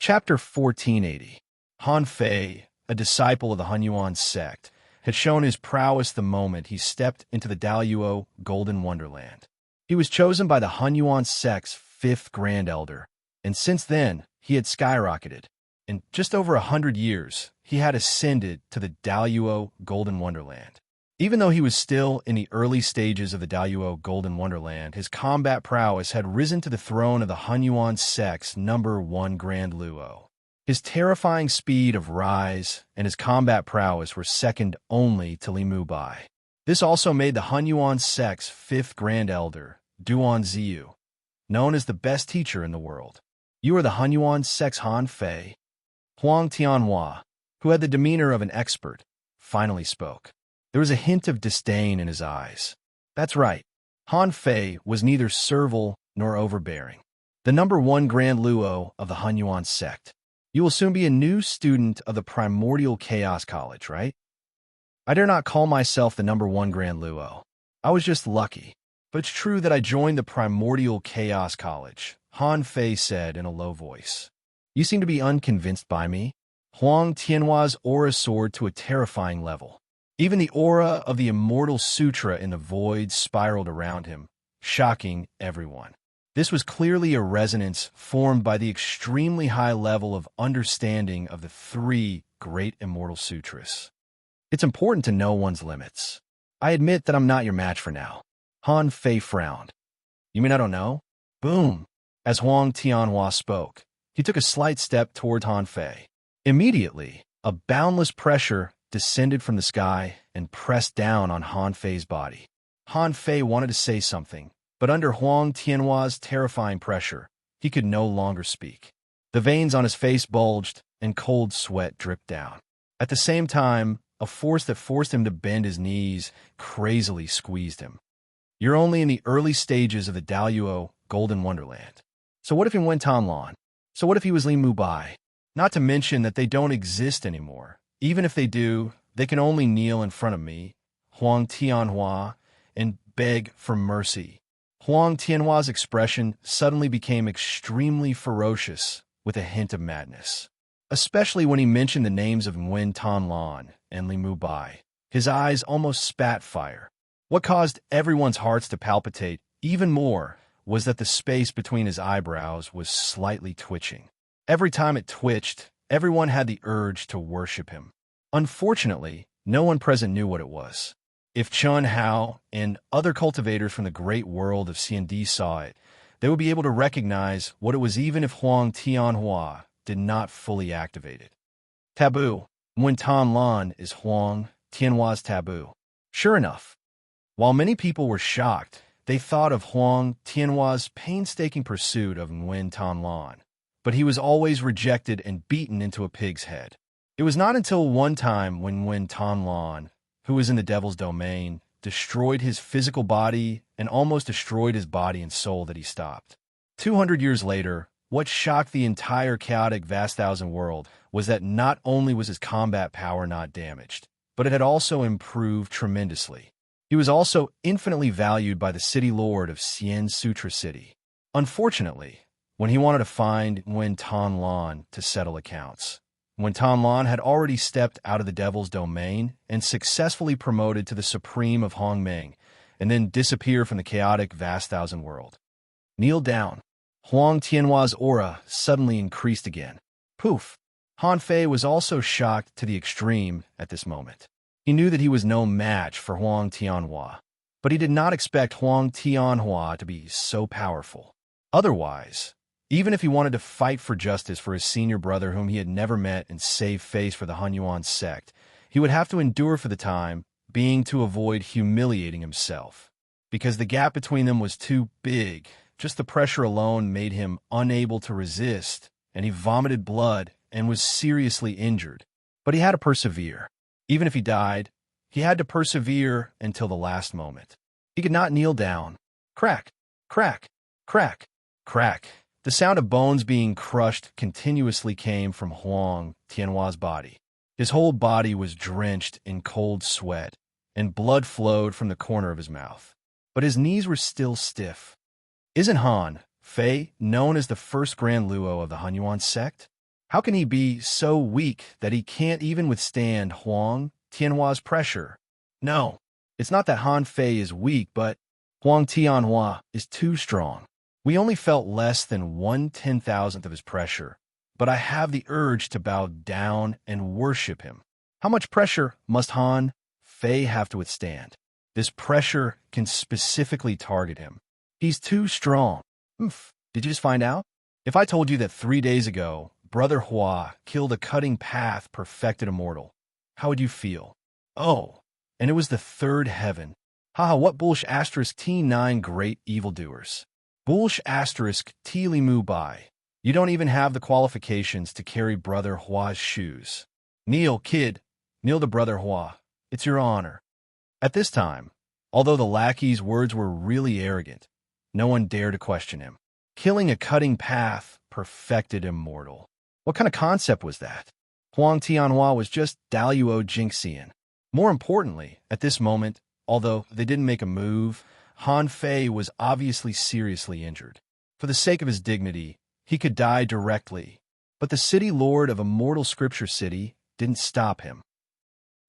Chapter 1480. Han Fei, a disciple of the Hunyuan sect, had shown his prowess the moment he stepped into the Daluo Golden Wonderland. He was chosen by the Hunyuan sect's fifth Grand Elder, and since then, he had skyrocketed. In just over 100 years, he had ascended to the Daluo Golden Wonderland. Even though he was still in the early stages of the Daluo Golden Wonderland, his combat prowess had risen to the throne of the Hunyuan sect's #1 Grand Luo. His terrifying speed of rise and his combat prowess were second only to Limu Bai. This also made the Hunyuan sect's fifth Grand Elder, Duan Ziyu, known as the best teacher in the world. "You are the Hunyuan sect's Han Fei?" Huang Tianhua, who had the demeanor of an expert, finally spoke. There was a hint of disdain in his eyes. That's right. Han Fei was neither servile nor overbearing. The #1 Grand Luo of the Hunyuan sect. You will soon be a new student of the Primordial Chaos College, right? I dare not call myself the #1 Grand Luo. I was just lucky. But it's true that I joined the Primordial Chaos College, Han Fei said in a low voice. You seem to be unconvinced by me. Huang Tianhua's aura soared to a terrifying level. Even the aura of the immortal sutra in the void spiraled around him, shocking everyone. This was clearly a resonance formed by the extremely high level of understanding of the three great immortal sutras. It's important to know one's limits. I admit that I'm not your match for now. Han Fei frowned. You mean I don't know? Boom! As Huang Tianhua spoke, he took a slight step toward Han Fei. Immediately, a boundless pressure descended from the sky and pressed down on Han Fei's body. Han Fei wanted to say something, but under Huang Tianhua's terrifying pressure, he could no longer speak. The veins on his face bulged, and cold sweat dripped down. At the same time, a force that forced him to bend his knees crazily squeezed him. You're only in the early stages of the Daluo Golden Wonderland. So what if he went Tanlan? So what if he was Limu Bai? Not to mention that they don't exist anymore. Even if they do, they can only kneel in front of me, Huang Tianhua, and beg for mercy. Huang Tianhua's expression suddenly became extremely ferocious, with a hint of madness. Especially when he mentioned the names of Nguyen Tanlan and Limu Bai. His eyes almost spat fire. What caused everyone's hearts to palpitate even more was that the space between his eyebrows was slightly twitching. Every time it twitched, everyone had the urge to worship him. Unfortunately, no one present knew what it was. If Chun Hao and other cultivators from the great world of CND saw it, they would be able to recognize what it was even if Huang Tianhua did not fully activate it. Taboo. Nguyen Tanlan is Huang Tianhua's taboo. Sure enough, while many people were shocked, they thought of Huang Tianhua's painstaking pursuit of Nguyen Tanlan, but he was always rejected and beaten into a pig's head. It was not until one time when Nguyen Tanlan, who was in the devil's domain, destroyed his physical body and almost destroyed his body and soul that he stopped. 200 years later, what shocked the entire chaotic vast thousand world was that not only was his combat power not damaged, but it had also improved tremendously. He was also infinitely valued by the city lord of Xian Sutra City. Unfortunately, when he wanted to find Nguyen Tanlan to settle accounts, Nguyen Tanlan had already stepped out of the devil's domain and successfully promoted to the supreme of Hongmeng, and then disappeared from the chaotic vast thousand world. Kneel down. Huang Tianhua's aura suddenly increased again. Poof! Han Fei was also shocked to the extreme at this moment. He knew that he was no match for Huang Tianhua, but he did not expect Huang Tianhua to be so powerful. Otherwise, even if he wanted to fight for justice for his senior brother whom he had never met and save face for the Hunyuan sect, he would have to endure for the time being to avoid humiliating himself. Because the gap between them was too big, just the pressure alone made him unable to resist, and he vomited blood and was seriously injured. But he had to persevere. Even if he died, he had to persevere until the last moment. He could not kneel down. Crack, crack, crack, crack. The sound of bones being crushed continuously came from Huang Tianhua's body. His whole body was drenched in cold sweat, and blood flowed from the corner of his mouth. But his knees were still stiff. Isn't Han Fei known as the first Grand Luo of the Hunyuan sect? How can he be so weak that he can't even withstand Huang Tianhua's pressure? No, it's not that Han Fei is weak, but Huang Tianhua is too strong. We only felt less than 1/10,000th of his pressure, but I have the urge to bow down and worship him. How much pressure must Han Fei have to withstand? This pressure can specifically target him. He's too strong. Did you just find out? If I told you that 3 days ago, Brother Hua killed a cutting path perfected immortal, how would you feel? Oh, and it was the third heaven. Haha, what bullish asterisk T9 great evildoers. Bullish asterisk T Limu Bai. You don't even have the qualifications to carry Brother Hua's shoes. Kneel, kid. Kneel to Brother Hua. It's your honor. At this time, although the lackey's words were really arrogant, no one dared to question him. Killing a cutting path perfected immortal. What kind of concept was that? Huang Tianhua was just Daluo Jingxian. More importantly, at this moment, although they didn't make a move, Han Fei was obviously seriously injured. For the sake of his dignity, he could die directly, but the city lord of Immortal Scripture City didn't stop him.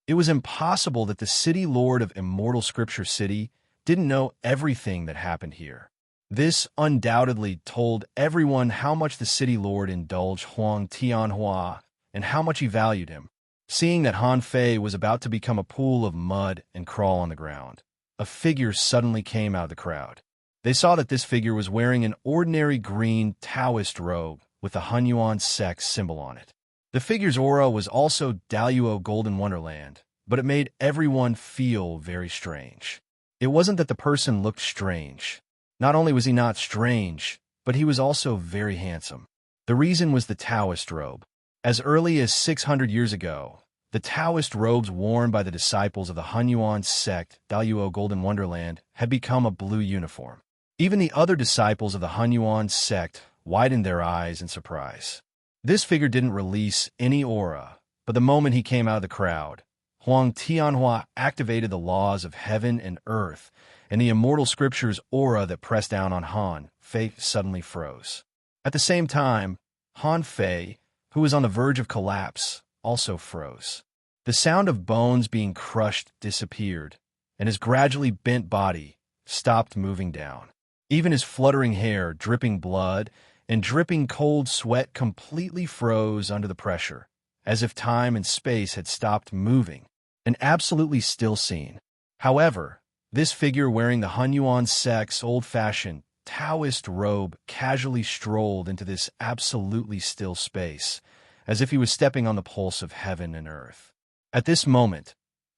It was impossible that the city lord of Immortal Scripture City didn't know everything that happened here. This undoubtedly told everyone how much the city lord indulged Huang Tianhua and how much he valued him. Seeing that Han Fei was about to become a pool of mud and crawl on the ground, a figure suddenly came out of the crowd. They saw that this figure was wearing an ordinary green Taoist robe with the Hunyuan sect symbol on it. The figure's aura was also Daluo Golden Wonderland, but it made everyone feel very strange. It wasn't that the person looked strange. Not only was he not strange, but he was also very handsome. The reason was the Taoist robe. As early as 600 years ago, the Taoist robes worn by the disciples of the Hunyuan sect, Daluo Golden Wonderland, had become a blue uniform. Even the other disciples of the Hunyuan sect widened their eyes in surprise. This figure didn't release any aura, but the moment he came out of the crowd, Huang Tianhua activated the laws of heaven and earth, and the Immortal Scripture's aura that pressed down on Han Fei suddenly froze. At the same time, Han Fei, who was on the verge of collapse, also froze. The sound of bones being crushed disappeared, and his gradually bent body stopped moving down. Even his fluttering hair, dripping blood, and dripping cold sweat completely froze under the pressure, as if time and space had stopped moving, an absolutely still scene. However, this figure wearing the Hunyuan sect's old-fashioned Taoist robe casually strolled into this absolutely still space, as if he was stepping on the pulse of heaven and earth. At this moment,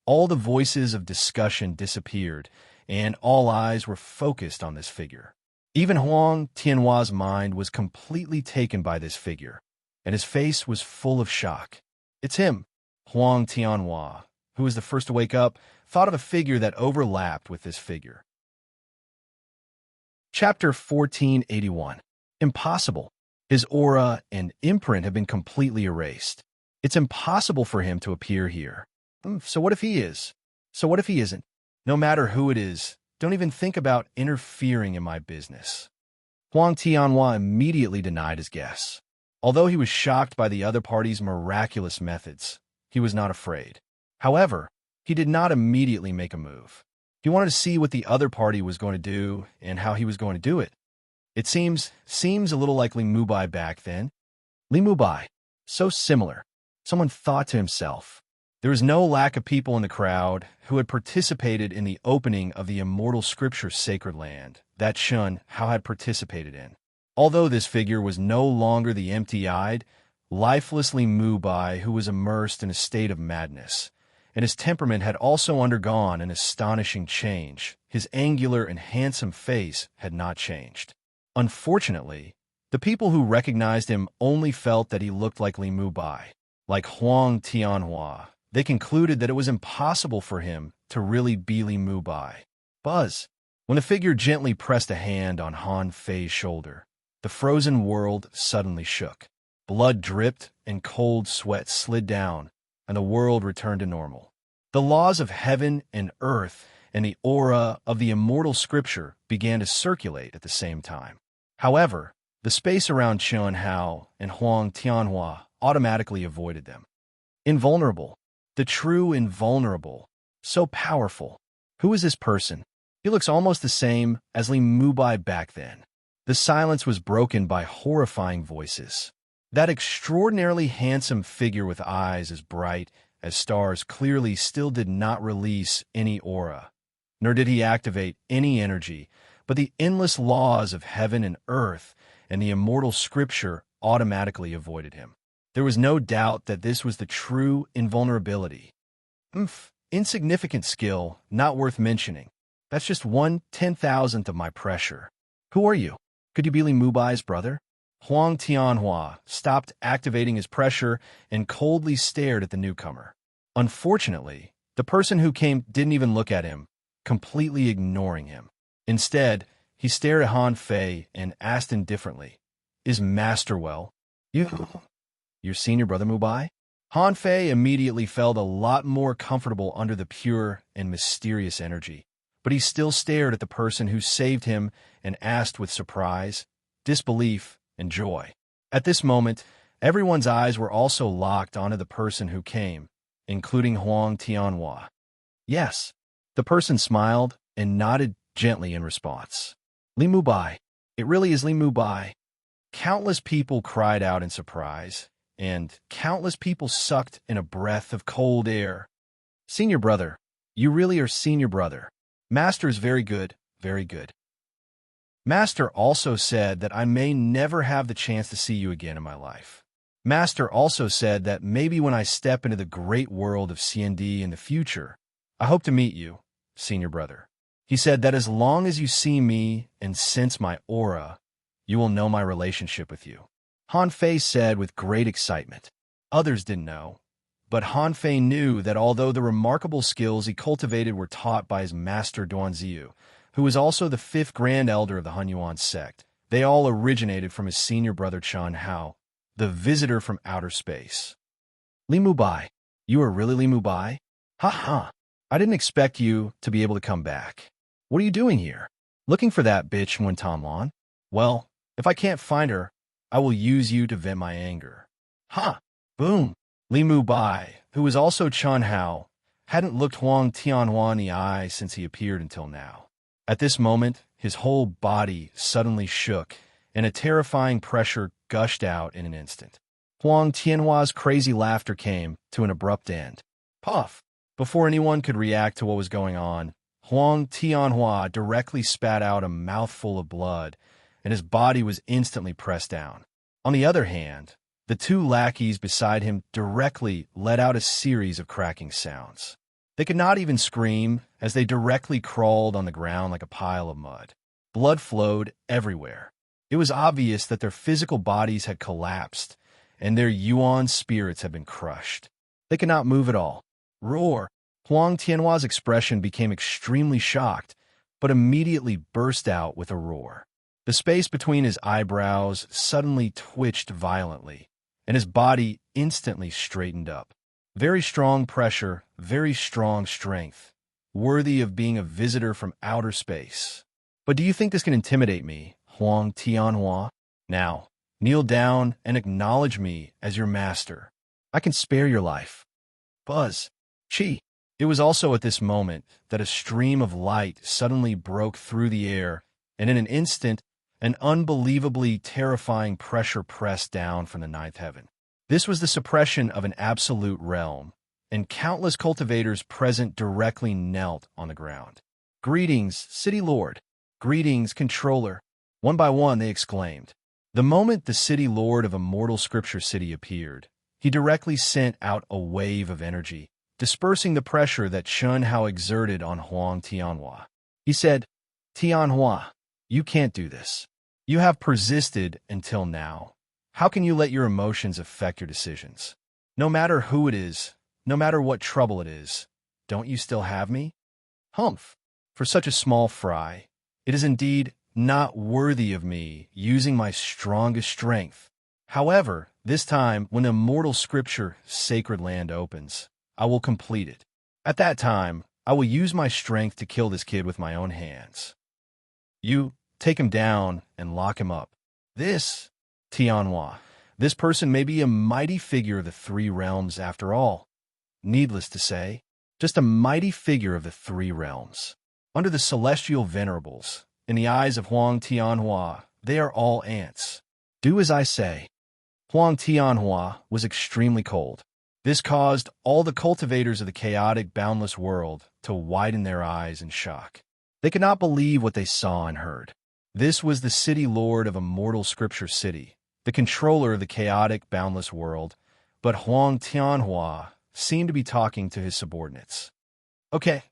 all the voices of discussion disappeared, and all eyes were focused on this figure. Even Huang Tianhua's mind was completely taken by this figure, and his face was full of shock. It's him, Huang Tianhua, who was the first to wake up, thought of a figure that overlapped with this figure. Chapter 1481. Impossible. His aura and imprint have been completely erased. It's impossible for him to appear here. So what if he is? So what if he isn't? No matter who it is, don't even think about interfering in my business. Huang Tianhua immediately denied his guess. Although he was shocked by the other party's miraculous methods, he was not afraid. However, he did not immediately make a move. He wanted to see what the other party was going to do and how he was going to do it. It seems a little like Li Mubai back then. Li Mubai, so similar. Someone thought to himself. There was no lack of people in the crowd who had participated in the opening of the Immortal Scripture Sacred Land that Shun Hao had participated in. Although this figure was no longer the empty-eyed, lifeless Li Mubai who was immersed in a state of madness, and his temperament had also undergone an astonishing change, his angular and handsome face had not changed. Unfortunately, the people who recognized him only felt that he looked like Li Mubai, like Huang Tianhua. They concluded that it was impossible for him to really be Li Mubai. Buzz. When the figure gently pressed a hand on Han Fei's shoulder, the frozen world suddenly shook. Blood dripped and cold sweat slid down, and the world returned to normal. The laws of heaven and earth and the aura of the Immortal Scripture began to circulate at the same time. However, the space around Shun Hao and Huang Tianhua automatically avoided them. Invulnerable. The true invulnerable. So powerful. Who is this person? He looks almost the same as Li Mubai back then. The silence was broken by horrifying voices. That extraordinarily handsome figure with eyes as bright as stars clearly still did not release any aura, nor did he activate any energy, but the endless laws of heaven and earth and the immortal scripture automatically avoided him. There was no doubt that this was the true invulnerability. Insignificant skill, not worth mentioning. That's just 1/10,000th of my pressure. Who are you? Could you be Li Mubai's brother? Huang Tianhua stopped activating his pressure and coldly stared at the newcomer. Unfortunately, the person who came didn't even look at him, completely ignoring him. Instead, he stared at Han Fei and asked indifferently, "Is Master well?" Your senior brother Mubai? Han Fei immediately felt a lot more comfortable under the pure and mysterious energy, but he still stared at the person who saved him and asked with surprise, disbelief, and joy. At this moment, everyone's eyes were also locked onto the person who came, including Huang Tianhua. Yes, the person smiled and nodded gently in response. Li Mubai. It really is Li Mubai. Countless people cried out in surprise, and countless people sucked in a breath of cold air. Senior brother. You really are senior brother. Master is very good, very good. Master also said that I may never have the chance to see you again in my life. Master also said that maybe when I step into the great world of CND in the future, I hope to meet you, senior brother. He said that as long as you see me and sense my aura, you will know my relationship with you. Han Fei said with great excitement. Others didn't know, but Han Fei knew that although the remarkable skills he cultivated were taught by his master Duanziyu, who was also the 5th Grand Elder of the Hunyuan sect, they all originated from his senior brother Chan Hao, the visitor from outer space. Li Mubai. You are really Li Mubai? Ha. I didn't expect you to be able to come back. What are you doing here? Looking for that bitch Wen Tamlan? Well, if I can't find her, I will use you to vent my anger. Boom. Li Mubai, who was also Chan Hao, hadn't looked Huang Tianhua in the eye since he appeared until now. At this moment, his whole body suddenly shook, and a terrifying pressure gushed out in an instant. Huang Tianhua's crazy laughter came to an abrupt end. Puff! Before anyone could react to what was going on, Huang Tianhua directly spat out a mouthful of blood, and his body was instantly pressed down. On the other hand, the 2 lackeys beside him directly let out a series of cracking sounds. They could not even scream, as they directly crawled on the ground like a pile of mud. Blood flowed everywhere. It was obvious that their physical bodies had collapsed, and their yuan spirits had been crushed. They could not move at all. Roar! Huang Tianhua's expression became extremely shocked, but immediately burst out with a roar. The space between his eyebrows suddenly twitched violently, and his body instantly straightened up. Very strong pressure, very strong strength, worthy of being a visitor from outer space. But do you think this can intimidate me, Huang Tianhua? Now, kneel down and acknowledge me as your master. I can spare your life. Buzz. Chi. It was also at this moment that a stream of light suddenly broke through the air, and in an instant, an unbelievably terrifying pressure pressed down from the 9th heaven. This was the suppression of an absolute realm, and countless cultivators present directly knelt on the ground. Greetings, City Lord. Greetings, Controller. One by one they exclaimed. The moment the City Lord of Immortal Scripture City appeared, he directly sent out a wave of energy, dispersing the pressure that Chun Hao exerted on Huang Tianhua. He said, Tianhua, you can't do this. You have persisted until now. How can you let your emotions affect your decisions? No matter who it is, no matter what trouble it is, don't you still have me? Humph! For such a small fry, it is indeed not worthy of me using my strongest strength. However, this time, when the immortal scripture Sacred Land opens, I will complete it. At that time, I will use my strength to kill this kid with my own hands. You take him down and lock him up. This, Tianhua, This person may be a mighty figure of the three realms after all. Needless to say, just a mighty figure of the three realms. Under the celestial venerables, in the eyes of Huang Tianhua, they are all ants. Do as I say. Huang Tianhua was extremely cold. This caused all the cultivators of the chaotic, boundless world to widen their eyes in shock. They could not believe what they saw and heard. This was the city lord of Immortal Scripture City, the controller of the chaotic, boundless world, but Huang Tianhua seemed to be talking to his subordinates. Okay,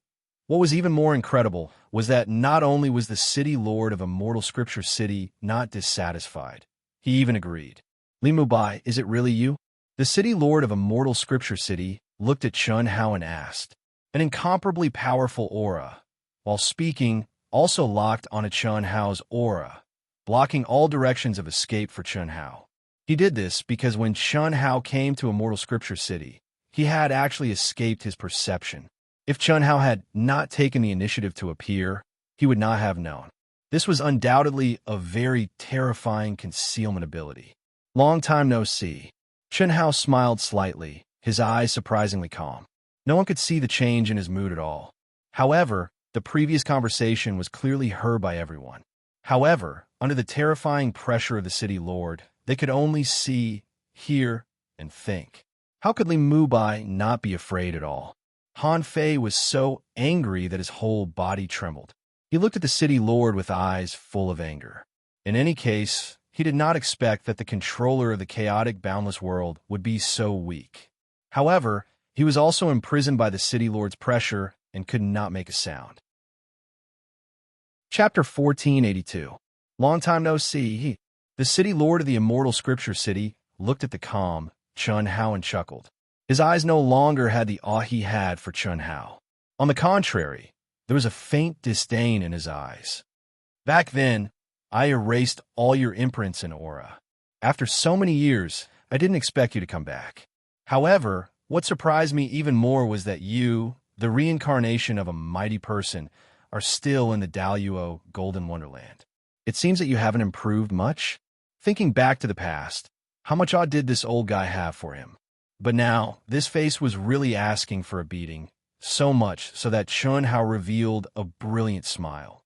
what was even more incredible was that not only was the city lord of Immortal Scripture City not dissatisfied, he even agreed. Li Mubai, is it really you? The city lord of Immortal Scripture City looked at Chun Hao and asked. An incomparably powerful aura, while speaking, also locked onto Chun Hao's aura, blocking all directions of escape for Chun Hao. He did this because when Chun Hao came to Immortal Scripture City, he had actually escaped his perception. If Chun Hao had not taken the initiative to appear, he would not have known. This was undoubtedly a very terrifying concealment ability. Long time no see. Chun Hao smiled slightly, his eyes surprisingly calm. No one could see the change in his mood at all. However, the previous conversation was clearly heard by everyone. However, under the terrifying pressure of the city lord, they could only see, hear, and think. How could Li Mubai not be afraid at all? Han Fei was so angry that his whole body trembled. He looked at the city lord with eyes full of anger. In any case, he did not expect that the controller of the chaotic, boundless world would be so weak. However, he was also imprisoned by the city lord's pressure and could not make a sound. Chapter 1482. Long time no see. The city lord of the Immortal Scripture City looked at the calm Chun Hao and chuckled. His eyes no longer had the awe he had for Chun Hao. On the contrary, there was a faint disdain in his eyes. Back then, I erased all your imprints and aura. After so many years, I didn't expect you to come back. However, what surprised me even more was that you, the reincarnation of a mighty person, are still in the Daluo Golden Wonderland. It seems that you haven't improved much. Thinking back to the past, how much odd did this old guy have for him? But now, this face was really asking for a beating, so much so that Chun Hao revealed a brilliant smile.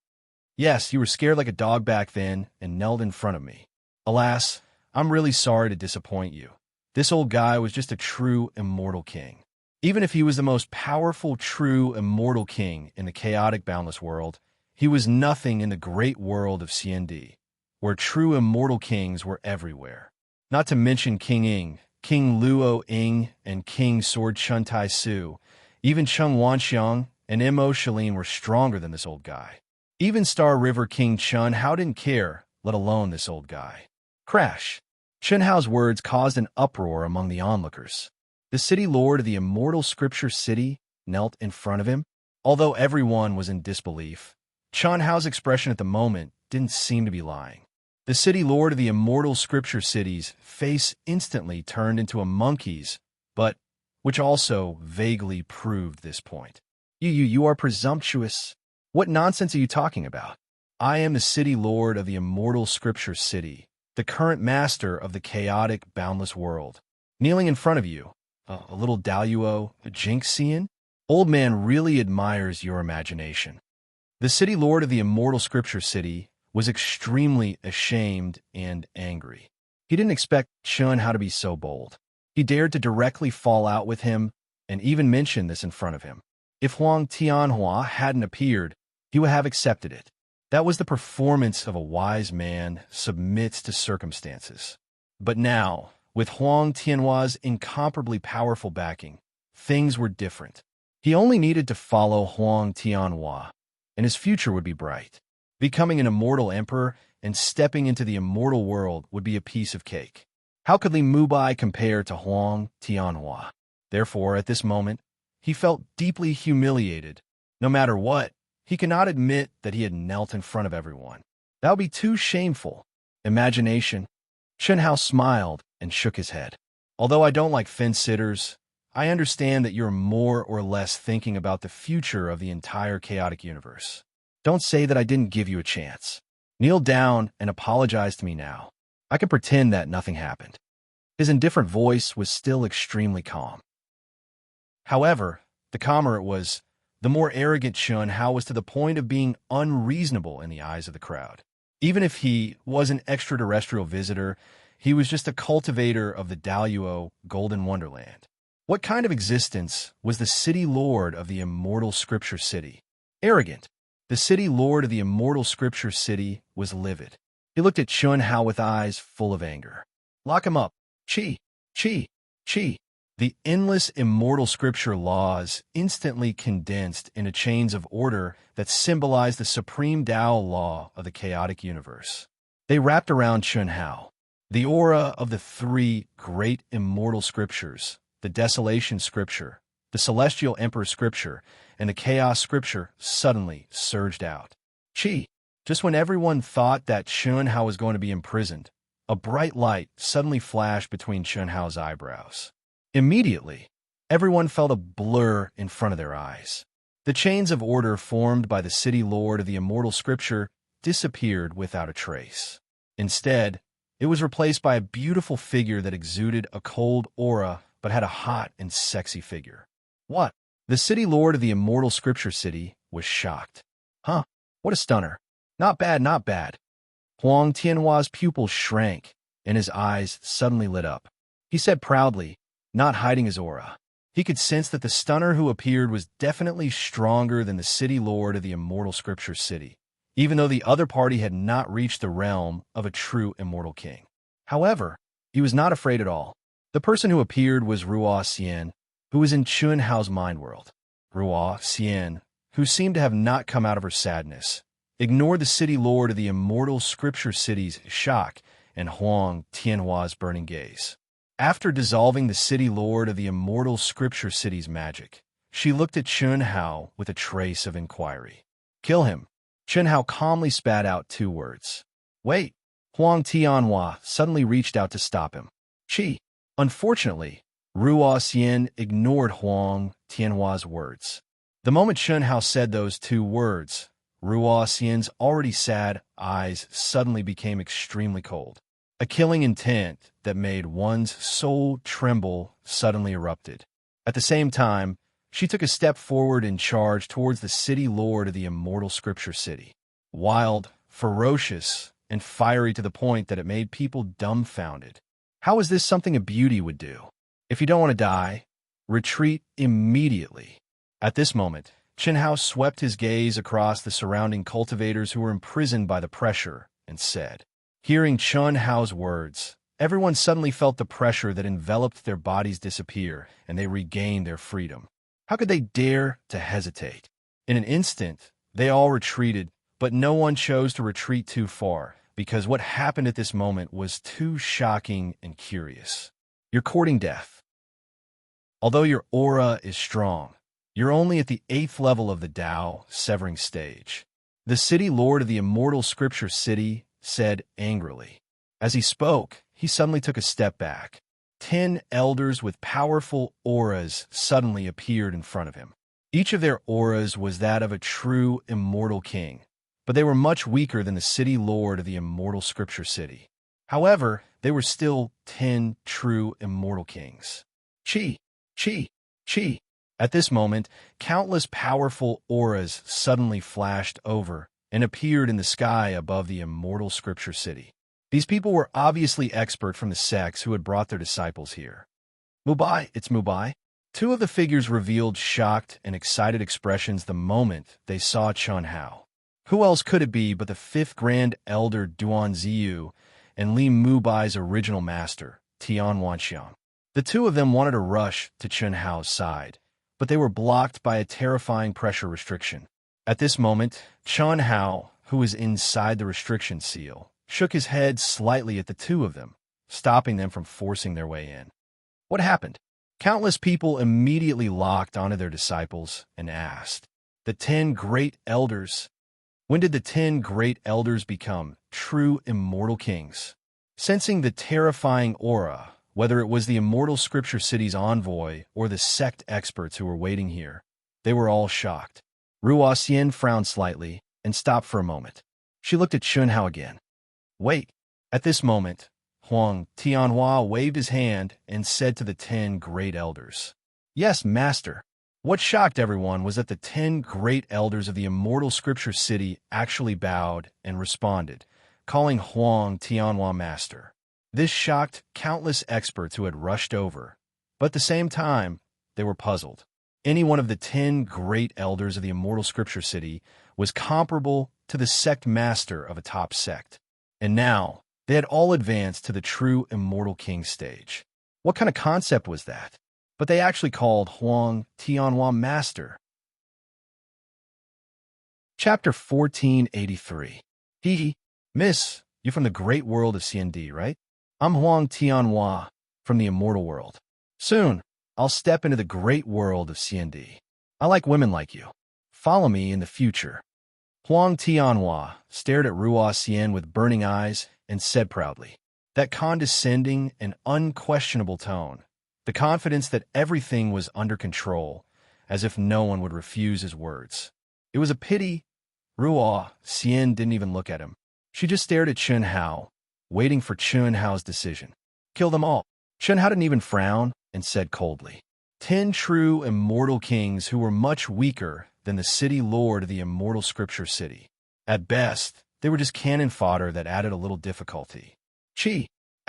Yes, you were scared like a dog back then and knelt in front of me. Alas, I'm really sorry to disappoint you. This old guy was just a true immortal king. Even if he was the most powerful true immortal king in the chaotic boundless world, he was nothing in the great world of CND, where true immortal kings were everywhere. Not to mention King Ying, King Luo Ying, and King Sword Chun Tai Su. Even Chung Wanxiang and Mo Shalin were stronger than this old guy. Even Star River King Chun Hao didn't care, let alone this old guy. Crash! Chun Hao's words caused an uproar among the onlookers. The city lord of the Immortal Scripture City knelt in front of him. Although everyone was in disbelief, Chun Hao's expression at the moment didn't seem to be lying. The city lord of the Immortal Scripture City's face instantly turned into a monkey's, but which also vaguely proved this point. You are presumptuous. What nonsense are you talking about? I am the city lord of the Immortal Scripture City, the current master of the chaotic, boundless world. Kneeling in front of you, a little Daluo Jinxian? Old man really admires your imagination. The city lord of the Immortal Scripture City was extremely ashamed and angry. He didn't expect Chun Hao to be so bold. He dared to directly fall out with him and even mention this in front of him. If Huang Tianhua hadn't appeared, he would have accepted it. That was the performance of a wise man submits to circumstances. But now, with Huang Tianhua's incomparably powerful backing, things were different. He only needed to follow Huang Tianhua, and his future would be bright. Becoming an immortal emperor and stepping into the immortal world would be a piece of cake. How could Li Mubai compare to Huang Tianhua? Therefore, at this moment, he felt deeply humiliated. No matter what, he could not admit that he had knelt in front of everyone. That would be too shameful. Imagination. Chun Hao smiled and shook his head. Although I don't like fence-sitters, I understand that you're more or less thinking about the future of the entire chaotic universe. Don't say that I didn't give you a chance. Kneel down and apologize to me now. I can pretend that nothing happened. His indifferent voice was still extremely calm. However, the calmer it was, the more arrogant Chun Hao was to the point of being unreasonable in the eyes of the crowd. Even if he was an extraterrestrial visitor, he was just a cultivator of the Daluo Golden Wonderland. What kind of existence was the city lord of the immortal scripture city? Arrogant. The city lord of the immortal scripture city was livid. He looked at Chun Hao with eyes full of anger. Lock him up. Chi, chi, chi. The endless immortal scripture laws instantly condensed into chains of order that symbolized the supreme Tao law of the chaotic universe. They wrapped around Chun Hao. The aura of the three great immortal scriptures, the Desolation Scripture, the Celestial Emperor Scripture, and the Chaos Scripture, suddenly surged out. Chi! Just when everyone thought that Chun Hao was going to be imprisoned, a bright light suddenly flashed between Chun Hao's eyebrows. Immediately, everyone felt a blur in front of their eyes. The chains of order formed by the city lord of the immortal scripture disappeared without a trace. Instead, it was replaced by a beautiful figure that exuded a cold aura but had a hot and sexy figure. What? The city lord of the immortal scripture city was shocked. Huh? What a stunner. Not bad, not bad. Huang Tianhua's pupils shrank, and his eyes suddenly lit up. He said proudly, not hiding his aura. He could sense that the stunner who appeared was definitely stronger than the city lord of the immortal scripture city, even though the other party had not reached the realm of a true immortal king. However, he was not afraid at all. The person who appeared was Ruo Xian, who was in Chun Hao's mind world. Ruo Xian, who seemed to have not come out of her sadness, ignored the city lord of the immortal scripture city's shock and Huang Tianhua's burning gaze. After dissolving the city lord of the immortal scripture city's magic, she looked at Chun Hao with a trace of inquiry. Kill him. Chun Hao calmly spat out 2 words. Wait. Huang Tianhua suddenly reached out to stop him. Chi. Unfortunately, Ruo Xian ignored Huang Tianhua's words. The moment Chun Hao said those 2 words, Ruo Xian's already sad eyes suddenly became extremely cold. A killing intent that made one's soul tremble suddenly erupted. At the same time, she took a step forward and charged towards the city lord of the immortal scripture city. Wild, ferocious, and fiery to the point that it made people dumbfounded. How is this something a beauty would do? If you don't want to die, retreat immediately. At this moment, Chun Hao swept his gaze across the surrounding cultivators who were imprisoned by the pressure and said, hearing Chun Hao's words, everyone suddenly felt the pressure that enveloped their bodies disappear, and they regained their freedom. How could they dare to hesitate? In an instant, they all retreated, but no one chose to retreat too far, because what happened at this moment was too shocking and curious. You're courting death. Although your aura is strong, you're only at the 8th level of the Tao severing stage. The city lord of the immortal scripture city said angrily. As he spoke, he suddenly took a step back. 10 elders with powerful auras suddenly appeared in front of him. Each of their auras was that of a true immortal king, but they were much weaker than the city lord of the immortal scripture city. However, they were still 10 true immortal kings. Chi, chi, chi. At this moment, countless powerful auras suddenly flashed over and appeared in the sky above the immortal scripture city. These people were obviously expert from the sects who had brought their disciples here. Mubai, it's Mubai. 2 of the figures revealed shocked and excited expressions the moment they saw Chun Hao. Who else could it be but the 5th Grand Elder Duan Ziyu and Li Mubai's original master, Tian Wanxiang? The 2 of them wanted to rush to Chun Hao's side, but they were blocked by a terrifying pressure restriction. At this moment, Chun Hao, who was inside the restriction seal, shook his head slightly at the 2 of them, stopping them from forcing their way in. What happened? Countless people immediately locked onto their disciples and asked, the 10 great elders? When did the 10 great elders become true immortal kings? Sensing the terrifying aura, whether it was the immortal scripture city's envoy or the sect experts who were waiting here, they were all shocked. Ruo Xian frowned slightly and stopped for a moment. She looked at Chun Hao again. Wait. At this moment, Huang Tianhua waved his hand and said to the 10 great elders, "Yes, master." What shocked everyone was that the 10 great elders of the immortal scripture city actually bowed and responded, calling Huang Tianhua master. This shocked countless experts who had rushed over, but at the same time, they were puzzled. Any one of the 10 great elders of the immortal scripture city was comparable to the sect master of a top sect. And now, they had all advanced to the true immortal king stage. What kind of concept was that? But they actually called Huang Tianhua master. Chapter 1483. Hee, Miss, you from the great world of CND, right? I'm Huang Tianhua from the immortal world. Soon, I'll step into the great world of CND. I like women like you. Follow me in the future. Huang Tianhua stared at Ruo Xian with burning eyes and said proudly, that condescending and unquestionable tone, the confidence that everything was under control, as if no one would refuse his words. It was a pity Ruo Xian didn't even look at him. She just stared at Chun Hao, waiting for Chun Hao's decision. Kill them all. Chun Hao didn't even frown and said coldly, 10 true immortal kings who were much weaker than the city lord of the immortal scripture city. At best, they were just cannon fodder that added a little difficulty.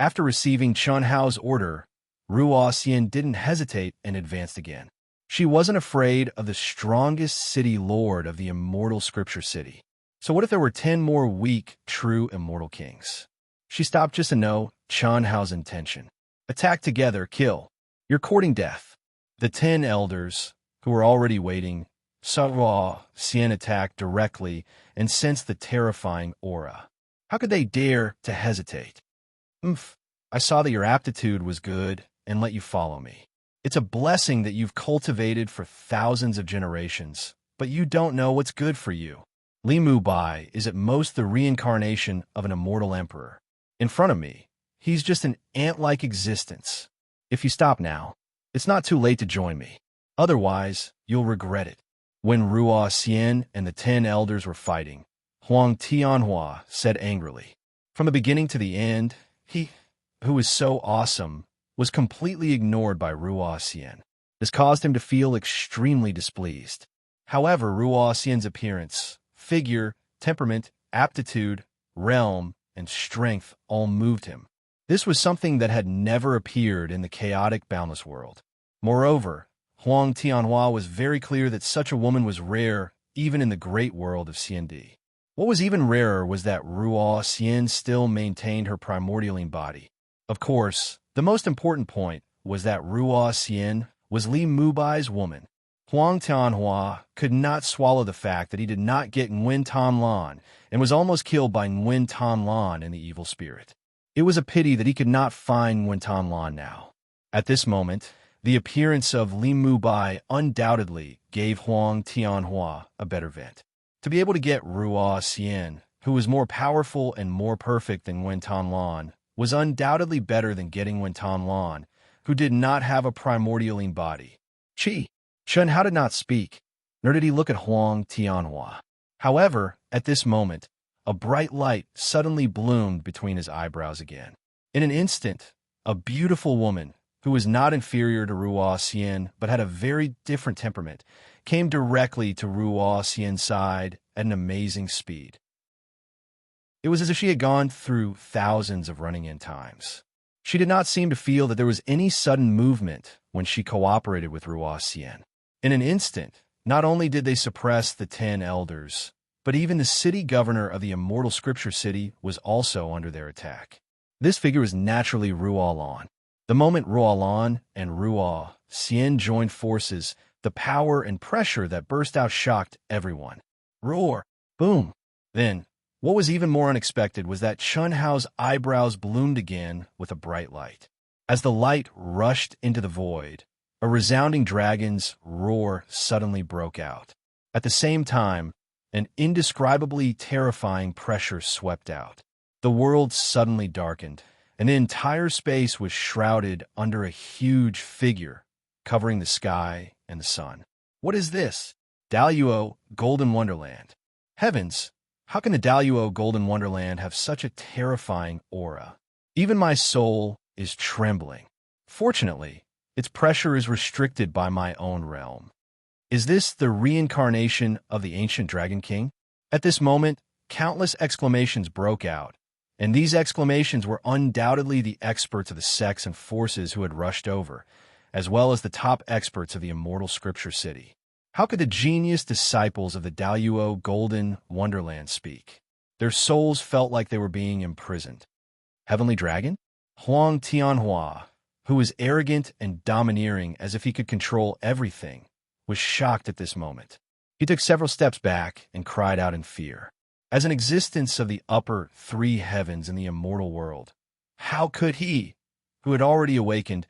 After receiving Chun Hao's order, Ruo Xian didn't hesitate and advanced again. She wasn't afraid of the strongest city lord of the immortal scripture city. So what if there were 10 more weak, true immortal kings? She stopped just to know Chun Hao's intention. Attack together, kill. You're courting death. The 10 elders, who were already waiting, saw Ruo Xian attack directly and sensed the terrifying aura. How could they dare to hesitate? I saw that your aptitude was good and let you follow me. It's a blessing that you've cultivated for thousands of generations, but you don't know what's good for you. Li Mubai is at most the reincarnation of an immortal emperor. In front of me, he's just an ant-like existence. If you stop now, it's not too late to join me. Otherwise, you'll regret it. When Ruo Xian and the 10 elders were fighting, Huang Tianhua said angrily, from the beginning to the end, he, who is so awesome, was completely ignored by Ruo Xian. This caused him to feel extremely displeased. However, Ruo Xian's appearance, figure, temperament, aptitude, realm, and strength all moved him. This was something that had never appeared in the chaotic, boundless world. Moreover, Huang Tianhua was very clear that such a woman was rare even in the great world of CND. What was even rarer was that Ruo Xian still maintained her primordialine body. Of course, the most important point was that Ruo Xian was Li Mubai's woman. Huang Tianhua could not swallow the fact that he did not get Nguyen Tan Lan and was almost killed by Nguyen Tan Lan and the evil spirit. It was a pity that he could not find Nguyen Tan Lan now. At this moment, the appearance of Li Mubai undoubtedly gave Huang Tianhua a better vent. To be able to get Ruo Xian, who was more powerful and more perfect than Nguyen Tan Lan, was undoubtedly better than getting Nguyen Tan Lan, who did not have a primordialine body. Chun Hao did not speak, nor did he look at Huang Tianhua. However, at this moment, a bright light suddenly bloomed between his eyebrows again. In an instant, a beautiful woman, who was not inferior to Ruo Xian but had a very different temperament, came directly to Ruo Xian's side at an amazing speed. It was as if she had gone through thousands of running-in times. She did not seem to feel that there was any sudden movement when she cooperated with Ruo Xian. In an instant, not only did they suppress the 10 elders, but even the city governor of the immortal scripture city was also under their attack. This figure was naturally Ruo Lan. The moment Ruo Lan and Ruo Xian joined forces, the power and pressure that burst out shocked everyone. Roar! Boom! Then, what was even more unexpected was that Chun Hao's eyebrows bloomed again with a bright light. As the light rushed into the void, a resounding dragon's roar suddenly broke out. At the same time, an indescribably terrifying pressure swept out. The world suddenly darkened, and the entire space was shrouded under a huge figure, covering the sky and the sun. What is this? Daluo, Golden Wonderland. Heavens, how can the Daluo Golden Wonderland have such a terrifying aura? Even my soul is trembling. Fortunately, its pressure is restricted by my own realm. Is this the reincarnation of the ancient Dragon King? At this moment, countless exclamations broke out, and these exclamations were undoubtedly the experts of the sects and forces who had rushed over, as well as the top experts of the immortal scripture city. How could the genius disciples of the Daluo Golden Wonderland speak? Their souls felt like they were being imprisoned. Heavenly Dragon? Huang Tianhua, who was arrogant and domineering as if he could control everything, was shocked at this moment. He took several steps back and cried out in fear. As an existence of the upper three heavens in the immortal world, how could he, who had already awakened,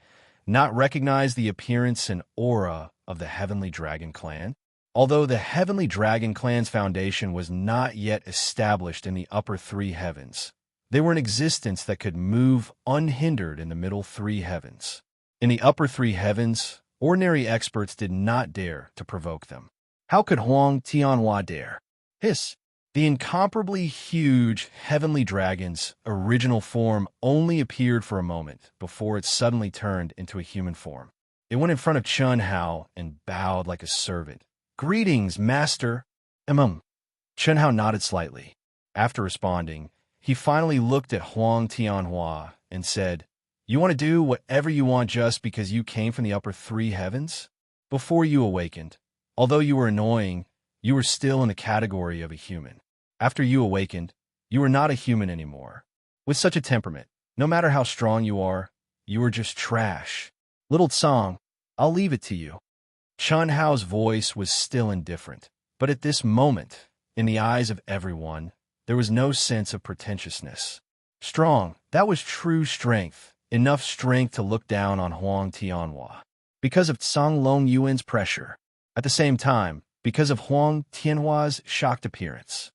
not recognize the appearance and aura of the Heavenly Dragon clan? Although the Heavenly Dragon clan's foundation was not yet established in the upper three heavens, they were an existence that could move unhindered in the middle three heavens. In the upper three heavens, ordinary experts did not dare to provoke them. How could Huang Tianhua dare? The incomparably huge Heavenly Dragon's original form only appeared for a moment before it suddenly turned into a human form. It went in front of Chun Hao and bowed like a servant. "Greetings, Master." Chun Hao nodded slightly. After responding, he finally looked at Huang Tianhua and said, "You want to do whatever you want just because you came from the upper three heavens? Before you awakened, although you were annoying, you were still in the category of a human. After you awakened, you were not a human anymore. With such a temperament, no matter how strong you are just trash. Little Tsang, I'll leave it to you." Chun Hao's voice was still indifferent, but at this moment, in the eyes of everyone, there was no sense of pretentiousness. Strong, that was true strength, enough strength to look down on Huang Tianhua. Because of Tsang Long Yuan's pressure. At the same time, because of Huang Tianhua's shocked appearance.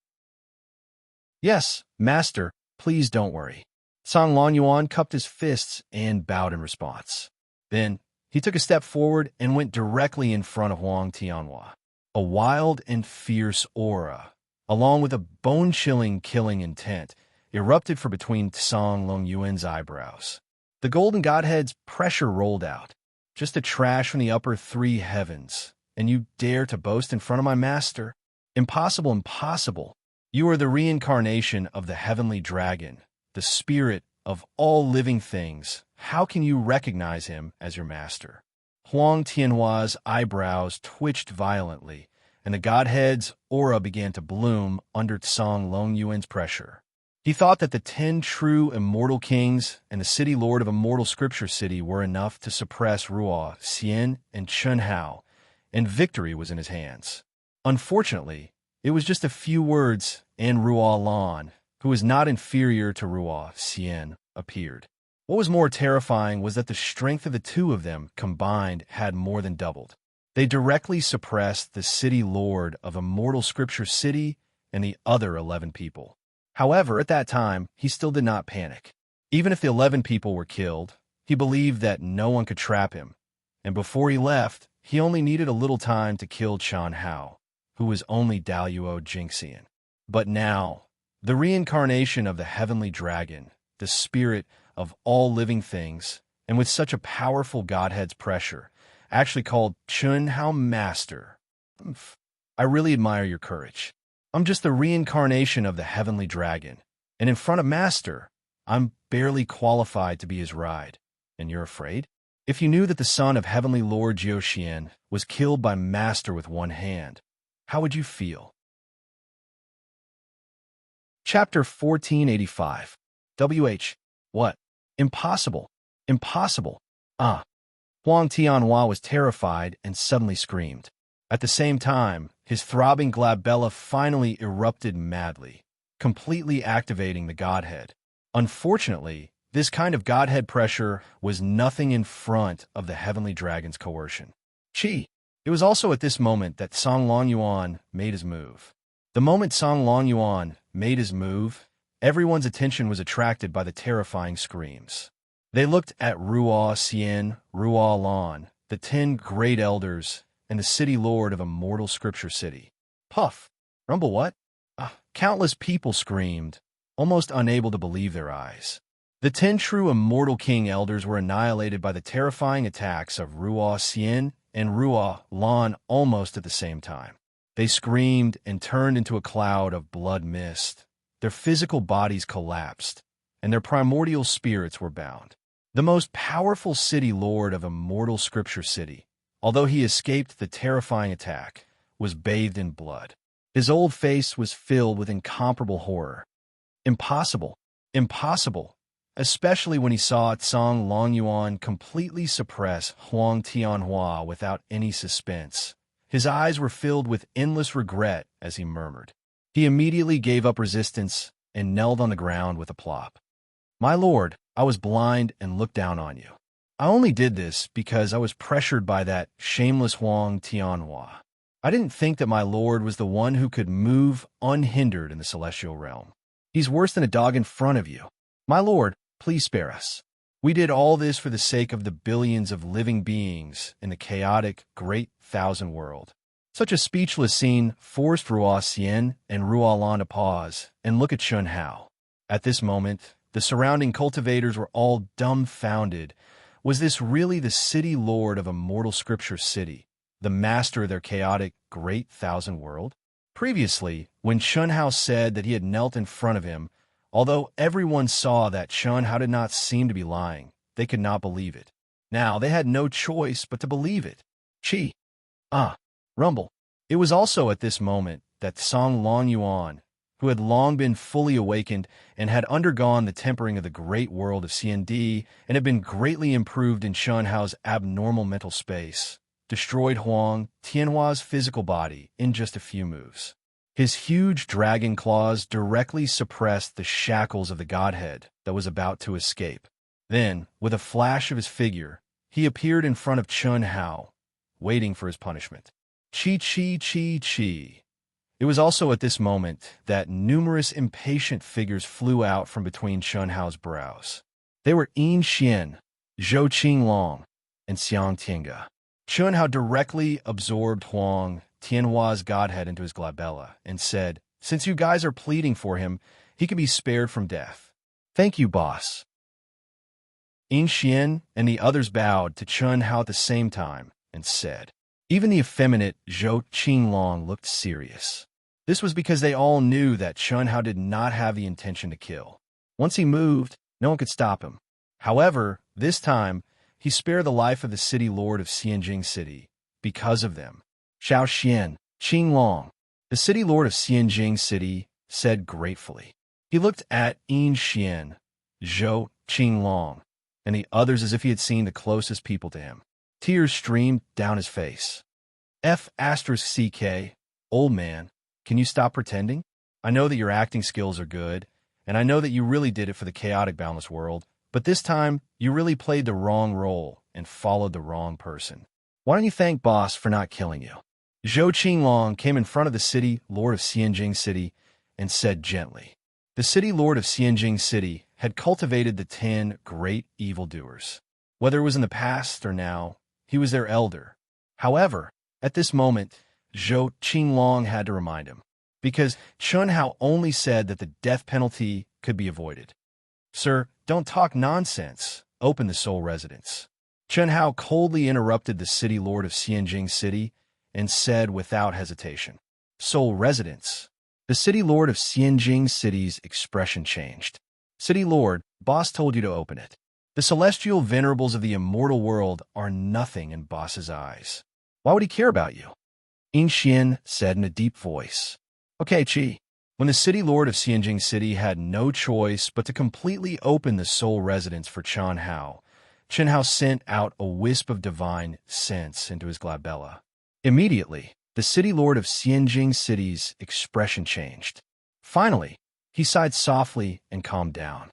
"Yes, Master, please don't worry." Tsang Long Yuan cupped his fists and bowed in response. Then, he took a step forward and went directly in front of Huang Tianhua. A wild and fierce aura, along with a bone-chilling killing intent, erupted from between Tsang Long Yuan's eyebrows. The Golden Godhead's pressure rolled out. "Just a trash from the upper three heavens, and you dare to boast in front of my master? Impossible, impossible. You are the reincarnation of the Heavenly Dragon, the spirit of all living things. How can you recognize him as your master?" Huang Tianhua's eyebrows twitched violently, and the Godhead's aura began to bloom under Tsang Long Yuan's pressure. He thought that the 10 true immortal kings and the city lord of Immortal Scripture City were enough to suppress Ruo, Xian, and Chun Hao, and victory was in his hands. Unfortunately, it was just a few words, and Ruo Lan, who was not inferior to Ruo Xian, appeared. What was more terrifying was that the strength of the two of them combined had more than doubled. They directly suppressed the city lord of Immortal Scripture City and the other 11 people. However, at that time, he still did not panic. Even if the 11 people were killed, he believed that no one could trap him, and before he left, he only needed a little time to kill Chun Hao, who was only Daluo Jingxian. But now, the reincarnation of the Heavenly Dragon, the spirit of all living things, and with such a powerful Godhead's pressure, actually called Chun Hao Master. I really admire your courage. I'm just the reincarnation of the Heavenly Dragon, and in front of Master, I'm barely qualified to be his ride. And you're afraid? If you knew that the son of Heavenly Lord Jiuxian was killed by Master with one hand, how would you feel? Chapter 1485. What? Impossible. Impossible. Huang Tianhua was terrified and suddenly screamed. At the same time, his throbbing glabella finally erupted madly, completely activating the Godhead. Unfortunately, this kind of Godhead pressure was nothing in front of the Heavenly Dragon's coercion. It was also at this moment that Tsang Long Yuan made his move. The moment Tsang Long Yuan made his move, everyone's attention was attracted by the terrifying screams. They looked at Ruo Xian, Ruo Lan, the 10 great elders, and the city lord of Immortal Scripture City. Puff! Rumble what? Countless people screamed, almost unable to believe their eyes. The 10 true immortal king elders were annihilated by the terrifying attacks of Ruo Xian and Ruo Lan almost at the same time. They screamed and turned into a cloud of blood mist. Their physical bodies collapsed, and their primordial spirits were bound. The most powerful city lord of immortal scripture city, although he escaped the terrifying attack, was bathed in blood. His old face was filled with incomparable horror. Impossible, impossible, especially when he saw Tsang Longyuan completely suppress Huang Tianhua without any suspense. His eyes were filled with endless regret as he murmured. He immediately gave up resistance and knelt on the ground with a plop. "My lord, I was blind and looked down on you. I only did this because I was pressured by that shameless Huang Tianhua. I didn't think that my lord was the one who could move unhindered in the celestial realm. He's worse than a dog in front of you. My lord, please spare us. We did all this for the sake of the billions of living beings in the chaotic, great thousand world." Such a speechless scene forced Ruo Xian and Ruo Lan to pause and look at Chun Hao. At this moment, the surrounding cultivators were all dumbfounded. Was this really the city lord of immortal scripture city, the master of their chaotic, great thousand world? Previously, when Chun Hao said that he had knelt in front of him, although everyone saw that Chun Hao did not seem to be lying, they could not believe it. Now they had no choice but to believe it. Chi. Rumble. It was also at this moment that Tsang Longyuan, who had long been fully awakened and had undergone the tempering of the great world of CND and had been greatly improved in Chun Hao's abnormal mental space, destroyed Huang Tianhua's physical body in just a few moves. His huge dragon claws directly suppressed the shackles of the godhead that was about to escape. Then, with a flash of his figure, he appeared in front of Chun Hao, waiting for his punishment. Chi. It was also at this moment that numerous impatient figures flew out from between Chun Hao's brows. They were Yin Xian, Zhou Qinglong, and Xiang Tiange. Chun Hao directly absorbed Huang Tianhua's godhead into his glabella and said, "Since you guys are pleading for him, he can be spared from death." "Thank you, boss." Yin Xian and the others bowed to Chun Hao at the same time and said. Even the effeminate Zhou Qinglong looked serious. This was because they all knew that Chun Hao did not have the intention to kill. Once he moved, no one could stop him. However, this time, he spared the life of the city lord of Xianjing City because of them. Xiao Xian, Qinglong, the city lord of Xianjing City, said gratefully. He looked at Yin Xian, Zhou Qinglong, and the others as if he had seen the closest people to him. Tears streamed down his face. F***CK, old man, can you stop pretending? I know that your acting skills are good, and I know that you really did it for the chaotic boundless world, but this time, you really played the wrong role and followed the wrong person. Why don't you thank boss for not killing you? Zhou Qinglong came in front of the city lord of Xianjing City and said gently. The city lord of Xianjing City had cultivated the 10 great evildoers. Whether it was in the past or now, he was their elder. However, at this moment, Zhou Qinglong had to remind him, because Chun Hao only said that the death penalty could be avoided. "Sir, don't talk nonsense. Open the soul residence." Chun Hao coldly interrupted the city lord of Xianjing City and said without hesitation, "Soul residence." The city lord of Xianjing City's expression changed. "City lord, boss told you to open it. The celestial venerables of the immortal world are nothing in boss's eyes. Why would he care about you?" Yin Xian said in a deep voice. "Okay, Chi." When the city lord of Xianjing City had no choice but to completely open the soul residence for Chun Hao sent out a wisp of divine sense into his glabella. Immediately, the city lord of Xianjing City's expression changed. Finally, he sighed softly and calmed down.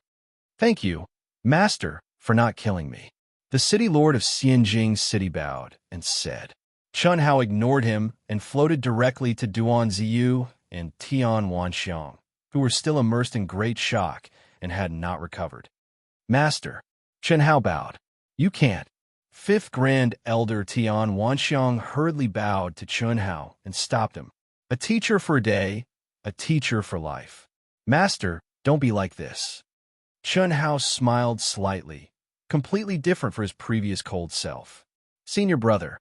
"Thank you, master, for not killing me." The city lord of Xianjing City bowed and said. Chun Hao ignored him and floated directly to Duan Ziyu and Tian Wanxiang, who were still immersed in great shock and had not recovered. "Master," Chun Hao bowed. "You can't." Fifth Grand Elder Tian Wanxiang hurriedly bowed to Chun Hao and stopped him. "A teacher for a day, a teacher for life. Master, don't be like this." Chun Hao smiled slightly, completely different from his previous cold self. Senior brother,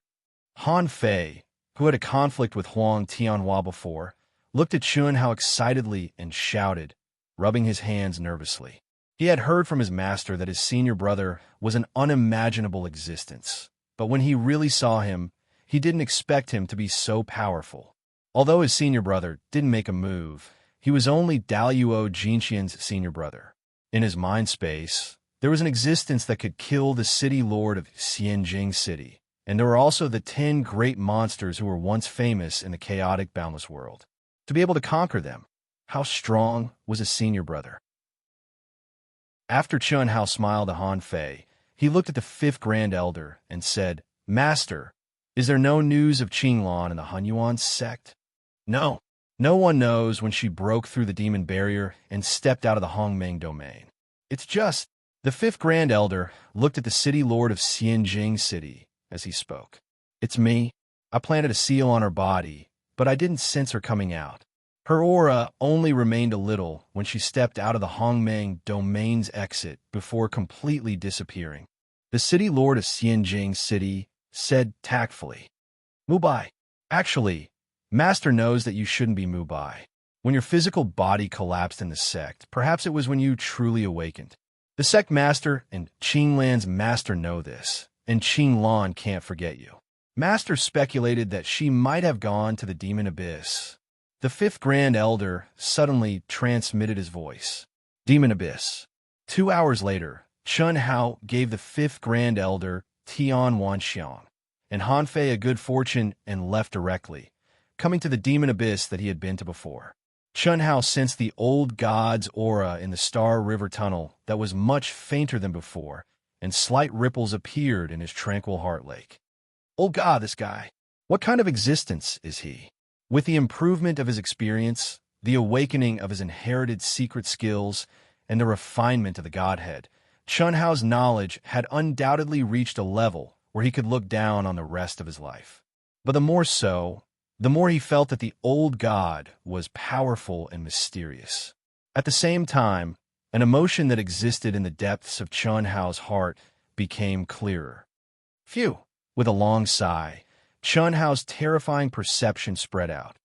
Han Fei, who had a conflict with Huang Tianhua before, looked at Chun Hao excitedly and shouted, rubbing his hands nervously. He had heard from his master that his senior brother was an unimaginable existence, but when he really saw him, he didn't expect him to be so powerful. Although his senior brother didn't make a move, he was only Daluo Jinqian's senior brother. In his mind space, there was an existence that could kill the city lord of Xianjing City, and there were also the 10 great monsters who were once famous in the chaotic, boundless world. To be able to conquer them, how strong was his senior brother? After Chun Hao smiled at Han Fei, he looked at the 5th Grand Elder and said, Master, is there no news of Qinglan and the Hunyuan sect? No. No one knows when she broke through the demon barrier and stepped out of the Hongmeng domain. It's just, the 5th Grand Elder looked at the city lord of Xianjing City as he spoke. It's me. I planted a seal on her body, but I didn't sense her coming out. Her aura only remained a little when she stepped out of the Hongmeng domain's exit before completely disappearing. The city lord of Xianjing City said tactfully, Mubai. Actually, Master knows that you shouldn't be Mubai. When your physical body collapsed in the sect, perhaps it was when you truly awakened. The sect master and Qinglan's master know this, and Qinglan can't forget you. Master speculated that she might have gone to the demon abyss. The 5th Grand Elder suddenly transmitted his voice. Demon abyss. 2 hours later, Chun Hao gave the 5th Grand Elder Tian Wanxiang and Han Fei a good fortune and left directly, coming to the demon abyss that he had been to before. Chun Hao sensed the old god's aura in the Star River tunnel that was much fainter than before, and slight ripples appeared in his tranquil heart lake. Old god, this guy. What kind of existence is he? With the improvement of his experience, the awakening of his inherited secret skills, and the refinement of the godhead, Chun Hao's knowledge had undoubtedly reached a level where he could look down on the rest of his life. But the more so, the more he felt that the old god was powerful and mysterious. At the same time, an emotion that existed in the depths of Chun Hao's heart became clearer. Phew! With a long sigh, Chun Hao's terrifying perception spread out.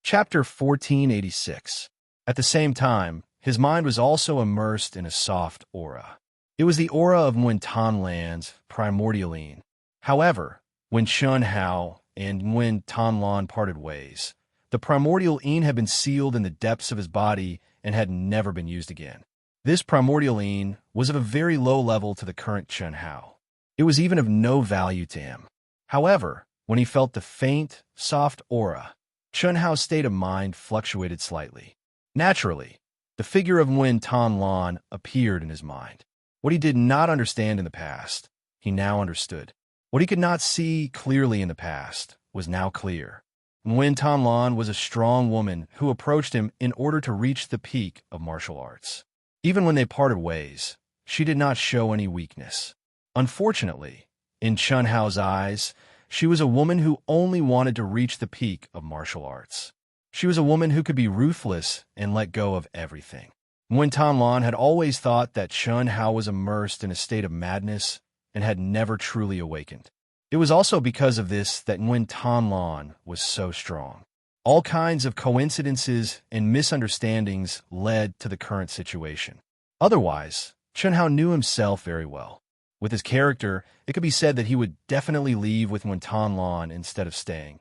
Chapter 1486. At the same time, his mind was also immersed in a soft aura. It was the aura of Nguyen Tanlan's primordialine. However, when Chun Hao and Nguyen Tanlan parted ways, the primordial Een had been sealed in the depths of his body and had never been used again. This primordial Een was of a very low level to the current Chun Hao. It was even of no value to him. However, when he felt the faint, soft aura, Chun Hao's state of mind fluctuated slightly. Naturally, the figure of Nguyen Tanlan appeared in his mind. What he did not understand in the past, he now understood. What he could not see clearly in the past was now clear. Nguyen Tanlan was a strong woman who approached him in order to reach the peak of martial arts. Even when they parted ways, she did not show any weakness. Unfortunately, in Chun Hao's eyes, she was a woman who only wanted to reach the peak of martial arts. She was a woman who could be ruthless and let go of everything. Nguyen Tanlan had always thought that Chun Hao was immersed in a state of madness and had never truly awakened. It was also because of this that Nguyen Tanlan was so strong. All kinds of coincidences and misunderstandings led to the current situation. Otherwise, Chun Hao knew himself very well. With his character, it could be said that he would definitely leave with Nguyen Tanlan instead of staying.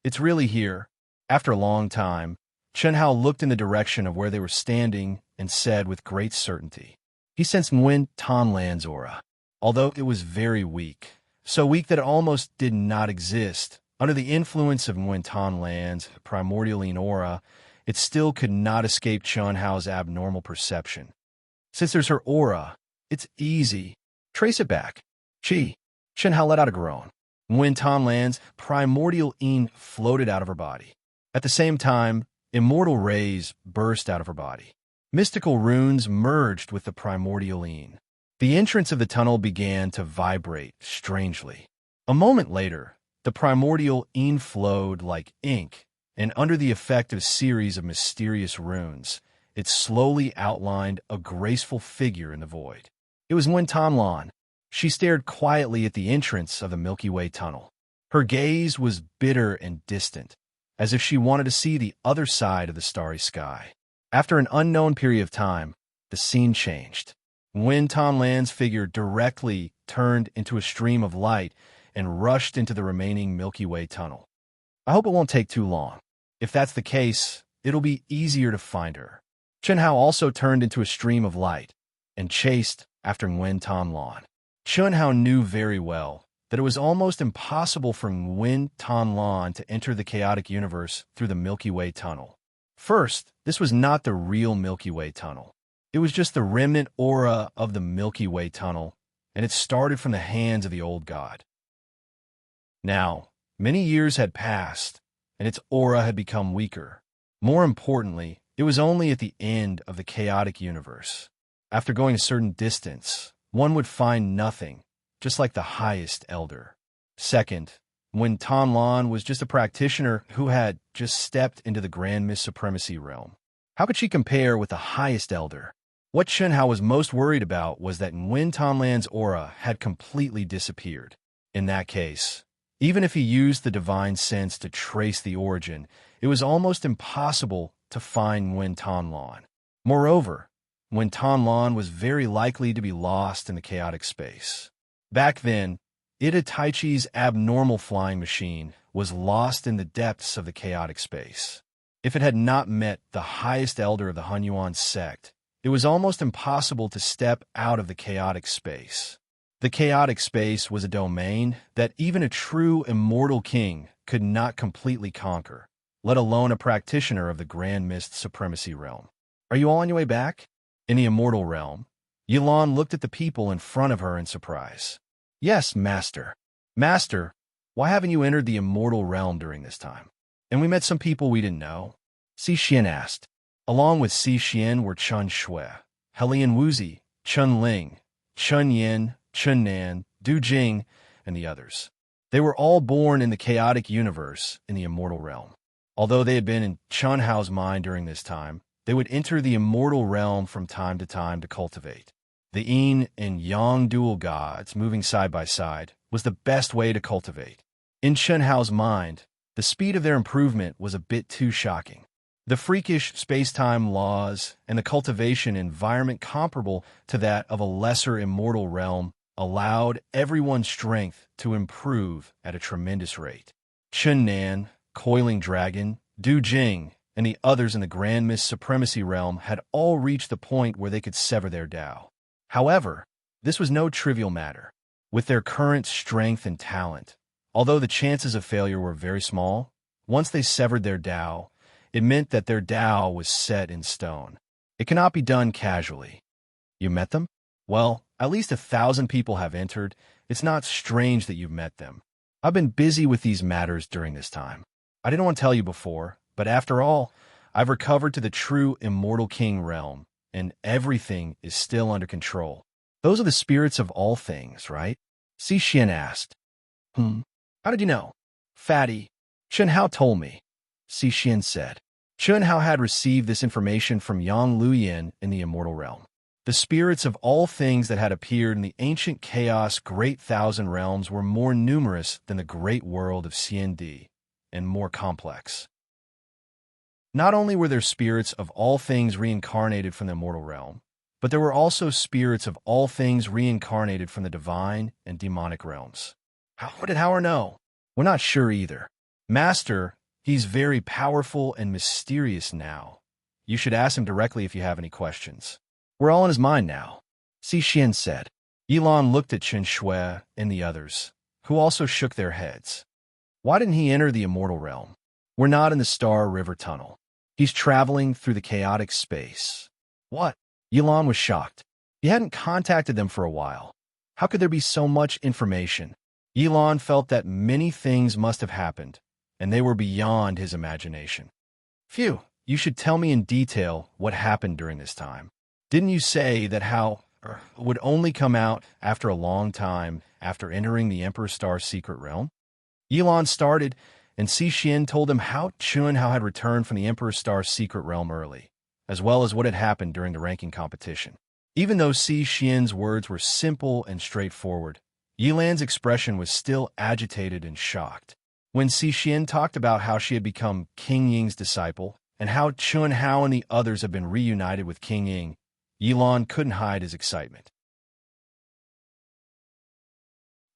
It's really here. After a long time, Chun Hao looked in the direction of where they were standing and said with great certainty. He sensed Nguyen Tanlan's aura. Although it was very weak, so weak that it almost did not exist, under the influence of Nguyen Tanlan's primordialine aura, it still could not escape Chun Hao's abnormal perception. Since there's her aura, it's easy. Trace it back. Chi. Chun Hao let out a groan. Nguyen Tanlan's primordial Een floated out of her body. At the same time, immortal rays burst out of her body. Mystical runes merged with the primordial Een. The entrance of the tunnel began to vibrate strangely. A moment later, the primordial Een flowed like ink, and under the effect of a series of mysterious runes, it slowly outlined a graceful figure in the void. It was Nguyen Thanh Lan. She stared quietly at the entrance of the Milky Way tunnel. Her gaze was bitter and distant, as if she wanted to see the other side of the starry sky. After an unknown period of time, the scene changed. Nguyen Thanh Lan's figure directly turned into a stream of light and rushed into the remaining Milky Way tunnel. I hope it won't take too long. If that's the case, it'll be easier to find her. Chen Hao also turned into a stream of light and chased after Nguyen Thanh Lan. Chen Hao knew very well that it was almost impossible for Nguyen Thanh Lan to enter the chaotic universe through the Milky Way tunnel. First, this was not the real Milky Way tunnel. It was just the remnant aura of the Milky Way tunnel, and it started from the hands of the old god. Now, many years had passed, and its aura had become weaker. More importantly, it was only at the end of the chaotic universe. After going a certain distance, one would find nothing, just like the highest elder. Second, Nguyen Thanh Lan was just a practitioner who had just stepped into the Grand Mist Supremacy realm. How could she compare with the highest elder? What Chen Hao was most worried about was that Nguyen Thanh Lan's aura had completely disappeared. In that case, even if he used the divine sense to trace the origin, it was almost impossible to find Nguyen Thanh Lan. Moreover, Nguyen Thanh Lan was very likely to be lost in the chaotic space. Back then, Ida Taichi's abnormal flying machine was lost in the depths of the chaotic space. If it had not met the highest elder of the Hunyuan sect, it was almost impossible to step out of the chaotic space. The chaotic space was a domain that even a true immortal king could not completely conquer, let alone a practitioner of the Grand Mist Supremacy realm. Are you all on your way back? In the immortal realm, Yilan looked at the people in front of her in surprise. Yes, Master. Master, why haven't you entered the immortal realm during this time? And we met some people we didn't know. Si Xian asked. Along with Si Xian were Chun Shui, Helian Wuzi, Chun Ling, Chun Yin, Chun Nan, Du Jing, and the others. They were all born in the chaotic universe in the immortal realm. Although they had been in Chun Hao's mind during this time, they would enter the immortal realm from time to cultivate. The yin and yang dual gods moving side by side was the best way to cultivate. In Chen Hao's mind, the speed of their improvement was a bit too shocking. The freakish space-time laws and the cultivation environment comparable to that of a lesser immortal realm allowed everyone's strength to improve at a tremendous rate. Chun Nan, Coiling Dragon, Du Jing, and the others in the Grand Mist Supremacy realm had all reached the point where they could sever their Tao. However, this was no trivial matter. With their current strength and talent, although the chances of failure were very small, once they severed their Tao, it meant that their Tao was set in stone. It cannot be done casually. You met them? Well, at least 1,000 people have entered. It's not strange that you've met them. I've been busy with these matters during this time. I didn't want to tell you before, but after all, I've recovered to the true Immortal King realm, and everything is still under control. Those are the spirits of all things, right? Si Xian asked. How did you know? Fatty, Chen Hao told me, Si Xian said. Chen Hao had received this information from Yang Luyin in the immortal realm. The spirits of all things that had appeared in the ancient chaos great thousand realms were more numerous than the great world of CND, and more complex. Not only were there spirits of all things reincarnated from the immortal realm, but there were also spirits of all things reincarnated from the divine and demonic realms. How did Howard know? We're not sure either. Master, he's very powerful and mysterious now. You should ask him directly if you have any questions. We're all in his mind now, Si Xian said. Yilan looked at Chen Shui and the others, who also shook their heads. Why didn't he enter the immortal realm? We're not in the Star River Tunnel. He's traveling through the chaotic space. What? Yilan was shocked. He hadn't contacted them for a while. How could there be so much information? Yilan felt that many things must have happened, and they were beyond his imagination. Phew, you should tell me in detail what happened during this time. Didn't you say that Hao would only come out after a long time after entering the Emperor Star's secret realm? Yilan started, and Si Xian told him how Chun Hao had returned from the Emperor Star's secret realm early. as well as what had happened during the ranking competition. Even though Si Xian's words were simple and straightforward, Yilan's expression was still agitated and shocked. When Si Xian talked about how she had become King Ying's disciple and how Chun Hao and the others had been reunited with King Ying, Yilan couldn't hide his excitement.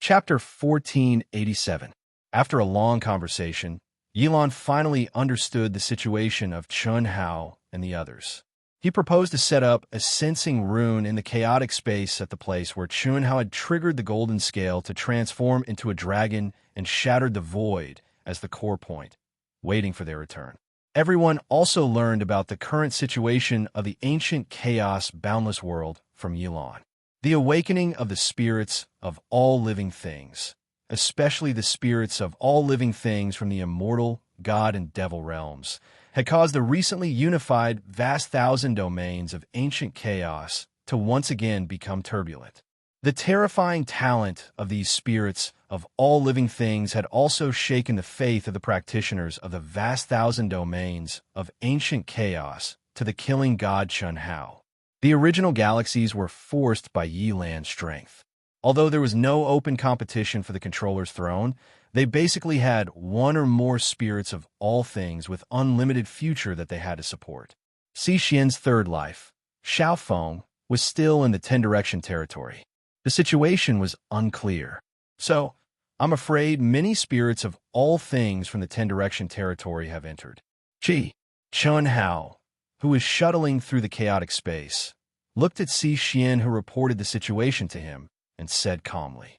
Chapter 1487. After a long conversation, Yilan finally understood the situation of Chun Hao and the others. He proposed to set up a sensing rune in the chaotic space at the place where Chun Hao had triggered the golden scale to transform into a dragon and shattered the void as the core point, waiting for their return. Everyone also learned about the current situation of the ancient chaos boundless world from Yilan. The awakening of the spirits of all living things, especially the spirits of all living things from the immortal, god, and devil realms, had caused the recently unified vast thousand domains of ancient chaos to once again become turbulent. The terrifying talent of these spirits of all living things had also shaken the faith of the practitioners of the vast thousand domains of ancient chaos to the killing god Chun Hao. The original galaxies were forced by Yilan's strength. Although there was no open competition for the controller's throne, they basically had one or more spirits of all things with unlimited future that they had to support. Si Xian's third life, Xiaofeng, was still in the Ten Direction territory. The situation was unclear. So, I'm afraid many spirits of all things from the Ten Direction territory have entered. Chun Hao, who was shuttling through the chaotic space, looked at Si Xian, who reported the situation to him, and said calmly,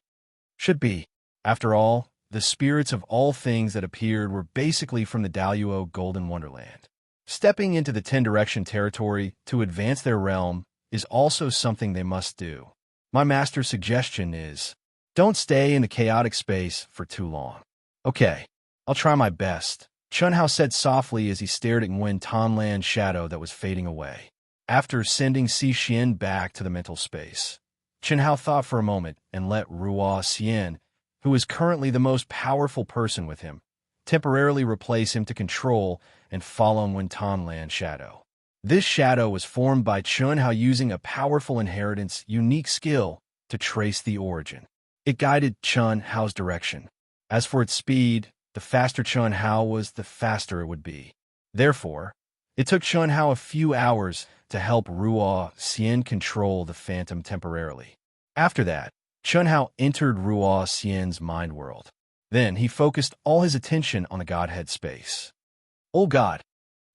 "Should be. After all, the spirits of all things that appeared were basically from the Daluo Golden Wonderland. Stepping into the Ten Direction territory to advance their realm is also something they must do. My master's suggestion is, don't stay in the chaotic space for too long." "Okay, I'll try my best," Chun Hao said softly as he stared at Nguyen Tanlan's shadow that was fading away. After sending Si Xian back to the mental space, Chun Hao thought for a moment and let Ruo Xian, who is currently the most powerful person with him, temporarily replace him to control and follow Nguyen Tanlan's shadow. This shadow was formed by Chun Hao using a powerful inheritance unique skill to trace the origin. It guided Chun Hao's direction. As for its speed, the faster Chun Hao was, the faster it would be. Therefore, it took Chun Hao a few hours to help Ruo Xian control the phantom temporarily. After that, Chun Hao entered Ruo Xian's mind world. Then he focused all his attention on the Godhead space. "Oh God,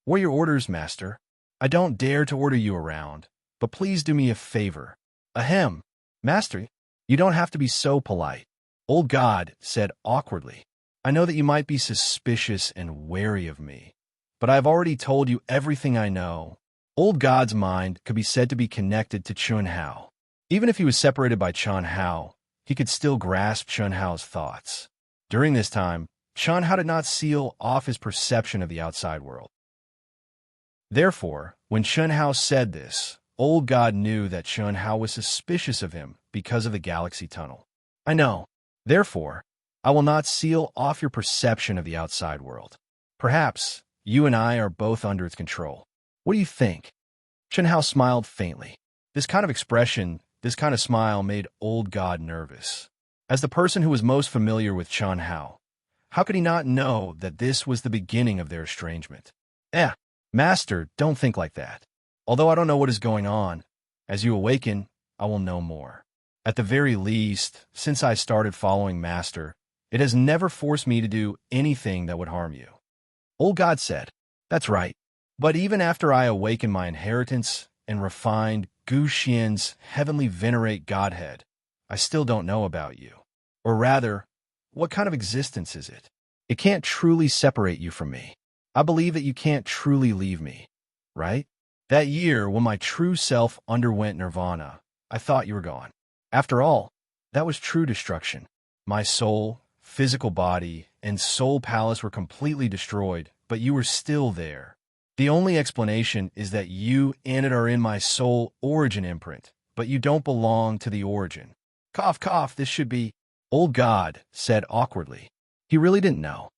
what are your orders, Master? I don't dare to order you around, but please do me a favor." "Ahem, Master, you don't have to be so polite," Old God said awkwardly. "I know that you might be suspicious and wary of me, but I've already told you everything I know." Old God's mind could be said to be connected to Chun Hao. Even if he was separated by Chun Hao, he could still grasp Chun Hao's thoughts. During this time, Chun Hao did not seal off his perception of the outside world. Therefore, when Chun Hao said this, Old God knew that Chun Hao was suspicious of him because of the galaxy tunnel. "I know. Therefore, I will not seal off your perception of the outside world. Perhaps you and I are both under its control. What do you think?" Chun Hao smiled faintly. This kind of expression, this kind of smile made Old God nervous. As the person who was most familiar with Chun Hao, how could he not know that this was the beginning of their estrangement? Master, don't think like that. Although I don't know what is going on, as you awaken, I will know more. At the very least, since I started following Master, it has never forced me to do anything that would harm you." Old God said, "That's right. But even after I awaken my inheritance and refined Gu Xian's heavenly venerate Godhead, I still don't know about you. Or rather, what kind of existence is it? It can't truly separate you from me. I believe that you can't truly leave me, right? That year when my true self underwent nirvana, I thought you were gone. After all, that was true destruction. My soul, physical body, and soul palace were completely destroyed, but you were still there. The only explanation is that you and it are in my soul origin imprint, but you don't belong to the origin." Cough, cough, this should be, Old God said awkwardly. He really didn't know.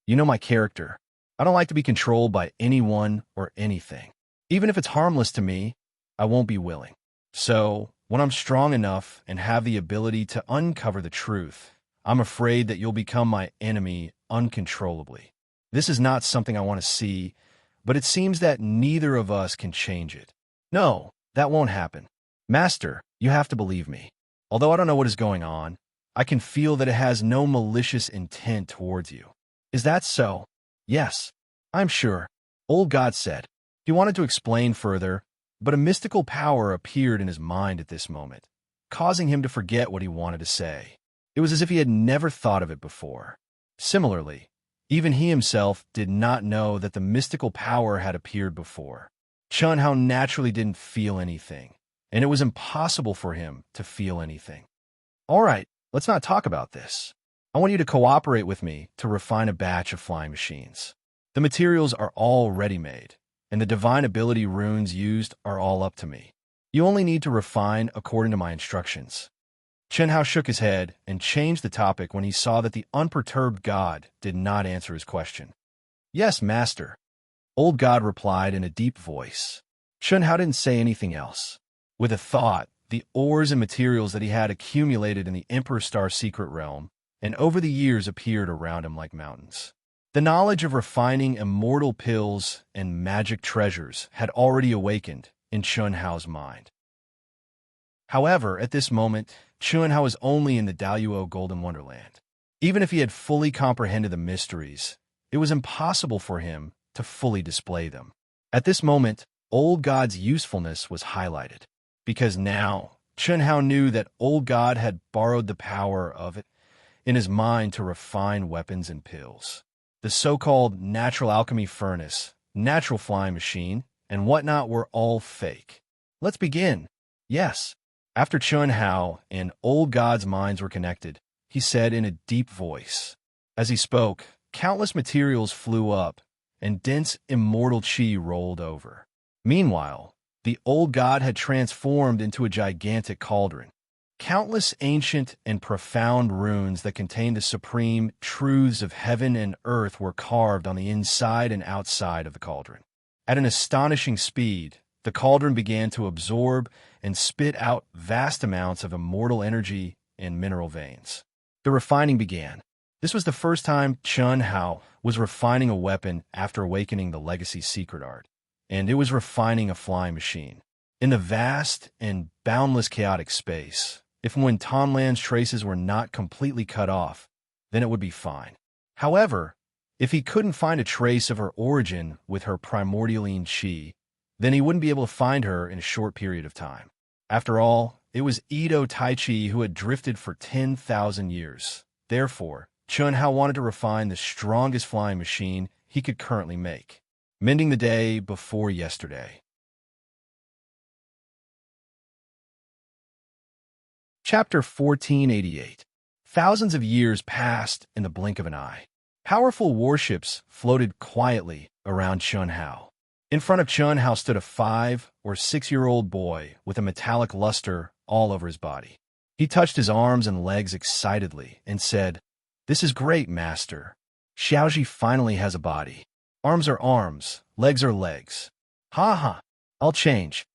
"You know my character. I don't like to be controlled by anyone or anything. Even if it's harmless to me, I won't be willing. So, when I'm strong enough and have the ability to uncover the truth, I'm afraid that you'll become my enemy uncontrollably. This is not something I want to see, but it seems that neither of us can change it. No, that won't happen. Master, you have to believe me. Although I don't know what is going on, I can feel that it has no malicious intent towards you. Is that so? Yes, I'm sure. Old God said. He wanted to explain further, but a mystical power appeared in his mind at this moment, causing him to forget what he wanted to say. It was as if he had never thought of it before. Similarly, even he himself did not know that the mystical power had appeared before. Chun Hao naturally didn't feel anything, and it was impossible for him to feel anything. All right, let's not talk about this. I want you to cooperate with me to refine a batch of flying machines. The materials are all ready-made, and the divine ability runes used are all up to me. You only need to refine according to my instructions. Chen Hao shook his head and changed the topic when he saw that the unperturbed god did not answer his question. Yes, master. Old God replied in a deep voice. Chen Hao didn't say anything else. With a thought, the ores and materials that he had accumulated in the Emperor Star secret realm and over the years appeared around him like mountains. The knowledge of refining immortal pills and magic treasures had already awakened in Chun Hao's mind. However, at this moment, Chun Hao was only in the Daluo Golden Wonderland. Even if he had fully comprehended the mysteries, it was impossible for him to fully display them. At this moment, Old God's usefulness was highlighted, because now Chun Hao knew that Old God had borrowed the power of it in his mind to refine weapons and pills. The so-called natural alchemy furnace, natural flying machine, and whatnot were all fake. Let's begin. Yes. After Chun Hao and Old God's minds were connected, he said in a deep voice. As he spoke, countless materials flew up, and dense immortal chi rolled over. Meanwhile, the Old God had transformed into a gigantic cauldron. Countless ancient and profound runes that contained the supreme truths of heaven and earth were carved on the inside and outside of the cauldron. At an astonishing speed, the cauldron began to absorb and spit out vast amounts of immortal energy and mineral veins. The refining began. This was the first time Chun Hao was refining a weapon after awakening the legacy secret art, and it was refining a flying machine. In the vast and boundless chaotic space, if when Tonlan's traces were not completely cut off, then it would be fine. However, if he couldn't find a trace of her origin with her primordialine chi, then he wouldn't be able to find her in a short period of time. After all, it was Edo Taichi who had drifted for 10,000 years. Therefore, Chun Hao wanted to refine the strongest flying machine he could currently make, mending the day before yesterday. Chapter 1488. Thousands of years passed in the blink of an eye. Powerful warships floated quietly around Chun Hao. In front of Chun Hao stood a 5- or 6-year-old boy with a metallic luster all over his body. He touched his arms and legs excitedly and said, "This is great, master. Xiaoji finally has a body. Arms are arms, legs are legs. Ha ha, I'll change."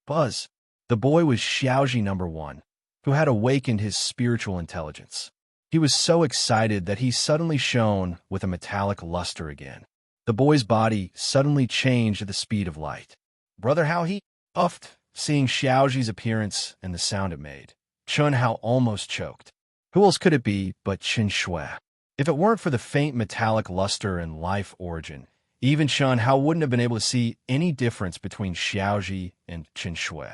Buzz. The boy was Xiaoji number 1, who had awakened his spiritual intelligence. He was so excited that he suddenly shone with a metallic luster again. The boy's body suddenly changed at the speed of light. Brother Hao, he puffed, seeing Xiaoji's appearance and the sound it made. Chun Hao almost choked. Who else could it be but Qin Shui? If it weren't for the faint metallic luster and life origin, even Chun Hao wouldn't have been able to see any difference between Xiaoji and Qin Shui.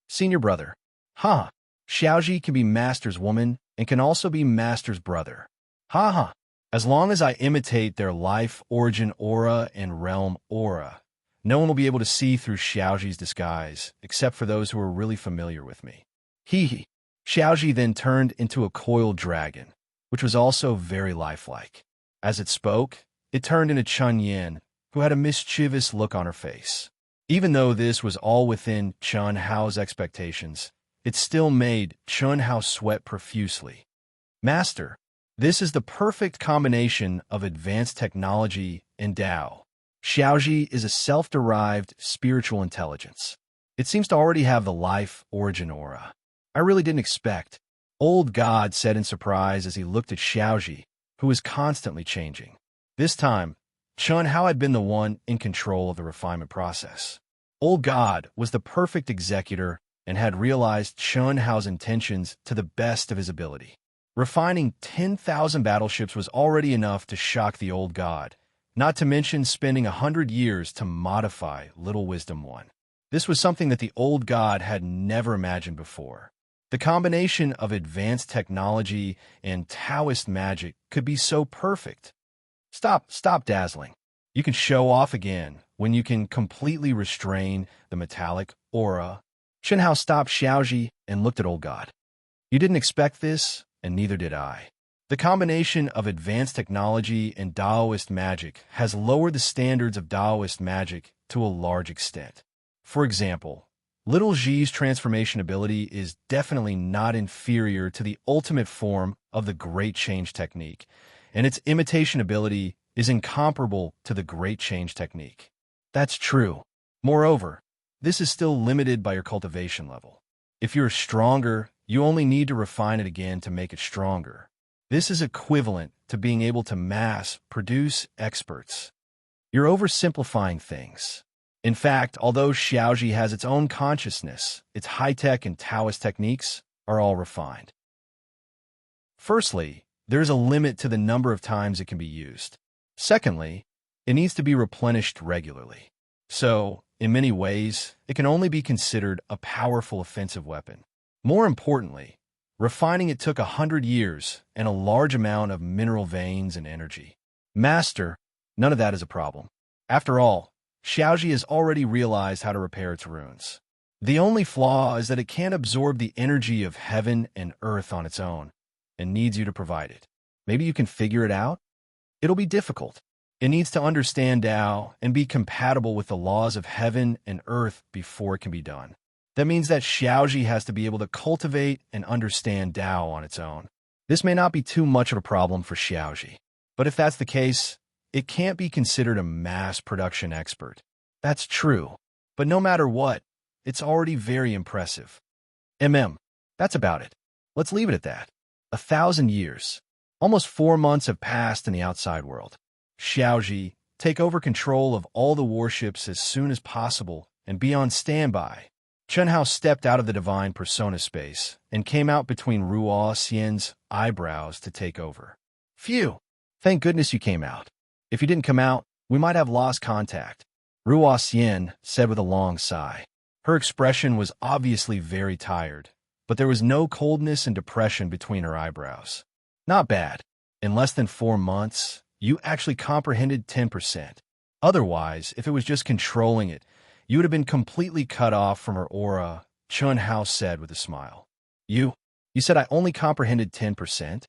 Senior brother. Ha! Xiaoji can be master's woman and can also be master's brother. Ha ha! As long as I imitate their life origin aura and realm aura, no one will be able to see through Xiaoji's disguise, except for those who are really familiar with me. Hee hee. Xiaoji then turned into a coiled dragon, which was also very lifelike. As it spoke, it turned into Chun Yin, who had a mischievous look on her face. Even though this was all within Chun Hao's expectations, it still made Chun Hao sweat profusely. Master, this is the perfect combination of advanced technology and Tao. Xiaoji is a self-derived spiritual intelligence. It seems to already have the life origin aura. I really didn't expect, Old God said in surprise as he looked at Xiaoji, who was constantly changing. This time, Chun Hao had been the one in control of the refinement process. Old God was the perfect executor and had realized Chun Hao's intentions to the best of his ability. Refining 10,000 battleships was already enough to shock the Old God, not to mention spending 100 years to modify Little Wisdom 1. This was something that the Old God had never imagined before. The combination of advanced technology and Taoist magic could be so perfect. Stop dazzling. You can show off again when you can completely restrain the metallic aura. Chen Hao stopped Xiaoji and looked at Old God. You didn't expect this, and neither did I. The combination of advanced technology and Taoist magic has lowered the standards of Taoist magic to a large extent. For example, Little Xi's transformation ability is definitely not inferior to the ultimate form of the Great Change technique, and its imitation ability is incomparable to the Great Change technique. That's true. Moreover, this is still limited by your cultivation level. If you're stronger, you only need to refine it again to make it stronger. This is equivalent to being able to mass produce experts. You're oversimplifying things. In fact, although Xiaoji has its own consciousness, its high-tech and Taoist techniques are all refined. Firstly, there's a limit to the number of times it can be used. Secondly, it needs to be replenished regularly. So, in many ways, it can only be considered a powerful offensive weapon. More importantly, refining it took 100 years and a large amount of mineral veins and energy. Master, none of that is a problem. After all, Xiaoji has already realized how to repair its runes. The only flaw is that it can't absorb the energy of heaven and earth on its own, and needs you to provide it. Maybe you can figure it out? It'll be difficult. It needs to understand Tao and be compatible with the laws of heaven and earth before it can be done. That means that Xiaoji has to be able to cultivate and understand Tao on its own. This may not be too much of a problem for Xiaoji, but if that's the case, it can't be considered a mass production expert. That's true, but no matter what, it's already very impressive. That's about it. Let's leave it at that. 1,000 years. Almost 4 months have passed in the outside world. Xiaoji, take over control of all the warships as soon as possible and be on standby. Chen Hao stepped out of the divine persona space and came out between Ruo Xian's eyebrows to take over. Phew! Thank goodness you came out. If you didn't come out, we might have lost contact, Ruo Xian said with a long sigh. Her expression was obviously very tired, but there was no coldness and depression between her eyebrows. Not bad. In less than 4 months, you actually comprehended 10%. Otherwise, if it was just controlling it, you would have been completely cut off from her aura, Chun Hao said with a smile. You said I only comprehended 10%?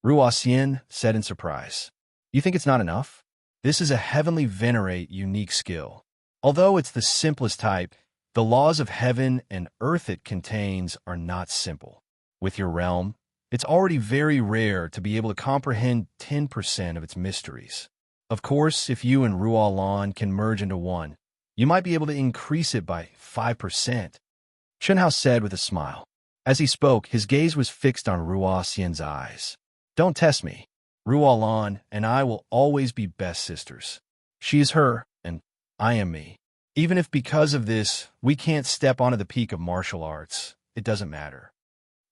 Ruo Xian said in surprise. You think it's not enough? This is a heavenly venerate unique skill. Although it's the simplest type, the laws of heaven and earth it contains are not simple. With your realm, it's already very rare to be able to comprehend 10% of its mysteries. Of course, if you and Ruo Lan can merge into one, you might be able to increase it by 5%. Chen Hao said with a smile. As he spoke, his gaze was fixed on Ruo Xian's eyes. Don't test me. Ruo Lan and I will always be best sisters. She is her, and I am me. Even if because of this, we can't step onto the peak of martial arts, it doesn't matter.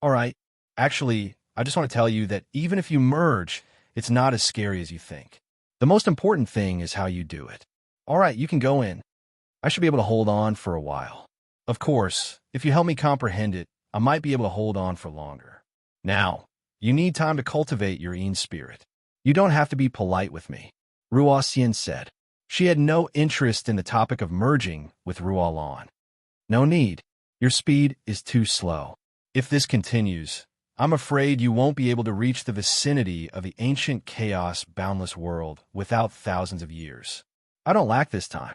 All right. Actually, I just want to tell you that even if you merge, it's not as scary as you think. The most important thing is how you do it. All right, you can go in. I should be able to hold on for a while. Of course, if you help me comprehend it, I might be able to hold on for longer. Now, you need time to cultivate your Yin spirit. You don't have to be polite with me, Ruo Xian said. She had no interest in the topic of merging with Ruo Lan. No need. Your speed is too slow. If this continues, I'm afraid you won't be able to reach the vicinity of the ancient chaos boundless world without thousands of years. I don't lack this time.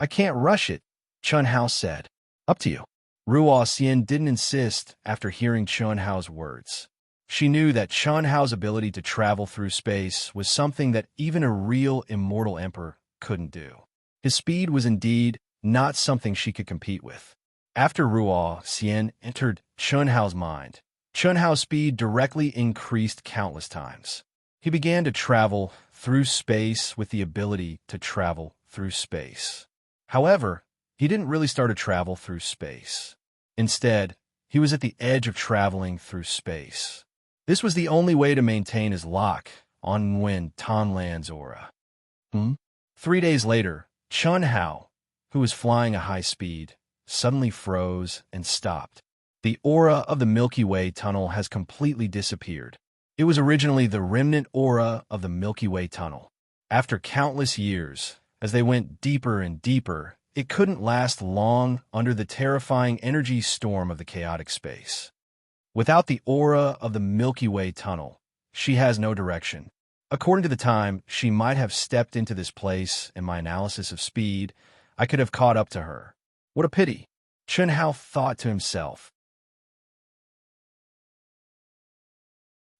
I can't rush it, Chun Hao said. Up to you. Ruo Xian didn't insist after hearing Chun Hao's words. She knew that Chun Hao's ability to travel through space was something that even a real immortal emperor couldn't do. His speed was indeed not something she could compete with. After Ruo Xian entered Chun Hao's mind, Chun Hao's speed directly increased countless times. He began to travel through space with the ability to travel through space. However, he didn't really start to travel through space. Instead, he was at the edge of traveling through space. This was the only way to maintain his lock on Nguyen Tanlan's aura. 3 days later, Chun Hao, who was flying at high speed, suddenly froze and stopped. The aura of the Milky Way tunnel has completely disappeared. It was originally the remnant aura of the Milky Way tunnel. After countless years, as they went deeper and deeper, it couldn't last long under the terrifying energy storm of the chaotic space. Without the aura of the Milky Way tunnel, she has no direction. According to the time she might have stepped into this place in my analysis of speed, I could have caught up to her. What a pity, Chun Hao thought to himself.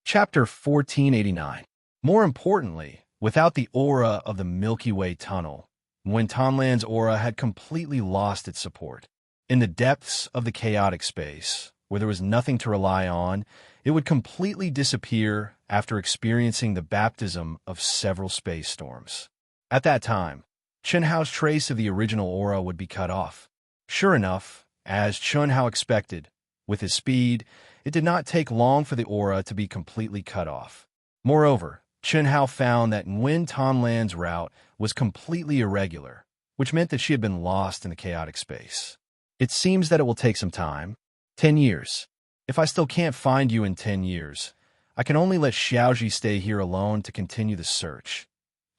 Chapter 1489. More importantly, without the aura of the Milky Way tunnel, Nguyen Tanlan's aura had completely lost its support. In the depths of the chaotic space, where there was nothing to rely on, it would completely disappear after experiencing the baptism of several space storms. At that time, Chun Hao's trace of the original aura would be cut off. Sure enough, as Chun Hao expected, with his speed, it did not take long for the aura to be completely cut off. Moreover, Chun Hao found that Nguyen Tanlan's route was completely irregular, which meant that she had been lost in the chaotic space. It seems that it will take some time. 10 years. If I still can't find you in 10 years, I can only let Xiaoji stay here alone to continue the search.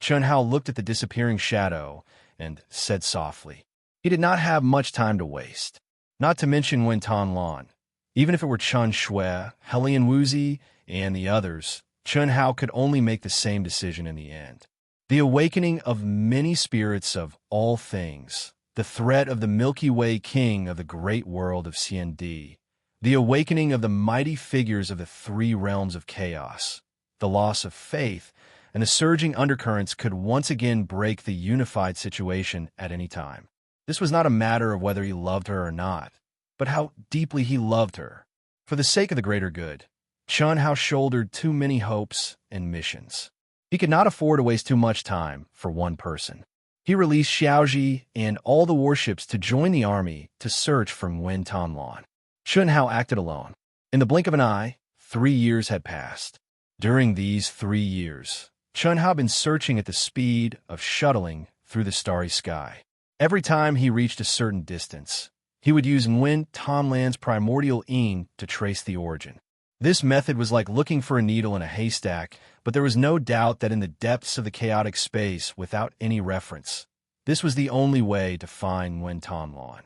Chun Hao looked at the disappearing shadow and said softly. He did not have much time to waste. Not to mention Nguyen Tanlan. Even if it were Chun Shui, Helian Wuzi, and the others, Chun Hao could only make the same decision in the end. The awakening of many spirits of all things, the threat of the Milky Way king of the great world of CND, the awakening of the mighty figures of the three realms of chaos, the loss of faith, and the surging undercurrents could once again break the unified situation at any time. This was not a matter of whether he loved her or not, but how deeply he loved her. For the sake of the greater good, Chun Hao shouldered too many hopes and missions. He could not afford to waste too much time for one person. He released Xiaoji and all the warships to join the army to search for Nguyen Tanlan. Chun Hao acted alone. In the blink of an eye, 3 years had passed. During these 3 years, Chun Hao had been searching at the speed of shuttling through the starry sky. Every time he reached a certain distance, he would use Nguyen Tanlan's primordial yin to trace the origin. This method was like looking for a needle in a haystack, but there was no doubt that in the depths of the chaotic space, without any reference, this was the only way to find Nguyen Tanlan.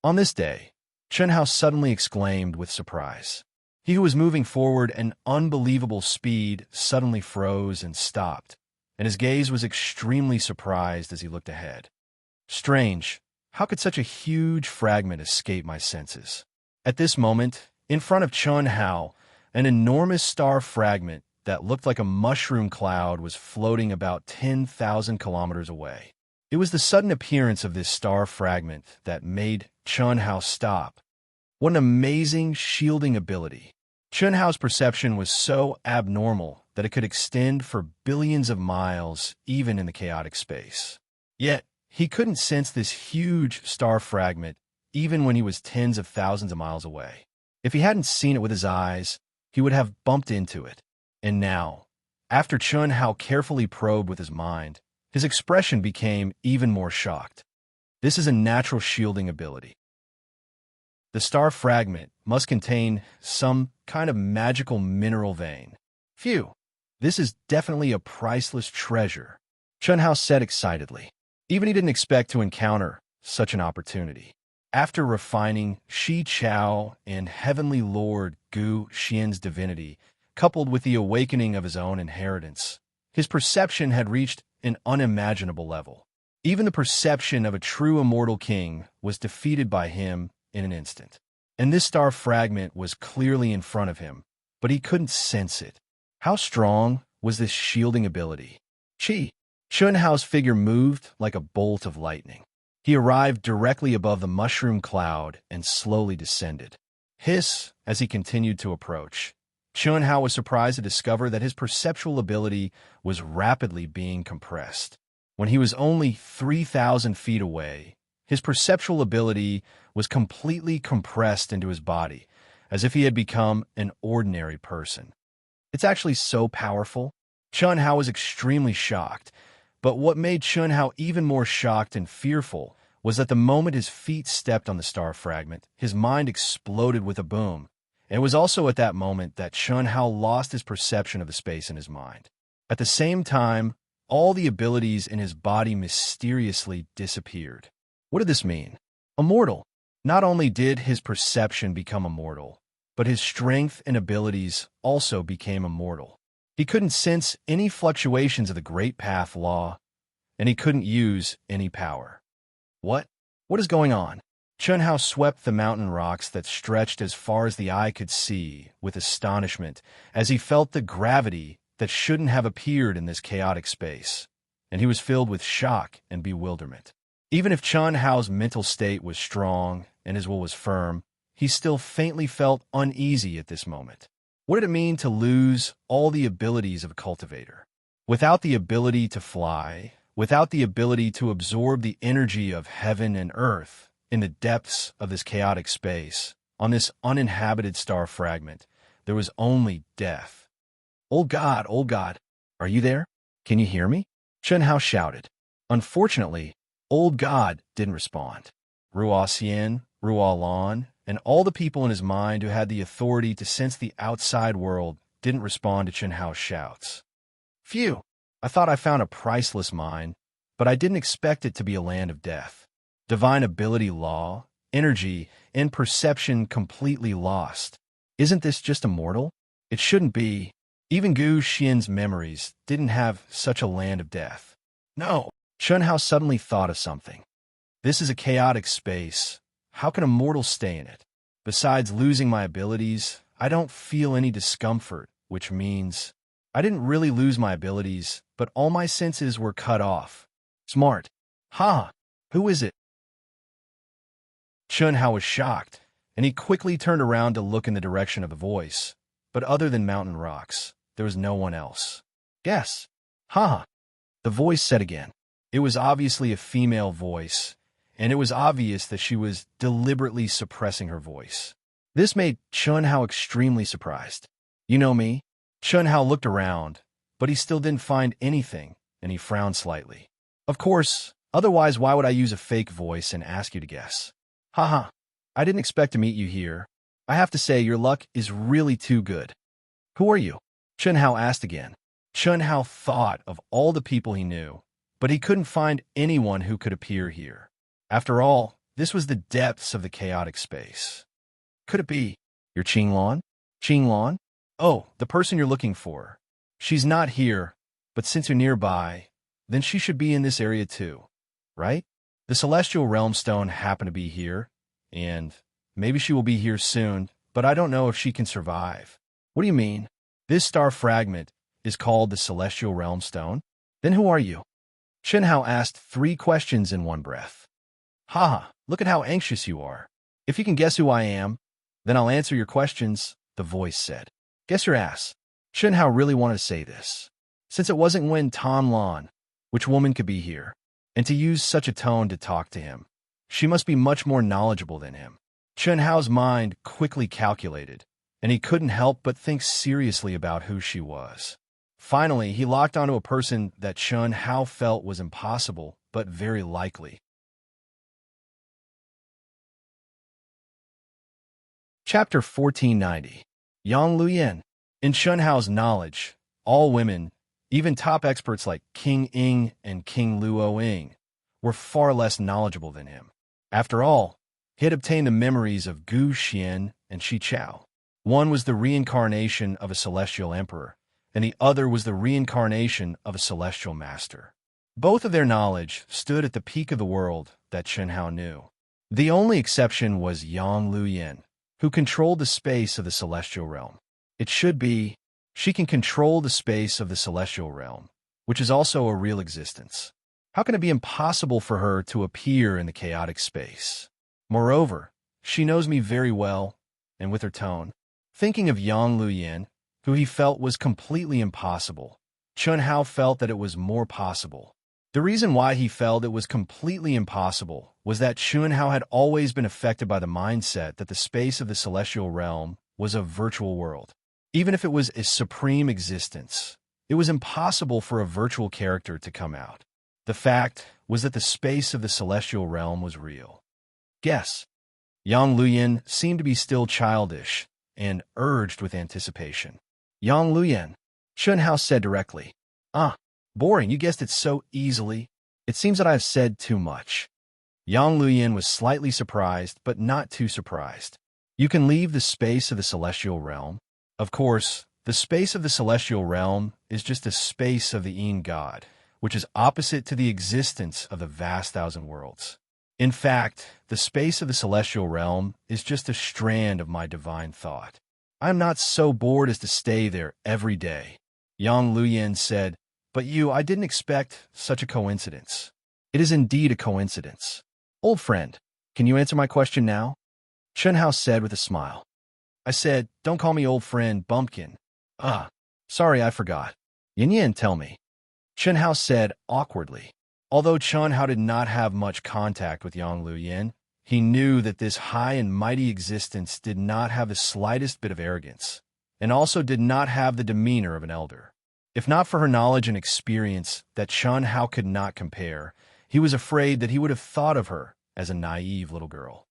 On this day, Chun Hao suddenly exclaimed with surprise. He who was moving forward at an unbelievable speed suddenly froze and stopped, and his gaze was extremely surprised as he looked ahead. Strange, how could such a huge fragment escape my senses? At this moment, in front of Chun Hao, an enormous star fragment that looked like a mushroom cloud was floating about 10,000 kilometers away. It was the sudden appearance of this star fragment that made Chun Hao stop. What an amazing shielding ability. Chun Hao's perception was so abnormal that it could extend for billions of miles even in the chaotic space. Yet, he couldn't sense this huge star fragment even when he was tens of thousands of miles away. If he hadn't seen it with his eyes, he would have bumped into it. And now, after Chun Hao carefully probed with his mind, his expression became even more shocked. This is a natural shielding ability. The star fragment must contain some kind of magical mineral vein. Phew, this is definitely a priceless treasure, Chun Hao said excitedly. Even he didn't expect to encounter such an opportunity. After refining Shi Chao and Heavenly Lord Gu Xian's divinity, coupled with the awakening of his own inheritance, his perception had reached an unimaginable level. Even the perception of a true immortal king was defeated by him in an instant. And this star fragment was clearly in front of him, but he couldn't sense it. How strong was this shielding ability? Chi. Chunhao's figure moved like a bolt of lightning. He arrived directly above the mushroom cloud and slowly descended. Hiss as he continued to approach. Chunhao was surprised to discover that his perceptual ability was rapidly being compressed. When he was only 3,000 feet away, his perceptual ability was completely compressed into his body, as if he had become an ordinary person. It's actually so powerful. Chunhao was extremely shocked, but what made Chunhao even more shocked and fearful was that the moment his feet stepped on the star fragment, his mind exploded with a boom. And it was also at that moment that Chunhao lost his perception of the space in his mind. At the same time, all the abilities in his body mysteriously disappeared. What did this mean? Immortal. Not only did his perception become immortal, but his strength and abilities also became immortal. He couldn't sense any fluctuations of the Great Path Law, and he couldn't use any power. What? What is going on? Chunhao swept the mountain rocks that stretched as far as the eye could see with astonishment as he felt the gravity that shouldn't have appeared in this chaotic space, and he was filled with shock and bewilderment. Even if Chunhao's mental state was strong and his will was firm, he still faintly felt uneasy at this moment. What did it mean to lose all the abilities of a cultivator? Without the ability to fly, without the ability to absorb the energy of heaven and earth in the depths of this chaotic space, on this uninhabited star fragment, there was only death. Old God, are you there? Can you hear me? Chunhao shouted. Unfortunately, Old God didn't respond. Ruo Xian, Ruo Lan, and all the people in his mind who had the authority to sense the outside world didn't respond to Chunhao's shouts. Phew! I thought I found a priceless mine, but I didn't expect it to be a land of death. Divine ability law, energy, and perception completely lost. Isn't this just immortal? It shouldn't be. Even Gu Xian's memories didn't have such a land of death. No! Chunhao suddenly thought of something. This is a chaotic space. How can a mortal stay in it? Besides losing my abilities, I don't feel any discomfort, which means I didn't really lose my abilities, but all my senses were cut off. Smart. Ha! Who is it? Chunhao was shocked, and he quickly turned around to look in the direction of the voice. But other than mountain rocks, there was no one else. Yes. Ha! The voice said again. It was obviously a female voice, and it was obvious that she was deliberately suppressing her voice. This made Chunhao extremely surprised. You know me? Chunhao looked around, but he still didn't find anything, and he frowned slightly. Of course, otherwise why would I use a fake voice and ask you to guess? Haha, I didn't expect to meet you here. I have to say your luck is really too good. Who are you? Chunhao asked again. Chunhao thought of all the people he knew, but he couldn't find anyone who could appear here. After all, this was the depths of the chaotic space. Could it be? You're Qinglan? Qinglan? Oh, the person you're looking for. She's not here, but since you're nearby, then she should be in this area too, right? The Celestial Realm Stone happened to be here, and maybe she will be here soon, but I don't know if she can survive. What do you mean? This star fragment is called the Celestial Realm Stone? Then who are you? Chunhao asked 3 questions in one breath. Haha, look at how anxious you are. If you can guess who I am, then I'll answer your questions, the voice said. Guess your ass. Chunhao really wanted to say this, since it wasn't Wen Tanlan, which woman could be here, and to use such a tone to talk to him. She must be much more knowledgeable than him. Chunhao's mind quickly calculated, and he couldn't help but think seriously about who she was. Finally, he locked onto a person that Chunhao felt was impossible, but very likely. Chapter 1490. Yang Luyan. In Chunhao's knowledge, all women, even top experts like King Ing and King Luo Ing, were far less knowledgeable than him. After all, he had obtained the memories of Gu Xian and Shi Chao. One was the reincarnation of a celestial emperor, and the other was the reincarnation of a celestial master. Both of their knowledge stood at the peak of the world that Chunhao knew. The only exception was Yang Luyan, who controlled the space of the celestial realm. It should be, she can control the space of the celestial realm, which is also a real existence. How can it be impossible for her to appear in the chaotic space? Moreover, she knows me very well, and with her tone, thinking of Yang Luyin, who he felt was completely impossible, Chun Hao felt that it was more possible. The reason why he felt it was completely impossible was that Chun Hao had always been affected by the mindset that the space of the celestial realm was a virtual world. Even if it was a supreme existence, it was impossible for a virtual character to come out. The fact was that the space of the celestial realm was real. Guess. Yang Luyin seemed to be still childish and urged with anticipation. Yang Luyin, Chun Hao said directly. Boring, you guessed it so easily. It seems that I have said too much. Yang Luyin was slightly surprised, but not too surprised. You can leave the space of the celestial realm. Of course, the space of the celestial realm is just the space of the Yin God, which is opposite to the existence of the vast thousand worlds. In fact, the space of the celestial realm is just a strand of my divine thought. I am not so bored as to stay there every day. Yang Luyin said, but I didn't expect such a coincidence. It is indeed a coincidence. Old friend, can you answer my question now? Chun Hao said with a smile. I said, don't call me old friend, bumpkin. Sorry, I forgot. Yin Yin, tell me. Chun Hao said awkwardly. Although Chun Hao did not have much contact with Yang Luyin, he knew that this high and mighty existence did not have the slightest bit of arrogance, and also did not have the demeanor of an elder. If not for her knowledge and experience that Chun Hao could not compare, he was afraid that he would have thought of her as a naive little girl.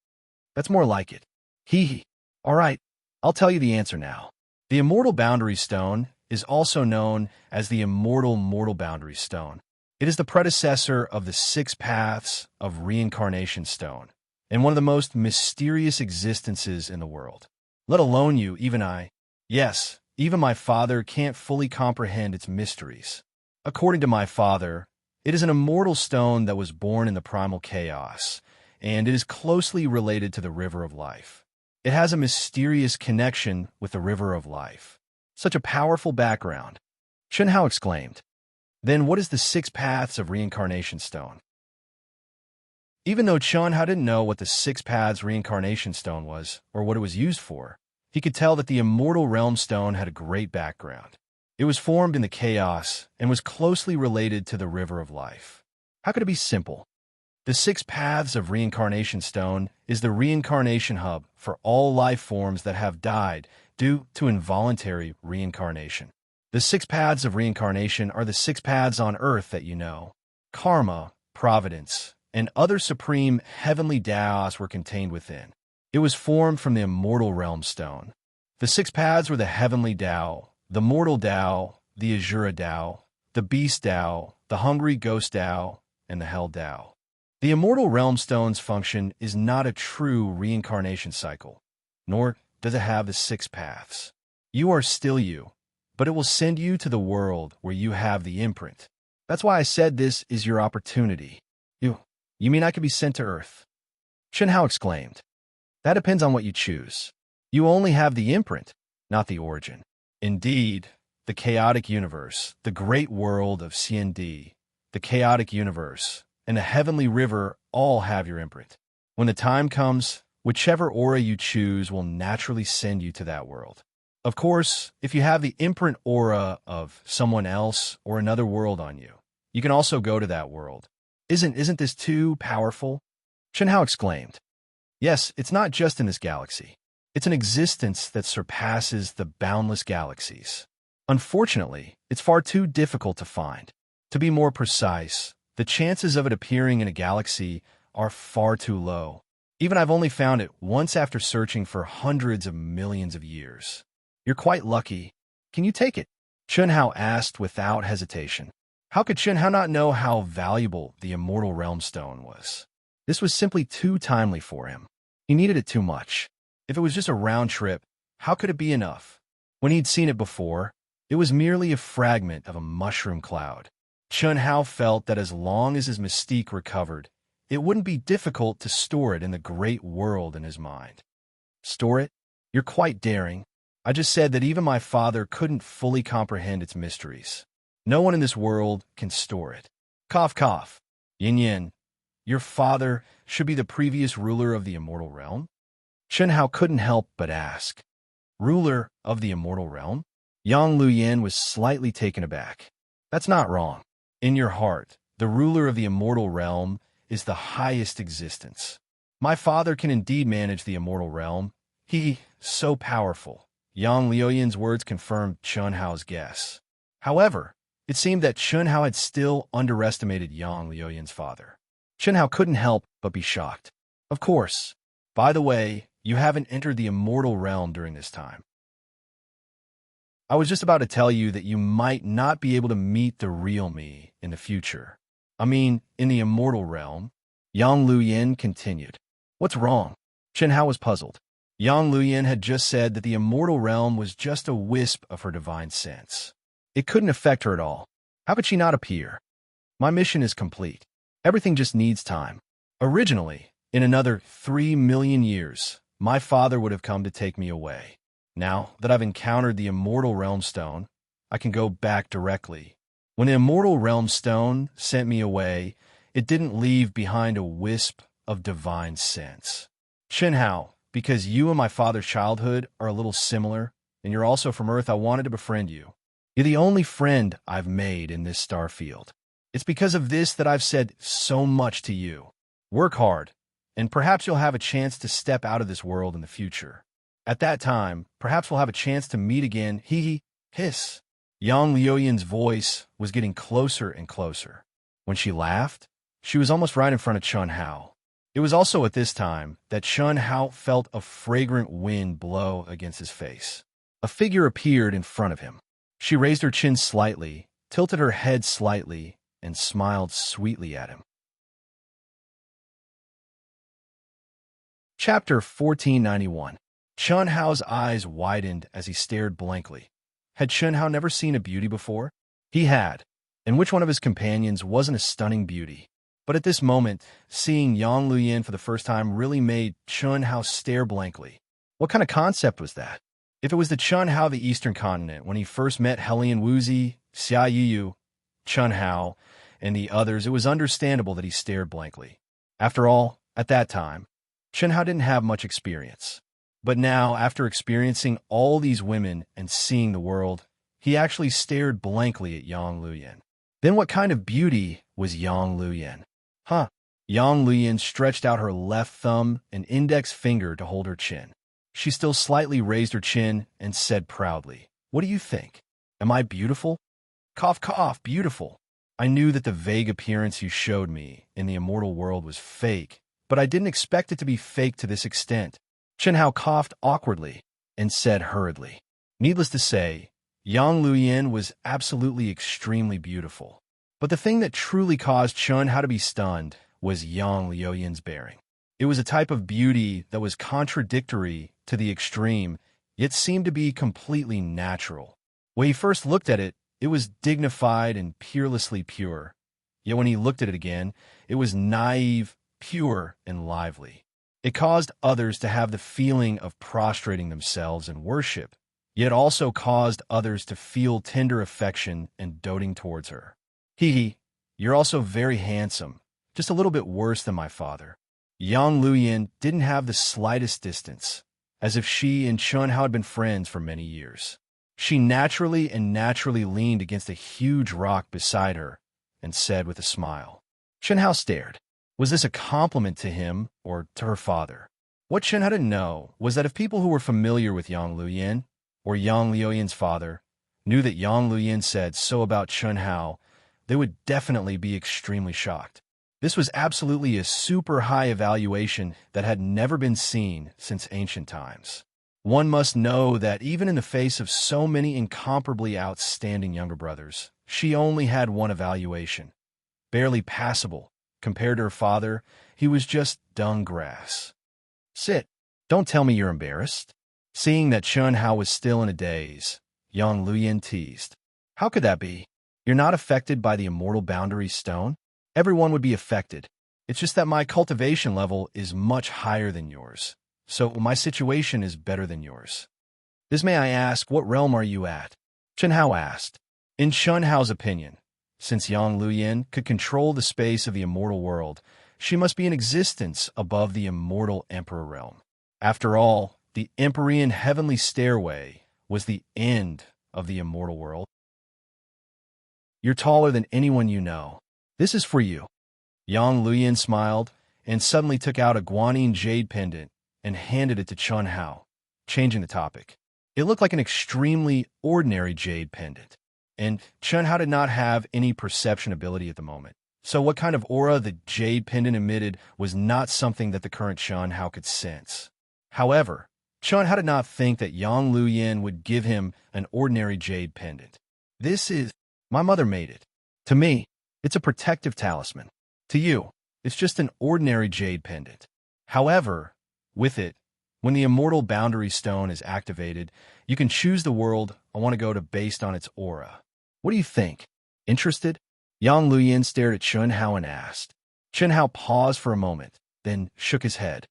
That's more like it. Hee. All right, I'll tell you the answer now. The Immortal Boundary Stone is also known as the Immortal Mortal Boundary Stone. It is the predecessor of the 6 Paths of Reincarnation Stone, and one of the most mysterious existences in the world. Let alone you, even I. Yes, even my father can't fully comprehend its mysteries. According to my father, it is an immortal stone that was born in the primal chaos, and it is closely related to the River of Life. It has a mysterious connection with the River of Life. Such a powerful background. Chun Hao exclaimed. Then what is the 6 Paths of Reincarnation Stone? Even though Chun Hao didn't know what the 6 Paths Reincarnation Stone was, or what it was used for, he could tell that the Immortal Realm Stone had a great background. It was formed in the chaos and was closely related to the River of Life. How could it be simple? The 6 Paths of Reincarnation Stone is the reincarnation hub for all life forms that have died due to involuntary reincarnation. The 6 Paths of Reincarnation are the 6 paths on earth that you know. Karma, providence, and other supreme heavenly Taos were contained within. It was formed from the Immortal Realm Stone. The 6 paths were the Heavenly Tao, the Mortal Tao, the Azura Tao, the Beast Tao, the Hungry Ghost Tao, and the Hell Tao. The Immortal Realm Stone's function is not a true reincarnation cycle, nor does it have the 6 paths. You are still you, but it will send you to the world where you have the imprint. That's why I said this is your opportunity. You mean I could be sent to Earth? Chun Hao exclaimed. That depends on what you choose. You only have the imprint, not the origin. Indeed, the chaotic universe, the great world of CND, the chaotic universe, and the heavenly river all have your imprint. When the time comes, whichever aura you choose will naturally send you to that world. Of course, if you have the imprint aura of someone else or another world on you, you can also go to that world. Isn't this too powerful? Chun Hao exclaimed. Yes, it's not just in this galaxy. It's an existence that surpasses the boundless galaxies. Unfortunately, it's far too difficult to find. To be more precise, the chances of it appearing in a galaxy are far too low. Even I've only found it once after searching for hundreds of millions of years. You're quite lucky. Can you take it? Chun Hao asked without hesitation. How could Chun Hao not know how valuable the Immortal Realm Stone was? This was simply too timely for him. He needed it too much. If it was just a round trip, how could it be enough? When he'd seen it before, it was merely a fragment of a mushroom cloud. Chun Hao felt that as long as his mystique recovered, it wouldn't be difficult to store it in the great world in his mind. Store it? You're quite daring. I just said that even my father couldn't fully comprehend its mysteries. No one in this world can store it. Cough, cough. Yin Yin, your father should be the previous ruler of the immortal realm? Chen Hao couldn't help but ask. Ruler of the immortal realm? Yang Luyan was slightly taken aback. That's not wrong. In your heart, the ruler of the immortal realm is the highest existence. My father can indeed manage the immortal realm. So powerful. Yang Luoyan's words confirmed Chen Hao's guess. However, it seemed that Chen Hao had still underestimated Yang Luoyan's father. Chen Hao couldn't help but be shocked. Of course. By the way, you haven't entered the immortal realm during this time. I was just about to tell you that you might not be able to meet the real me in the future. I mean, in the immortal realm. Yang Luyan continued. What's wrong? Chen Hao was puzzled. Yang Luyan had just said that the immortal realm was just a wisp of her divine sense. It couldn't affect her at all. How could she not appear? My mission is complete. Everything just needs time. Originally, in another 3 million years, my father would have come to take me away. Now that I've encountered the immortal realm stone, I can go back directly. When the immortal realm stone sent me away, it didn't leave behind a wisp of divine sense. Chen Hao, because you and my father's childhood are a little similar, and you're also from Earth, I wanted to befriend you. You're the only friend I've made in this star field. It's because of this that I've said so much to you. Work hard, and perhaps you'll have a chance to step out of this world in the future. At that time, perhaps we'll have a chance to meet again. Hiss. Yang Luoyan's voice was getting closer and closer. When she laughed, she was almost right in front of Chen Hao. It was also at this time that Chen Hao felt a fragrant wind blow against his face. A figure appeared in front of him. She raised her chin slightly, tilted her head slightly, and smiled sweetly at him. Chapter 1491. Chen Hao's eyes widened as he stared blankly. Had Chen Hao never seen a beauty before? He had, and which one of his companions wasn't a stunning beauty? But at this moment, seeing Yang Luyan for the first time really made Chen Hao stare blankly. What kind of concept was that? If it was the Chen Hao of the Eastern Continent when he first met Helian Wuzi, Xia Yiyu, Chen Hao, and the others, it was understandable that he stared blankly. After all, at that time, Chen Hao didn't have much experience. But now, after experiencing all these women and seeing the world, he actually stared blankly at Yang Luyan. Then what kind of beauty was Yang Luyan? Yang Luyan stretched out her left thumb and index finger to hold her chin. She still slightly raised her chin and said proudly, "What do you think? Am I beautiful?" Cough, cough, beautiful. I knew that the vague appearance you showed me in the immortal world was fake, but I didn't expect it to be fake to this extent. Chen Hao coughed awkwardly and said hurriedly. Needless to say, Yang Luyan was absolutely extremely beautiful. But the thing that truly caused Chen Hao to be stunned was Yang Luoyan's bearing. It was a type of beauty that was contradictory to the extreme, yet seemed to be completely natural. When he first looked at it, it was dignified and peerlessly pure. Yet when he looked at it again, it was naive, pure, and lively. It caused others to have the feeling of prostrating themselves in worship, yet also caused others to feel tender affection and doting towards her. You're also very handsome, just a little bit worse than my father. Yang Luyan didn't have the slightest distance, as if she and Chen Hao had been friends for many years. She naturally leaned against a huge rock beside her and said with a smile. Chen Hao stared. Was this a compliment to him or to her father? What Chen Hao didn't know was that if people who were familiar with Yang Luyan, or Yang Luoyan's father, knew that Yang Luyan said so about Chen Hao, they would definitely be extremely shocked. This was absolutely a super high evaluation that had never been seen since ancient times. One must know that even in the face of so many incomparably outstanding younger brothers, she only had one evaluation. Barely passable. Compared to her father, he was just dung grass. Sit. Don't tell me you're embarrassed. Seeing that Chen Hao was still in a daze, Yang Luyan teased. How could that be? You're not affected by the immortal boundary stone? Everyone would be affected. It's just that my cultivation level is much higher than yours, so my situation is better than yours. This may I ask, what realm are you at? Chen Hao asked. In Chen Hao's opinion, since Yang Luyin could control the space of the immortal world, she must be in existence above the immortal emperor realm. After all, the Empyrean heavenly stairway was the end of the immortal world. You're taller than anyone you know. This is for you. Yang Luyin smiled and suddenly took out a guanine jade pendant and handed it to Chen Hao, changing the topic. It looked like an extremely ordinary jade pendant, and Chen Hao did not have any perception ability at the moment. So what kind of aura the jade pendant emitted was not something that the current Chen Hao could sense. However, Chen Hao did not think that Yang Luyin would give him an ordinary jade pendant. This is... My mother made it. To me, it's a protective talisman. To you, it's just an ordinary jade pendant. However, with it, when the immortal boundary stone is activated, you can choose the world I want to go to based on its aura. What do you think? Interested? Yang Luyin stared at Chen Hao and asked. Chen Hao paused for a moment, then shook his head.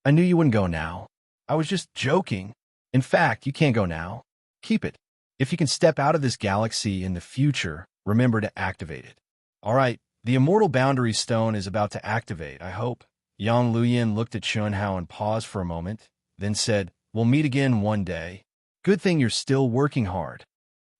I knew you wouldn't go now. I was just joking. In fact, you can't go now. Keep it. If you can step out of this galaxy in the future, remember to activate it. All right, the immortal boundary stone is about to activate, I hope. Yang Luyin looked at Chen Hao and paused for a moment, then said, We'll meet again one day. Good thing you're still working hard.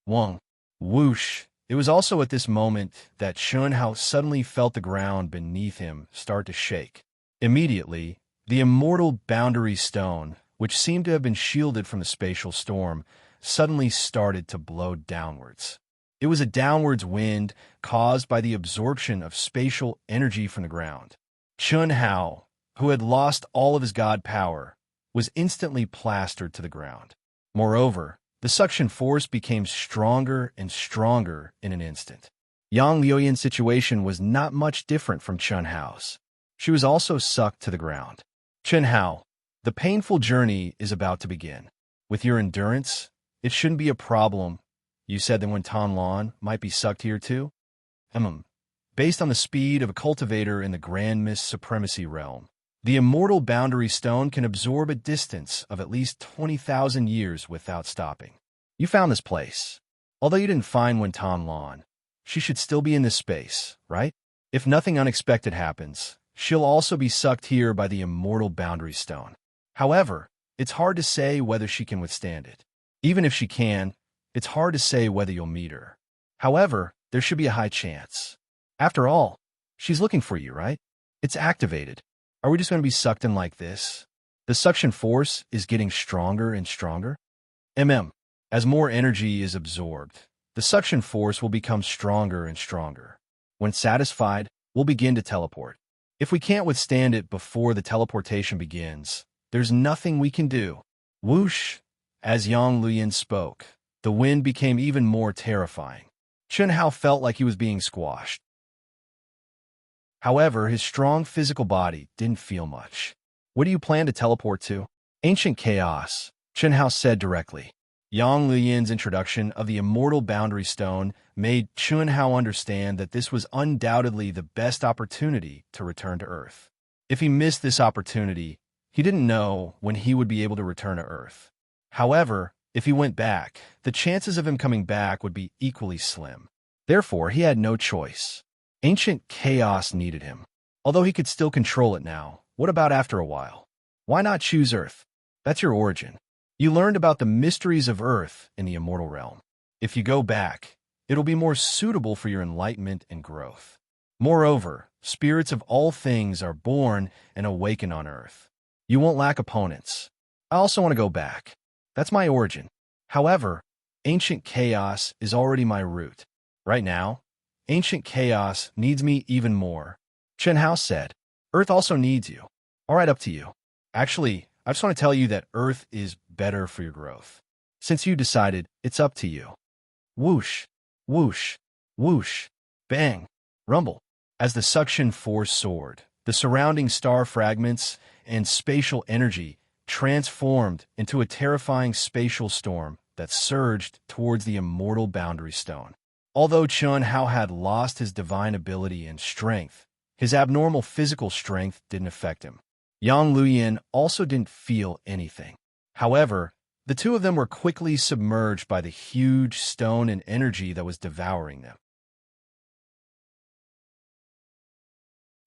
Wong. Whoosh. It was also at this moment that Chen Hao suddenly felt the ground beneath him start to shake. Immediately, the immortal boundary stone, which seemed to have been shielded from the spatial storm, suddenly started to blow downwards. It was a downwards wind caused by the absorption of spatial energy from the ground. Chen Hao, who had lost all of his god power, was instantly plastered to the ground. Moreover, the suction force became stronger and stronger in an instant. Yang Luoyin's situation was not much different from Chen Hao's. She was also sucked to the ground. Chen Hao, the painful journey is about to begin. With your endurance, it shouldn't be a problem. You said that when Tan Lan might be sucked here too? Based on the speed of a cultivator in the Grand Mist Supremacy realm, the immortal boundary stone can absorb a distance of at least 20,000 years without stopping. You found this place. Although you didn't find Wen Tan Lan, she should still be in this space, right? If nothing unexpected happens, she'll also be sucked here by the immortal boundary stone. However, it's hard to say whether she can withstand it. Even if she can, it's hard to say whether you'll meet her. However, there should be a high chance. After all, she's looking for you, right? It's activated. Are we just going to be sucked in like this? The suction force is getting stronger and stronger. As more energy is absorbed, the suction force will become stronger and stronger. When satisfied, we'll begin to teleport. If we can't withstand it before the teleportation begins, there's nothing we can do. Whoosh! As Yang Luyin spoke, the wind became even more terrifying. Chen Hao felt like he was being squashed. However, his strong physical body didn't feel much. What do you plan to teleport to? Ancient chaos, Chen Hao said directly. Yang Luyin's introduction of the immortal boundary stone made Chen Hao understand that this was undoubtedly the best opportunity to return to Earth. If he missed this opportunity, he didn't know when he would be able to return to Earth. However, if he went back, the chances of him coming back would be equally slim. Therefore, he had no choice. Ancient chaos needed him. Although he could still control it now, what about after a while? Why not choose Earth? That's your origin. You learned about the mysteries of Earth in the immortal realm. If you go back, it'll be more suitable for your enlightenment and growth. Moreover, spirits of all things are born and awaken on Earth. You won't lack opponents. I also want to go back. That's my origin. However, ancient chaos is already my root. Right now, ancient chaos needs me even more. Chen Hao said, Earth also needs you. All right, up to you. Actually, I just want to tell you that Earth is better for your growth. Since you decided, it's up to you. Whoosh, whoosh, whoosh, bang, rumble. As the suction force soared, the surrounding star fragments and spatial energy transformed into a terrifying spatial storm that surged towards the immortal boundary stone. Although Chen Hao had lost his divine ability and strength, his abnormal physical strength didn't affect him. Yang Luyin also didn't feel anything. However, The two of them were quickly submerged by the huge stone and energy that was devouring them.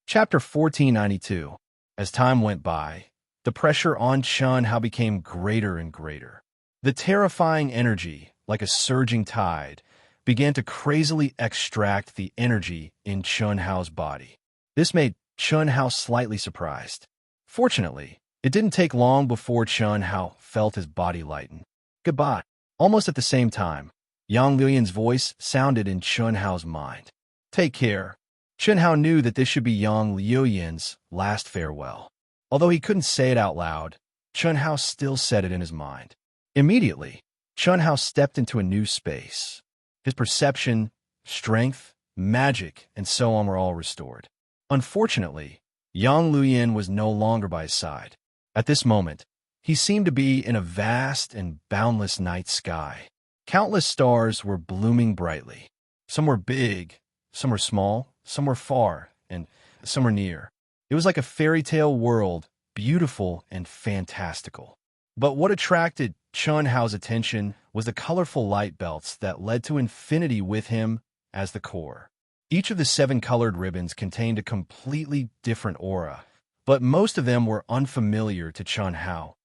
Chapter 1492. As time went by, the pressure on Chun Hao became greater and greater. The terrifying energy, like a surging tide, began to crazily extract the energy in Chun Hao's body. This made Chun Hao slightly surprised. Fortunately, it didn't take long before Chun Hao felt his body lighten. Goodbye. Almost at the same time, Yang Liuyan's voice sounded in Chun Hao's mind. Take care. Chun Hao knew that this should be Yang Liuyan's last farewell. Although he couldn't say it out loud, Chun Hao still said it in his mind. Immediately, Chun Hao stepped into a new space. His perception, strength, magic, and so on were all restored. Unfortunately, Yang Liuyan was no longer by his side. At this moment, he seemed to be in a vast and boundless night sky. Countless stars were blooming brightly. Some were big, some were small, some were far, and some were near. It was like a fairy tale world, beautiful and fantastical. But what attracted Chun Hao's attention was the colorful light belts that led to infinity with him as the core. Each of the 7 colored ribbons contained a completely different aura, but most of them were unfamiliar to Chun Hao.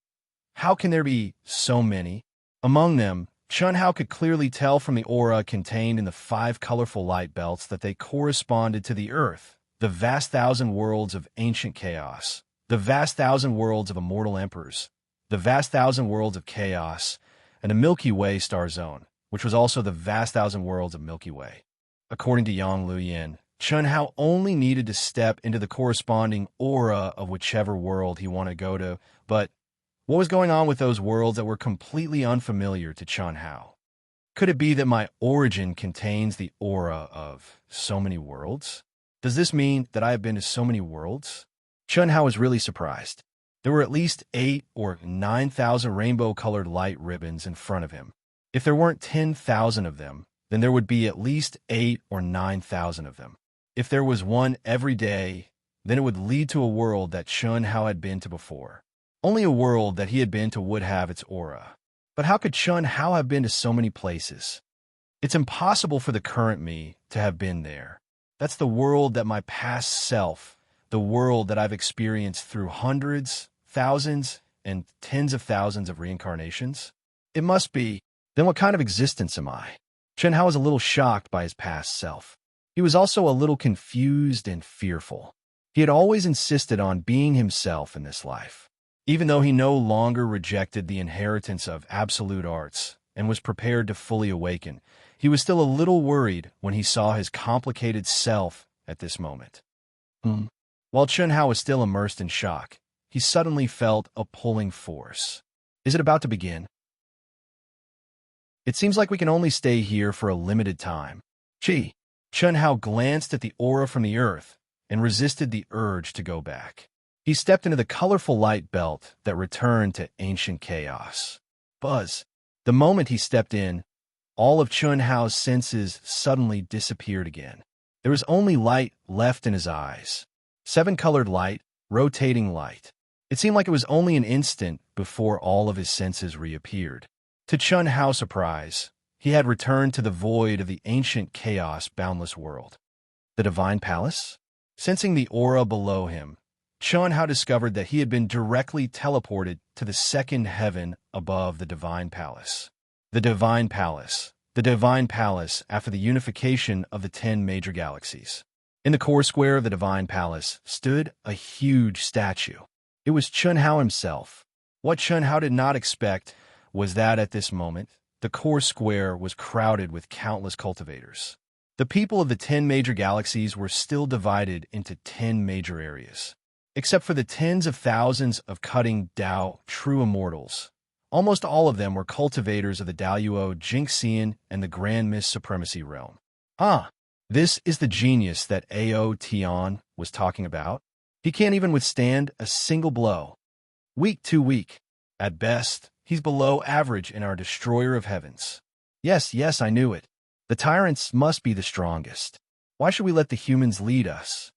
How can there be so many? Among them, Chun Hao could clearly tell from the aura contained in the 5 colorful light belts that they corresponded to the Earth, the vast thousand worlds of ancient chaos, the vast thousand worlds of immortal emperors, the vast thousand worlds of chaos, and the Milky Way star zone, which was also the vast thousand worlds of Milky Way. According to Yang Liuyan, Chun Hao only needed to step into the corresponding aura of whichever world he wanted to go to, but what was going on with those worlds that were completely unfamiliar to Chun Hao? Could it be that my origin contains the aura of so many worlds? Does this mean that I have been to so many worlds? Chun Hao was really surprised. There were at least 8 or 9,000 rainbow-colored light ribbons in front of him. If there weren't 10,000 of them, then there would be at least 8 or 9,000 of them. If there was one every day, then it would lead to a world that Chun Hao had been to before. Only a world that he had been to would have its aura. But how could Chun Hao have been to so many places? It's impossible for the current me to have been there. That's the world that my past self, the world that I've experienced through hundreds, thousands, and tens of thousands of reincarnations. It must be. Then what kind of existence am I? Chun Hao was a little shocked by his past self. He was also a little confused and fearful. He had always insisted on being himself in this life. Even though he no longer rejected the inheritance of absolute arts and was prepared to fully awaken, he was still a little worried when he saw his complicated self at this moment. While Chun Hao was still immersed in shock, he suddenly felt a pulling force. Is it about to begin? It seems like we can only stay here for a limited time. Gee, Chun Hao glanced at the aura from the earth and resisted the urge to go back. He stepped into the colorful light belt that returned to ancient chaos. Buzz. The moment he stepped in, all of Chun Hao's senses suddenly disappeared again. There was only light left in his eyes. 7-colored light, rotating light. It seemed like it was only an instant before all of his senses reappeared. To Chun Hao's surprise, he had returned to the void of the ancient chaos boundless world. The Divine Palace? Sensing the aura below him, Chun Hao discovered that he had been directly teleported to the second heaven above the Divine Palace. The Divine Palace. The Divine Palace after the unification of the 10 major galaxies. In the core square of the Divine Palace stood a huge statue. It was Chun Hao himself. What Chun Hao did not expect was that at this moment, the core square was crowded with countless cultivators. The people of the 10 major galaxies were still divided into 10 major areas. Except for the tens of thousands of cutting Dao true immortals. Almost all of them were cultivators of the Daoyuo Jingxian and the Grand Mist Supremacy realm. This is the genius that Ao Tian was talking about. He can't even withstand a single blow. Weak too weak. At best, he's below average in our destroyer of heavens. Yes, I knew it. The tyrants must be the strongest. Why should we let the humans lead us?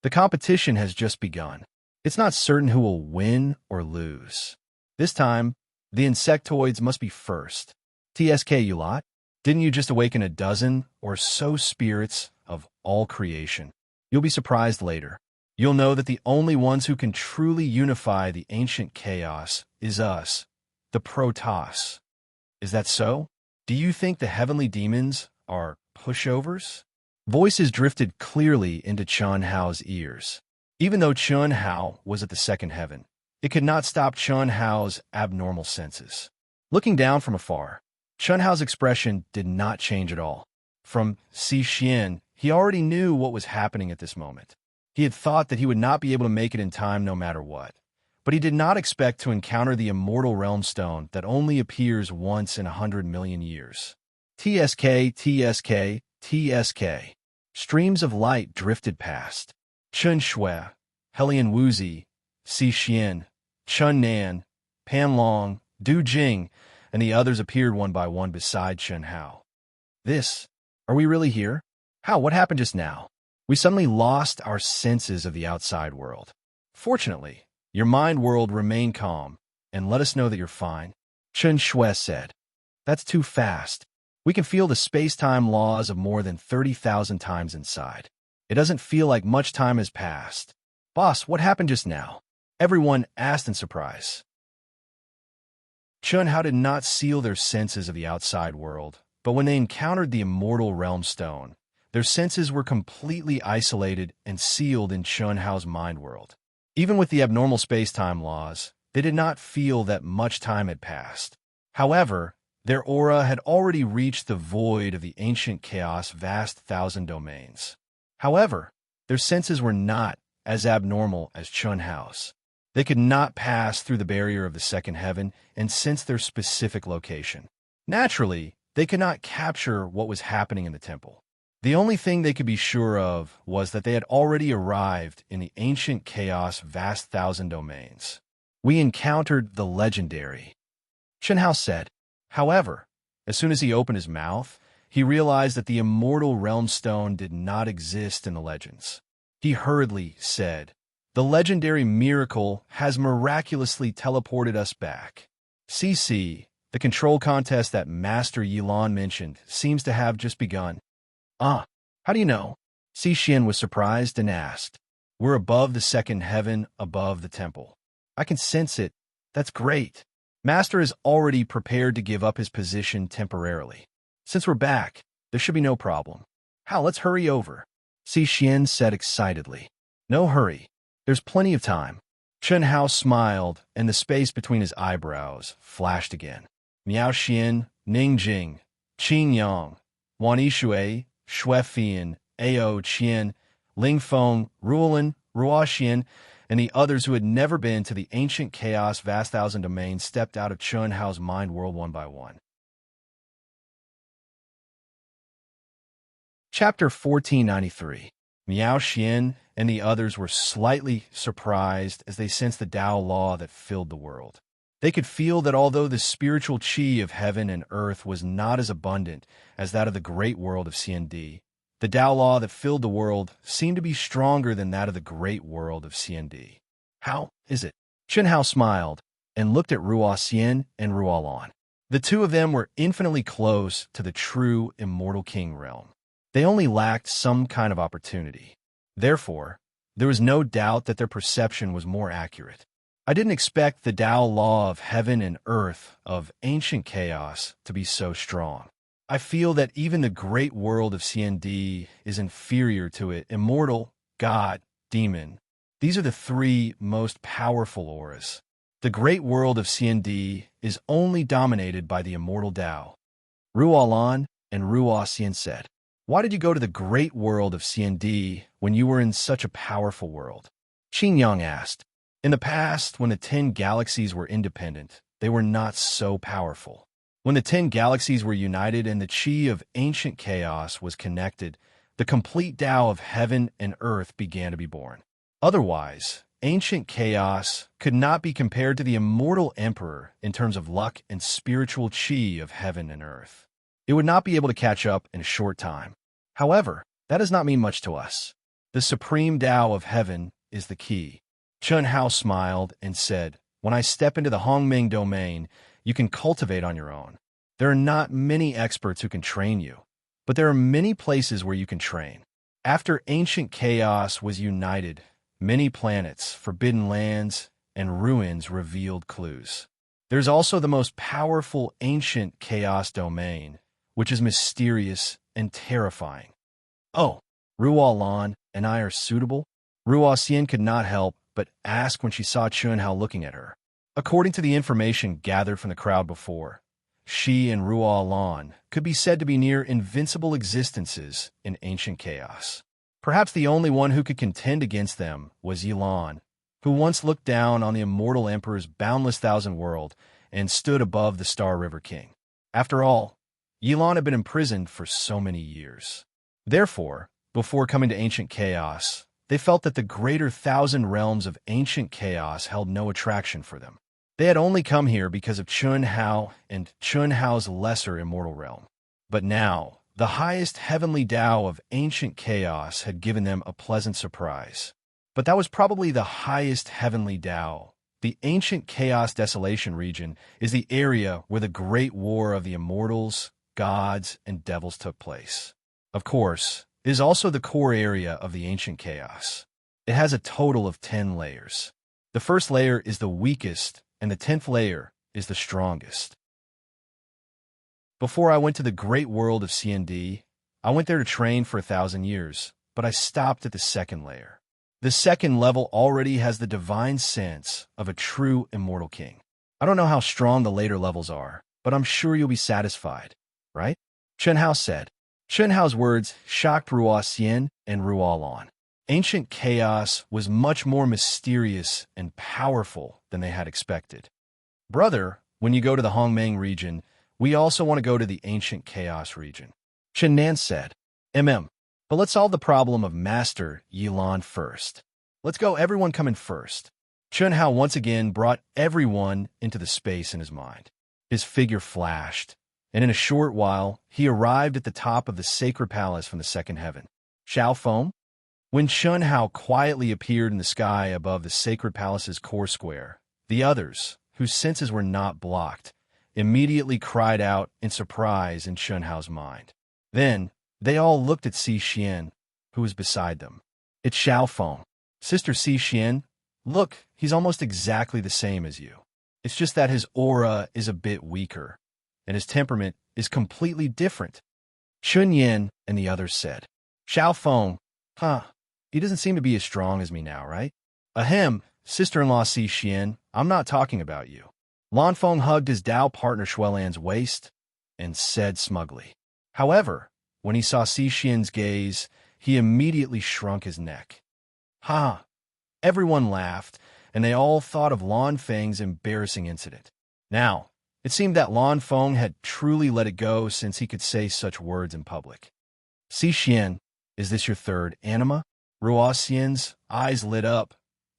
The competition has just begun. It's not certain who will win or lose. This time, The insectoids must be first. TSK, you lot. Didn't you just awaken a dozen or so spirits of all creation? You'll be surprised later. You'll know that the only ones who can truly unify the ancient chaos is us, the Protoss. Is that so? Do you think the heavenly demons are pushovers? Voices drifted clearly into Chun Hao's ears. Even though Chun Hao was at the second heaven, it could not stop Chun Hao's abnormal senses. Looking down from afar, Chun Hao's expression did not change at all. From Si Xian, he already knew what was happening at this moment. He had thought that he would not be able to make it in time no matter what. But he did not expect to encounter the immortal realm stone that only appears once in 100 million years. TSK, TSK, TSK. Streams of light drifted past. Chun Shui, Helian Wuzi, Si Xian, Chun Nan, Pan Long, Du Jing, and the others appeared one by one beside Chun Hao. Are we really here? How, what happened just now? We suddenly lost our senses of the outside world. Fortunately, your mind world remained calm, and let us know that you're fine. Chun Shui said. That's too fast. We can feel the space-time laws of more than 30,000 times inside. It doesn't feel like much time has passed. Boss, what happened just now? Everyone asked in surprise. Chun Hao did not seal their senses of the outside world, but when they encountered the immortal realm stone, their senses were completely isolated and sealed in Chun Hao's mind world. Even with the abnormal space-time laws, they did not feel that much time had passed. However, their aura had already reached the void of the ancient chaos' vast thousand domains. However, their senses were not as abnormal as Chun Hao's. They could not pass through the barrier of the second heaven and sense their specific location. Naturally, they could not capture what was happening in the temple. The only thing they could be sure of was that they had already arrived in the ancient chaos' vast thousand domains. We encountered the legendary, Chun Hao said. However, as soon as he opened his mouth, he realized that the immortal realm stone did not exist in the legends. He hurriedly said, "The legendary miracle has miraculously teleported us back. CC, the control contest that Master Yilan mentioned, seems to have just begun." How do you know? Si Xian was surprised and asked. We're above the second heaven, above the temple. I can sense it. That's great. Master is already prepared to give up his position temporarily. Since we're back, there should be no problem. How, let's hurry over. Si Xian said excitedly. No hurry. There's plenty of time. Chun Hao smiled, and the space between his eyebrows flashed again. Miao Xian, Ning Jing, Qin Yang, Wan Yishui, Shui Fian, Ao Qian, Ling Feng, Ruolin, Rua Xian, and the others who had never been to the ancient chaos vast thousand domains stepped out of Chun Hao's mind world one by one. Chapter 1493. Miao Xian and the others were slightly surprised as they sensed the Tao law that filled the world. They could feel that although the spiritual qi of heaven and earth was not as abundant as that of the great world of CND, the Tao law that filled the world seemed to be stronger than that of the great world of CND. How is it? Chun Hao smiled and looked at Rua Xian and Ruolan. The two of them were infinitely close to the true immortal king realm. They only lacked some kind of opportunity. Therefore, there was no doubt that their perception was more accurate. I didn't expect the Tao law of heaven and earth of ancient chaos to be so strong. I feel that even the great world of CND is inferior to it. Immortal, God, demon. These are the three most powerful auras. The great world of CND is only dominated by the immortal Tao. Ruolan and Rua Xian said, "Why did you go to the great world of CND when you were in such a powerful world?" Qin Yang asked. In the past, when the 10 galaxies were independent, they were not so powerful. When the 10 galaxies were united and the qi of ancient chaos was connected, the complete Tao of heaven and earth began to be born. Otherwise, ancient chaos could not be compared to the immortal emperor in terms of luck and spiritual qi of heaven and earth. It would not be able to catch up in a short time. However, that does not mean much to us. The supreme Tao of heaven is the key. Chun Hao smiled and said, "When I step into the Hongming domain, you can cultivate on your own. There are not many experts who can train you, but there are many places where you can train. After ancient chaos was united, many planets, forbidden lands, and ruins revealed clues. There's also the most powerful ancient chaos domain, which is mysterious and terrifying. Oh, Ruo Lan and I are suitable? Ruo Xian could not help but ask when she saw Chun Hao looking at her. According to the information gathered from the crowd before, she and Ruo Lan could be said to be near invincible existences in ancient chaos. Perhaps the only one who could contend against them was Yilan, who once looked down on the immortal emperor's boundless thousand world and stood above the Star River King. After all, Yilan had been imprisoned for so many years. Therefore, before coming to ancient chaos, they felt that the greater thousand realms of ancient chaos held no attraction for them. They had only come here because of Chun Hao and Chun Hao's lesser immortal realm. But now, the highest heavenly Tao of ancient chaos had given them a pleasant surprise. But that was probably the highest heavenly Tao. The ancient chaos desolation region is the area where the great war of the immortals, gods, and devils took place. Of course, it is also the core area of the ancient chaos. It has a total of 10 layers. The first layer is the weakest, and the 10th layer is the strongest. Before I went to the great world of CND, I went there to train for 1,000 years, but I stopped at the second layer. The second level already has the divine sense of a true immortal king. I don't know how strong the later levels are, but I'm sure you'll be satisfied, right? Chun Hao said. Chun Hao's words shocked Ruo Xian and Ruo Lan. Ancient chaos was much more mysterious and powerful than they had expected. Brother, when you go to the Hongmeng region, we also want to go to the ancient chaos region. Chen Nan said, but let's solve the problem of Master Yilan first. Let's go, everyone come in first. Chun Hao once again brought everyone into the space in his mind. His figure flashed, and in a short while, he arrived at the top of the sacred palace from the second heaven. Xiao Feng? When Chun Hao quietly appeared in the sky above the sacred palace's core square, the others, whose senses were not blocked, immediately cried out in surprise in Chun Hao's mind. Then, they all looked at Si Xian, who was beside them. It's Xiao Feng. Sister Si Xian, look, he's almost exactly the same as you. It's just that his aura is a bit weaker, and his temperament is completely different. Chun Yin and the others said, Xiao Feng, he doesn't seem to be as strong as me now, right? Ahem, sister-in-law Si Xian, I'm not talking about you. Lan Feng hugged his Dao partner Xuelan's waist and said smugly. However, when he saw Si Xian's gaze, he immediately shrunk his neck. Everyone laughed, and they all thought of Lan Feng's embarrassing incident. Now, it seemed that Lan Feng had truly let it go since he could say such words in public. Si Xian, is this your third anima? Ruo Xian's eyes lit up.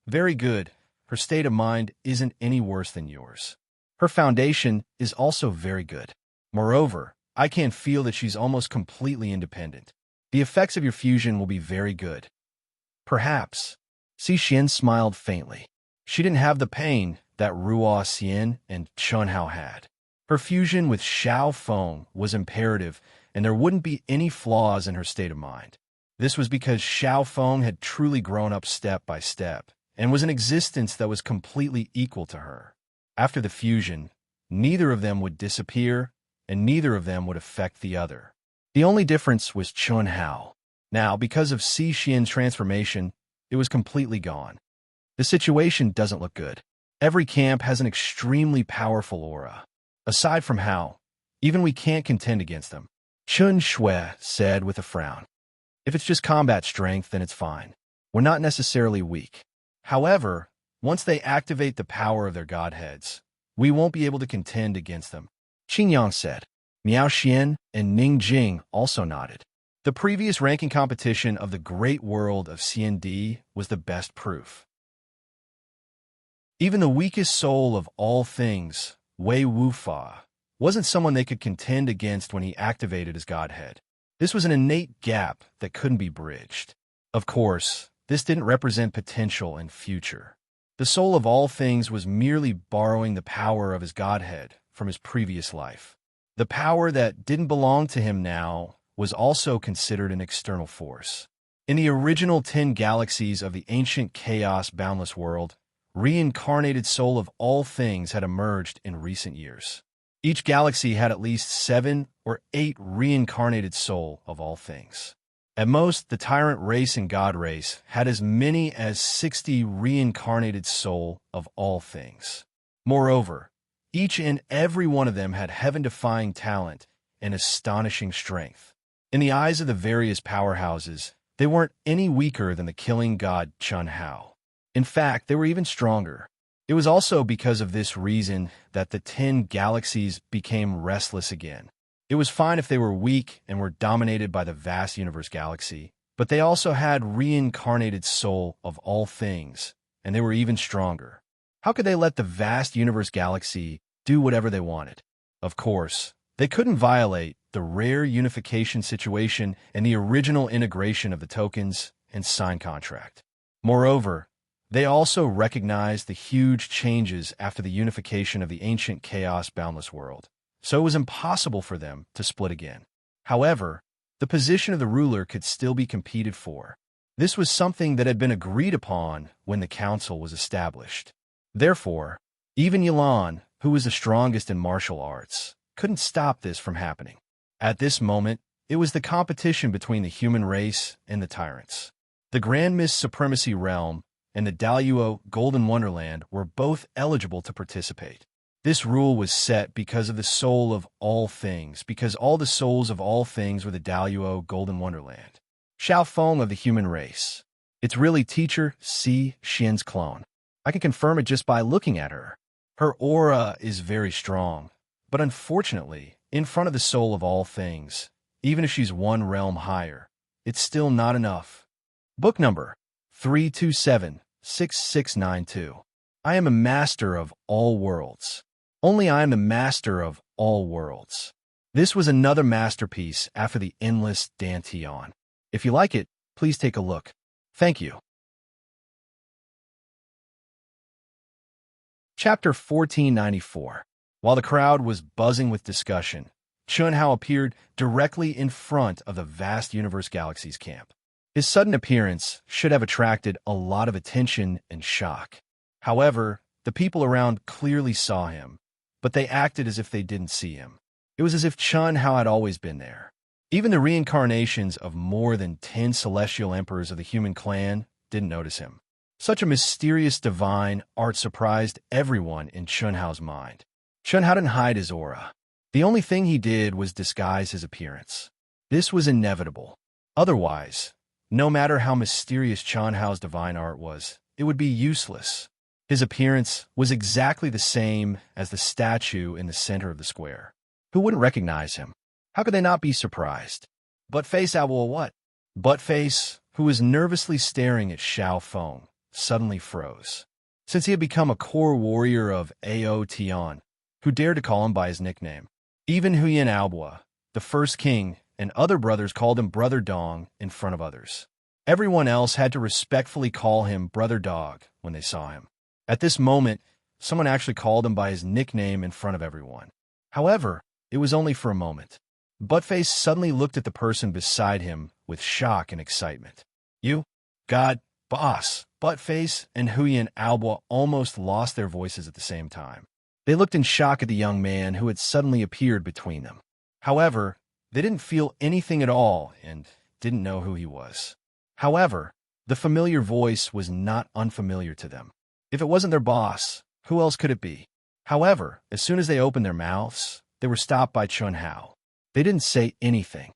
Very good. Her state of mind isn't any worse than yours. Her foundation is also very good. Moreover, I can feel that she's almost completely independent. The effects of your fusion will be very good. Perhaps. Si Xian smiled faintly. She didn't have the pain that Ruo Xian and Chun Hao had. Her fusion with Xiao Feng was imperative, and there wouldn't be any flaws in her state of mind. This was because Xiao Feng had truly grown up step by step, and was an existence that was completely equal to her. After the fusion, neither of them would disappear, and neither of them would affect the other. The only difference was Chun Hao. Now, because of Si Xian's transformation, it was completely gone. The situation doesn't look good. Every camp has an extremely powerful aura. Aside from Hao, even we can't contend against them. Chun Shui said with a frown. If it's just combat strength, then it's fine. We're not necessarily weak. However, once they activate the power of their godheads, we won't be able to contend against them. Qingyang said. Miao Xian and Ning Jing also nodded. The previous ranking competition of the great world of CND was the best proof. Even the weakest soul of all things, Wei Wufa, wasn't someone they could contend against when he activated his godhead. This was an innate gap that couldn't be bridged. Of course, this didn't represent potential and future. The soul of all things was merely borrowing the power of his godhead from his previous life. The power that didn't belong to him now was also considered an external force. In the original 10 galaxies of the ancient chaos boundless world, reincarnated soul of all things had emerged in recent years. Each galaxy had at least 7 or 8 reincarnated soul of all things. At most, the tyrant race and god race had as many as 60 reincarnated soul of all things. Moreover, each and every one of them had heaven-defying talent and astonishing strength. In the eyes of the various powerhouses, they weren't any weaker than the killing god Chun Hao. In fact, they were even stronger. It was also because of this reason that the 10 galaxies became restless again. It was fine if they were weak and were dominated by the vast universe galaxy, but they also had reincarnated soul of all things, and they were even stronger. How could they let the vast universe galaxy do whatever they wanted? Of course, they couldn't violate the rare unification situation and the original integration of the tokens and sign contract. Moreover, they also recognized the huge changes after the unification of the ancient chaos boundless world, so it was impossible for them to split again. However, the position of the ruler could still be competed for. This was something that had been agreed upon when the council was established. Therefore, even Yilan, who was the strongest in martial arts, couldn't stop this from happening. At this moment, it was the competition between the human race and the tyrants. The Grand Mist Supremacy Realm and the Daluo Golden Wonderland were both eligible to participate. This rule was set because of the soul of all things, because all the souls of all things were the Daluo Golden Wonderland. Xiao Feng of the human race. It's really teacher Si Xian's clone. I can confirm it just by looking at her. Her aura is very strong, but unfortunately, in front of the soul of all things, even if she's one realm higher, it's still not enough. Book number 3276692. I am a master of all worlds. Only I am the master of all worlds. This was another masterpiece after the endless Dantian. If you like it, please take a look. Thank you. Chapter 1494. While the crowd was buzzing with discussion, Chun Hao appeared directly in front of the vast universe galaxy's camp. His sudden appearance should have attracted a lot of attention and shock. However, the people around clearly saw him, but they acted as if they didn't see him. It was as if Chun Hao had always been there. Even the reincarnations of more than 10 celestial emperors of the human clan didn't notice him. Such a mysterious divine art surprised everyone in Chun Hao's mind. Chun Hao didn't hide his aura. The only thing he did was disguise his appearance. This was inevitable. Otherwise, no matter how mysterious Chun Hao's divine art was, it would be useless. His appearance was exactly the same as the statue in the center of the square. Who wouldn't recognize him? How could they not be surprised? Buttface Owl what? Buttface, who was nervously staring at Xiao Feng, suddenly froze. Since he had become a core warrior of Ao Tian, who dared to call him by his nickname. Even Huyan Albua, the first king, and other brothers called him Brother Dong in front of others. Everyone else had to respectfully call him Brother Dog when they saw him. At this moment, someone actually called him by his nickname in front of everyone. However, it was only for a moment. Buttface suddenly looked at the person beside him with shock and excitement. You? God, boss, Buttface and Huyan Albua almost lost their voices at the same time. They looked in shock at the young man who had suddenly appeared between them. However, they didn't feel anything at all and didn't know who he was. However, the familiar voice was not unfamiliar to them. If it wasn't their boss, who else could it be? However, as soon as they opened their mouths, they were stopped by Chun Hao. They didn't say anything.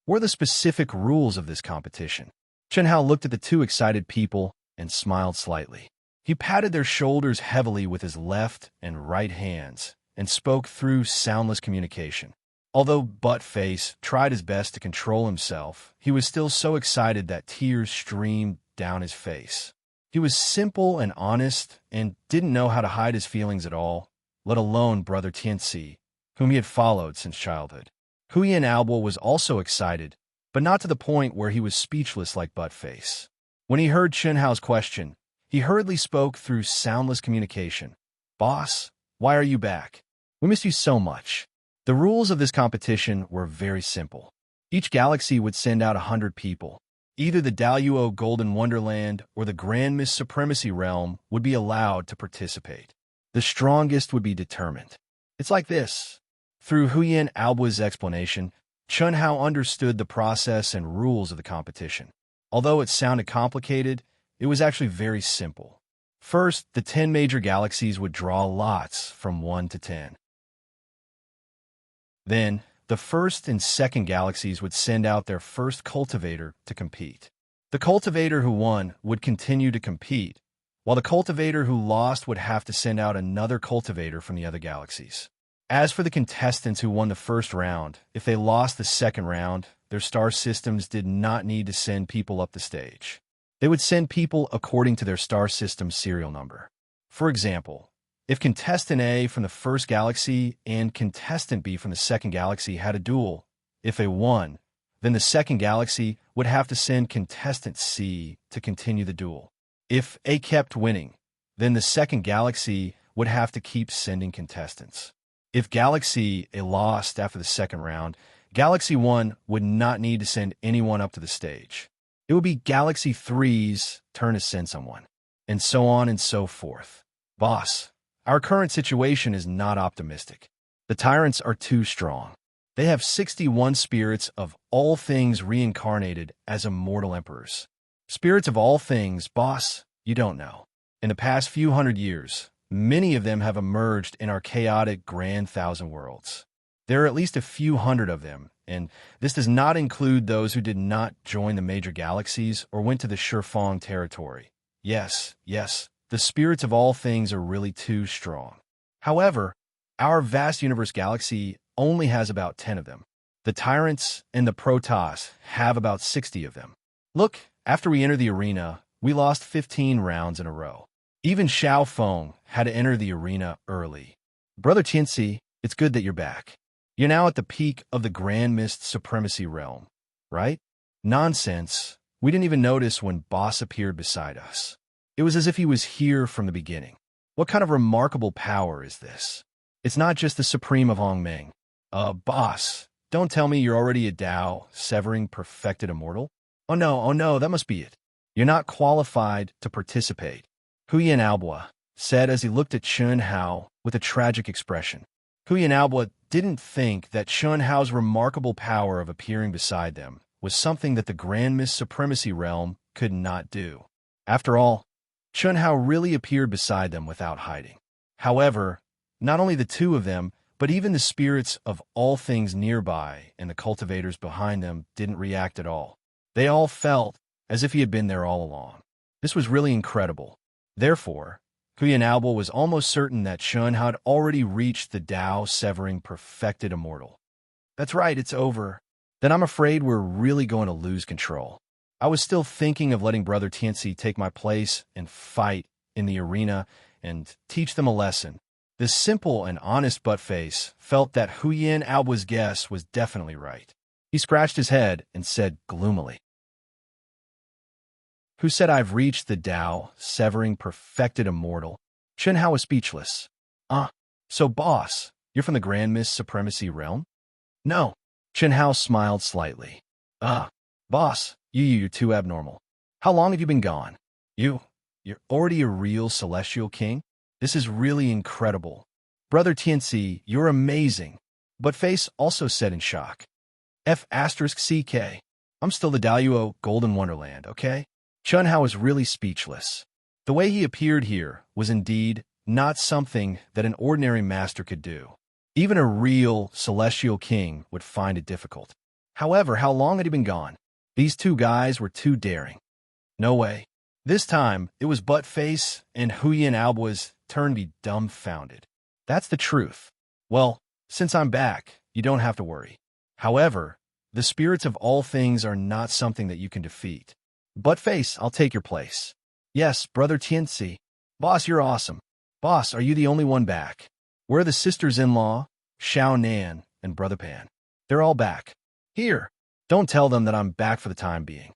What are the specific rules of this competition? Chun Hao looked at the two excited people and smiled slightly. He patted their shoulders heavily with his left and right hands and spoke through soundless communication. Although Buttface tried his best to control himself, he was still so excited that tears streamed down his face. He was simple and honest and didn't know how to hide his feelings at all, let alone Brother Tianxi, whom he had followed since childhood. Huyan Albua was also excited, but not to the point where he was speechless like Buttface. When he heard Chun Hao's question, he hurriedly spoke through soundless communication. Boss, why are you back? We missed you so much. The rules of this competition were very simple. Each galaxy would send out 100 people. Either the Daluo Golden Wonderland or the Grand Mist Supremacy Realm would be allowed to participate. The strongest would be determined. It's like this. Through Huyen Albua's explanation, Chun Hao understood the process and rules of the competition. Although it sounded complicated, it was actually very simple. First, the 10 major galaxies would draw lots from 1 to 10. Then, the first and second galaxies would send out their first cultivator to compete. The cultivator who won would continue to compete, while the cultivator who lost would have to send out another cultivator from the other galaxies. As for the contestants who won the first round, if they lost the second round, their star systems did not need to send people up the stage. They would send people according to their star system serial number. For example, if contestant A from the first galaxy and contestant B from the second galaxy had a duel, if they won, then the second galaxy would have to send contestant C to continue the duel. If A kept winning, then the second galaxy would have to keep sending contestants. If Galaxy A lost after the second round, Galaxy 1 would not need to send anyone up to the stage. It would be Galaxy 3's turn to send someone, and so on and so forth. Boss, our current situation is not optimistic. The tyrants are too strong. They have 61 spirits of all things reincarnated as immortal emperors. Spirits of all things, boss, you don't know. In the past few hundred years, many of them have emerged in our chaotic grand thousand worlds. There are at least a few hundred of them, and this does not include those who did not join the major galaxies or went to the Shurfong territory. Yes, the spirits of all things are really too strong. However, our vast universe galaxy only has about 10 of them. The tyrants and the Protoss have about 60 of them. Look, after we entered the arena, we lost 15 rounds in a row. Even Xiao Feng had to enter the arena early. Brother Tianxi, it's good that you're back. You're now at the peak of the Grand Mist Supremacy Realm, right? Nonsense. We didn't even notice when Boss appeared beside us. It was as if he was here from the beginning. What kind of remarkable power is this? It's not just the Supreme of Hongmeng. Boss, don't tell me you're already a Dao, severing perfected immortal? Oh no, that must be it. You're not qualified to participate, Huyen Albua said as he looked at Chun Hao with a tragic expression. Huyen Albua didn't think that Chun Hao's remarkable power of appearing beside them was something that the Grand Mist Supremacy Realm could not do. After all, Chun Hao really appeared beside them without hiding. However, not only the two of them, but even the spirits of all things nearby and the cultivators behind them didn't react at all. They all felt as if he had been there all along. This was really incredible. Therefore, Huyen Albua was almost certain that Chun had already reached the Dao-severing perfected immortal. That's right, it's over. Then I'm afraid we're really going to lose control. I was still thinking of letting Brother Tianxi take my place and fight in the arena and teach them a lesson. The simple and honest Buttface felt that Huyen Albua's guess was definitely right. He scratched his head and said gloomily, "Who said I've reached the Dao, severing perfected immortal?" Chun Hao was speechless. So boss, you're from the Grand Mist Supremacy Realm? No. Chun Hao smiled slightly. Boss, you're too abnormal. How long have you been gone? You're already a real celestial king? This is really incredible. Brother Tianxi, you're amazing. Buttface also said in shock. F*CK. I'm still the Daluo Golden Wonderland, okay? Chun Hao was really speechless. The way he appeared here was indeed not something that an ordinary master could do. Even a real celestial king would find it difficult. However, how long had he been gone? These two guys were too daring. No way. This time, it was Buttface and Huyen Albua's turn to be dumbfounded. That's the truth. Well, since I'm back, you don't have to worry. However, the spirits of all things are not something that you can defeat. Buttface, I'll take your place. Yes, Brother Tianxi. Boss, you're awesome. Boss, are you the only one back? Where are the sisters-in-law, Xiao Nan, and Brother Pan? They're all back. Here, don't tell them that I'm back for the time being.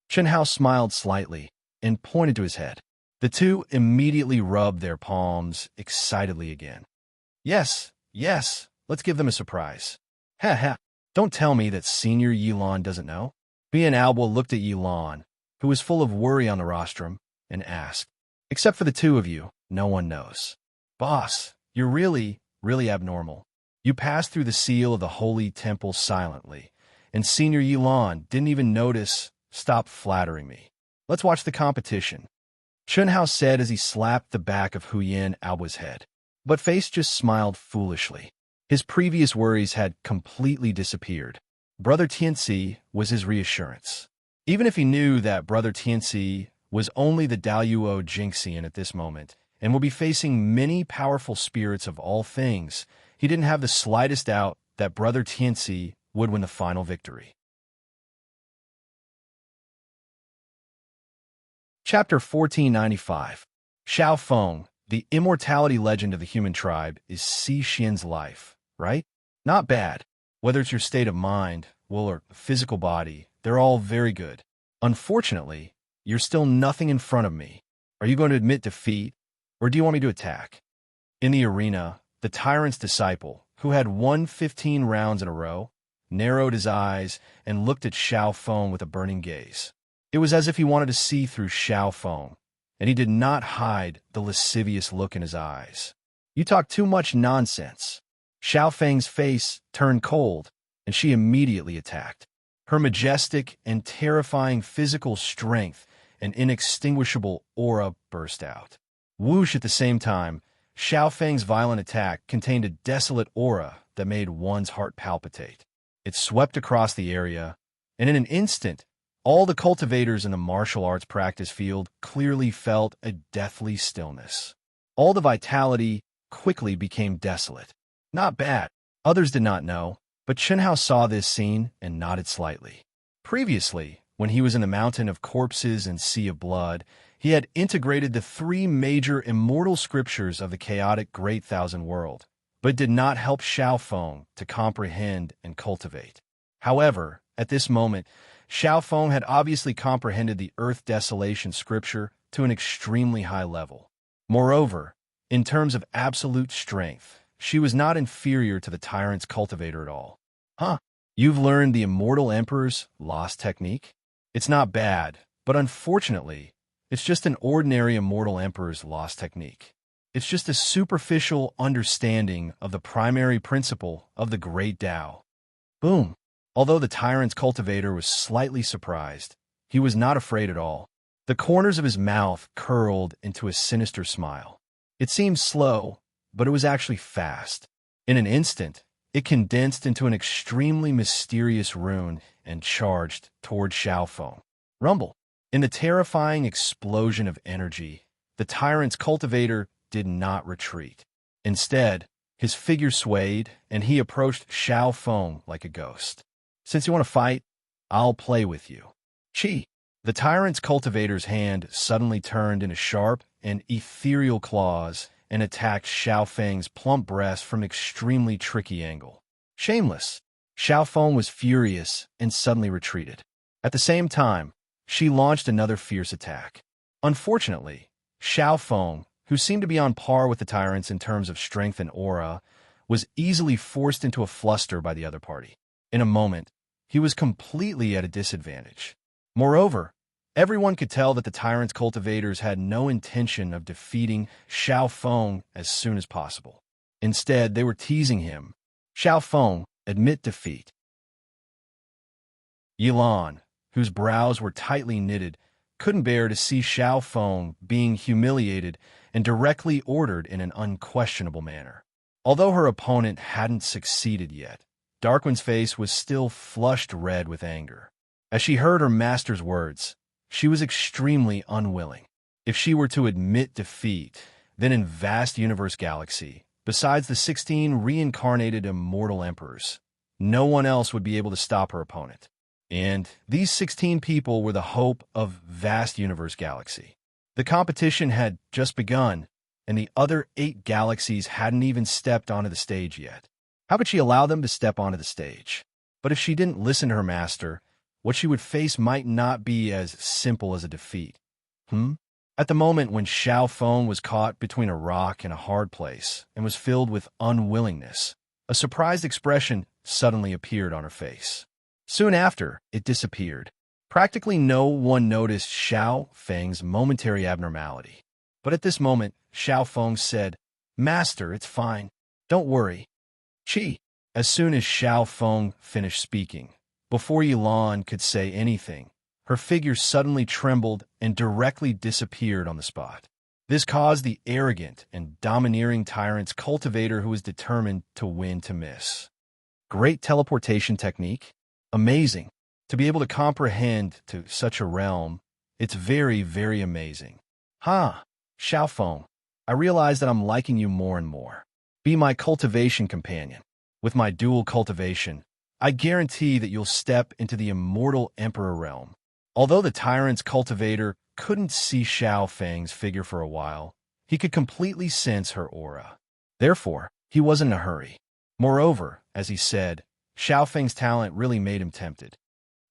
Chun Hao smiled slightly and pointed to his head. The two immediately rubbed their palms excitedly again. Yes, Yes, let's give them a surprise. Ha ha, don't tell me that Senior Yilon doesn't know. Bien Albo looked at Yilon, who was full of worry on the rostrum, and asked, "Except for the two of you, no one knows." Boss, you're really abnormal. You passed through the seal of the holy temple silently, and Senior Yilon didn't even notice. Stop flattering me. Let's watch the competition. Chunhao said as he slapped the back of Huyen Albo's head. But Face just smiled foolishly. His previous worries had completely disappeared. Brother Tianxi was his reassurance. Even if he knew that Brother Tianxi was only the Daluo Jinxian at this moment, and will be facing many powerful spirits of all things, he didn't have the slightest doubt that Brother Tianxi would win the final victory. Chapter 1495. Xiao Feng, the immortality legend of the human tribe, is Si Xian's life, right? Not bad. Whether it's your state of mind, will, or physical body, they're all very good. Unfortunately, you're still nothing in front of me. Are you going to admit defeat, or do you want me to attack? In the arena, the tyrant's disciple, who had won 15 rounds in a row, narrowed his eyes and looked at Xiao Feng with a burning gaze. It was as if he wanted to see through Xiao Feng, and he did not hide the lascivious look in his eyes. You talk too much nonsense. Xiao Feng's face turned cold, and she immediately attacked. Her majestic and terrifying physical strength and inextinguishable aura burst out. Whoosh! At the same time, Xiao Feng's violent attack contained a desolate aura that made one's heart palpitate. It swept across the area, and in an instant, all the cultivators in the martial arts practice field clearly felt a deathly stillness. All the vitality quickly became desolate. Not bad. Others did not know, but Chunhao saw this scene and nodded slightly. Previously, when he was in the mountain of corpses and sea of blood, he had integrated the 3 major immortal scriptures of the chaotic Great Thousand World, but did not help Xiao Feng to comprehend and cultivate. However, at this moment, Xiao Feng had obviously comprehended the Earth Desolation scripture to an extremely high level. Moreover, in terms of absolute strength, she was not inferior to the tyrant's cultivator at all. Huh? You've learned the Immortal Emperor's lost technique? It's not bad, but unfortunately, it's just an ordinary Immortal Emperor's lost technique. It's just a superficial understanding of the primary principle of the Great Tao. Boom! Although the tyrant's cultivator was slightly surprised, he was not afraid at all. The corners of his mouth curled into a sinister smile. It seemed slow, but it was actually fast. In an instant, it condensed into an extremely mysterious rune and charged toward Xiao Feng. Rumble! In the terrifying explosion of energy, the tyrant's cultivator did not retreat. Instead, his figure swayed, and he approached Xiao Feng like a ghost. Since you want to fight, I'll play with you. Chi! The tyrant's cultivator's hand suddenly turned into sharp and ethereal claws and attacked Xiao Feng's plump breast from an extremely tricky angle. Shameless! Xiao Feng was furious and suddenly retreated. At the same time, she launched another fierce attack. Unfortunately, Xiao Feng, who seemed to be on par with the tyrants in terms of strength and aura, was easily forced into a fluster by the other party. In a moment, he was completely at a disadvantage. Moreover, everyone could tell that the tyrant's cultivators had no intention of defeating Xiao Feng as soon as possible. Instead, they were teasing him. Xiao Feng, admit defeat. Yilon, whose brows were tightly knitted, couldn't bear to see Xiao Feng being humiliated and directly ordered in an unquestionable manner. Although her opponent hadn't succeeded yet, Darkwind's face was still flushed red with anger. As she heard her master's words, she was extremely unwilling. If she were to admit defeat, then in vast universe galaxy, besides the 16 reincarnated immortal emperors, no one else would be able to stop her opponent. And these 16 people were the hope of vast universe galaxy. The competition had just begun, and the other 8 galaxies hadn't even stepped onto the stage yet. How could she allow them to step onto the stage? But if she didn't listen to her master, what she would face might not be as simple as a defeat. At the moment when Xiao Feng was caught between a rock and a hard place and was filled with unwillingness, a surprised expression suddenly appeared on her face. Soon after, it disappeared. Practically no one noticed Xiao Feng's momentary abnormality. But at this moment, Xiao Feng said, "Master, it's fine. Don't worry." Chi. As soon as Xiao Feng finished speaking, before Yilan could say anything, her figure suddenly trembled and directly disappeared on the spot. This caused the arrogant and domineering tyrant's cultivator who was determined to win to miss. Great teleportation technique. Amazing. To be able to comprehend to such a realm, it's very, very amazing. Xiao Feng, I realize that I'm liking you more and more. Be my cultivation companion. With my dual cultivation, I guarantee that you'll step into the immortal Emperor realm. Although the tyrant's cultivator couldn't see Xiao Feng's figure for a while, he could completely sense her aura. Therefore, he wasn't in a hurry. Moreover, as he said, Xiao Feng's talent really made him tempted.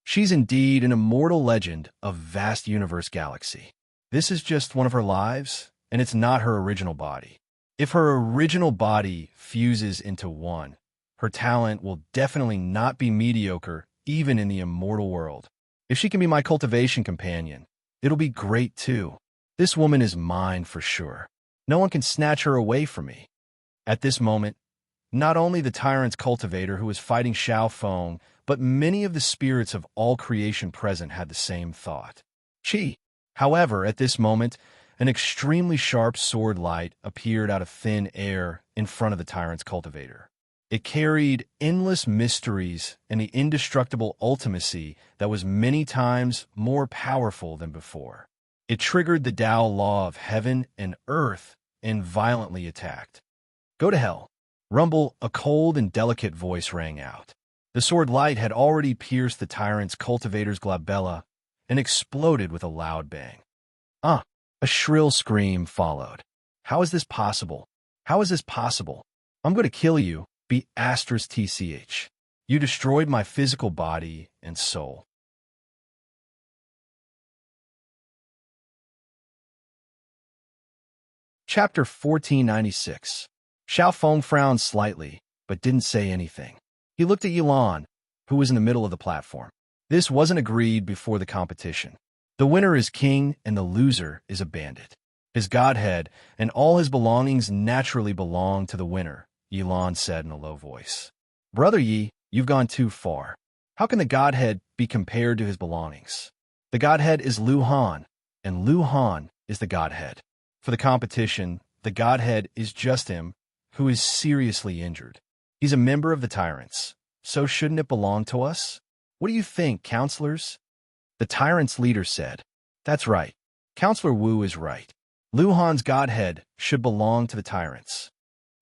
She's indeed an immortal legend of vast universe galaxy. This is just one of her lives, and it's not her original body. If her original body fuses into one, her talent will definitely not be mediocre even in the immortal world. If she can be my cultivation companion, it'll be great too. This woman is mine for sure. No one can snatch her away from me. At this moment, not only the tyrant's cultivator who was fighting Xiao Feng, but many of the spirits of all creation present had the same thought. Chi. However, at this moment, an extremely sharp sword light appeared out of thin air in front of the tyrant's cultivator. It carried endless mysteries and the indestructible ultimacy that was many times more powerful than before. It triggered the Tao law of heaven and earth and violently attacked. "Go to hell." Rumble, a cold and delicate voice rang out. The sword light had already pierced the tyrant's cultivator's glabella and exploded with a loud bang. A shrill scream followed. "How is this possible? How is this possible? I'm going to kill you. Be *TCH. You destroyed my physical body and soul." Chapter 1496. Xiao Feng frowned slightly, but didn't say anything. He looked at Yilan, who was in the middle of the platform. This wasn't agreed before the competition. The winner is king and the loser is a bandit. His godhead and all his belongings naturally belong to the winner, Yilan said in a low voice. "Brother Yi, you've gone too far. How can the godhead be compared to his belongings? The godhead is Lu Han, and Lu Han is the godhead. For the competition, the godhead is just him, who is seriously injured. He's a member of the tyrants, so shouldn't it belong to us? What do you think, counselors?" The tyrant's leader said. "That's right. Counselor Wu is right. Lu Han's godhead should belong to the tyrants."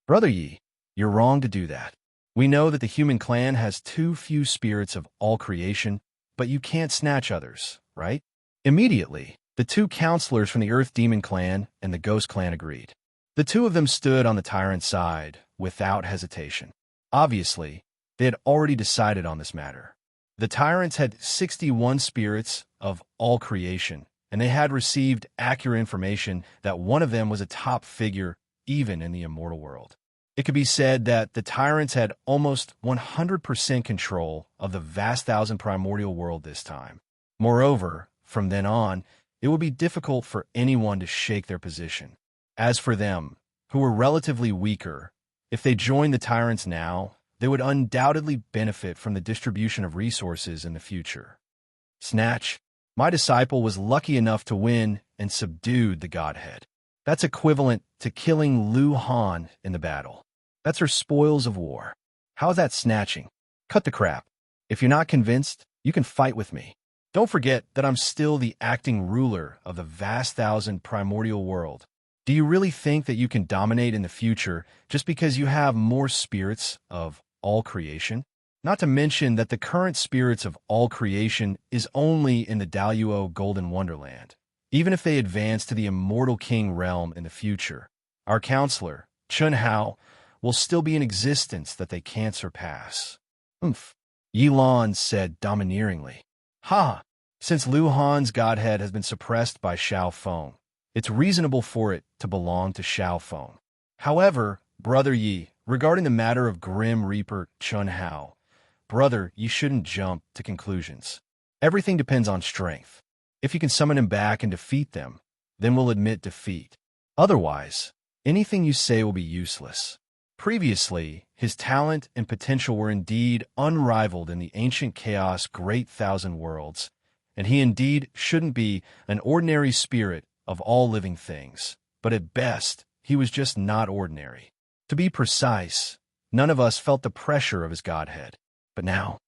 "Brother Yi, you're wrong to do that. We know that the human clan has too few spirits of all creation, but you can't snatch others, right?" Immediately, the two counselors from the Earth Demon clan and the Ghost clan agreed. The two of them stood on the tyrant's side without hesitation. Obviously, they had already decided on this matter. The tyrants had 61 spirits of all creation, and they had received accurate information that one of them was a top figure even in the immortal world. It could be said that the tyrants had almost 100% control of the vast thousand primordial world this time. Moreover, from then on, it would be difficult for anyone to shake their position. As for them, who were relatively weaker, if they joined the tyrants now, they would undoubtedly benefit from the distribution of resources in the future. Snatch, my disciple was lucky enough to win and subdued the godhead. That's equivalent to killing Lu Han in the battle. That's her spoils of war. How's that snatching? Cut the crap. If you're not convinced, you can fight with me. Don't forget that I'm still the acting ruler of the vast thousand primordial world. Do you really think that you can dominate in the future just because you have more spirits of all creation? Not to mention that the current spirits of all creation is only in the Daluo Golden Wonderland. Even if they advance to the Immortal King realm in the future, our counselor, Chun Hao, will still be in existence that they can't surpass. Yilan said domineeringly. Since Lu Han's godhead has been suppressed by Xiao Feng, It's reasonable for it to belong to Xiao Feng. However, Brother Yi, regarding the matter of Grim Reaper Chun Hao, brother, you shouldn't jump to conclusions. Everything depends on strength. If you can summon him back and defeat them, then we'll admit defeat. Otherwise, anything you say will be useless. Previously, his talent and potential were indeed unrivaled in the ancient chaos great thousand worlds, and he indeed shouldn't be an ordinary spirit of all living things, but at best, he was just not ordinary. To be precise, none of us felt the pressure of his godhead. But now,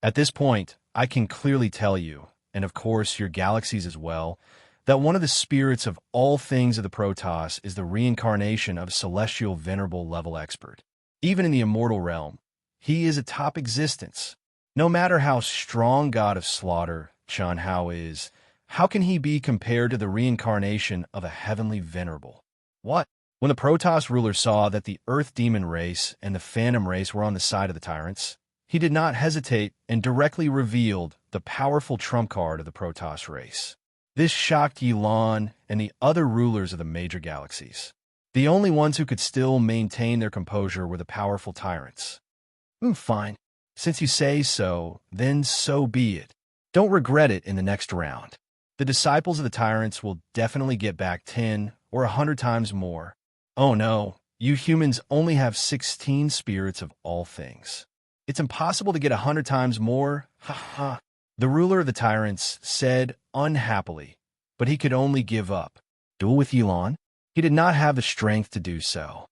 at this point, I can clearly tell you, and of course your galaxies as well, that one of the spirits of all things of the Protoss is the reincarnation of a celestial venerable level expert. Even in the immortal realm, he is a top existence. No matter how strong God of Slaughter Chun Hao is, how can he be compared to the reincarnation of a heavenly venerable? What? When the Protoss ruler saw that the Earth Demon race and the Phantom race were on the side of the tyrants, he did not hesitate and directly revealed the powerful trump card of the Protoss race. This shocked Yilan and the other rulers of the major galaxies. The only ones who could still maintain their composure were the powerful tyrants. Fine. Since you say so, then so be it. Don't regret it in the next round. The disciples of the tyrants will definitely get back 10 or 100 times more. Oh no, you humans only have 16 spirits of all things. It's impossible to get 100 times more? Ha ha. The ruler of the tyrants said unhappily, but he could only give up. Duel with Yilan? He did not have the strength to do so.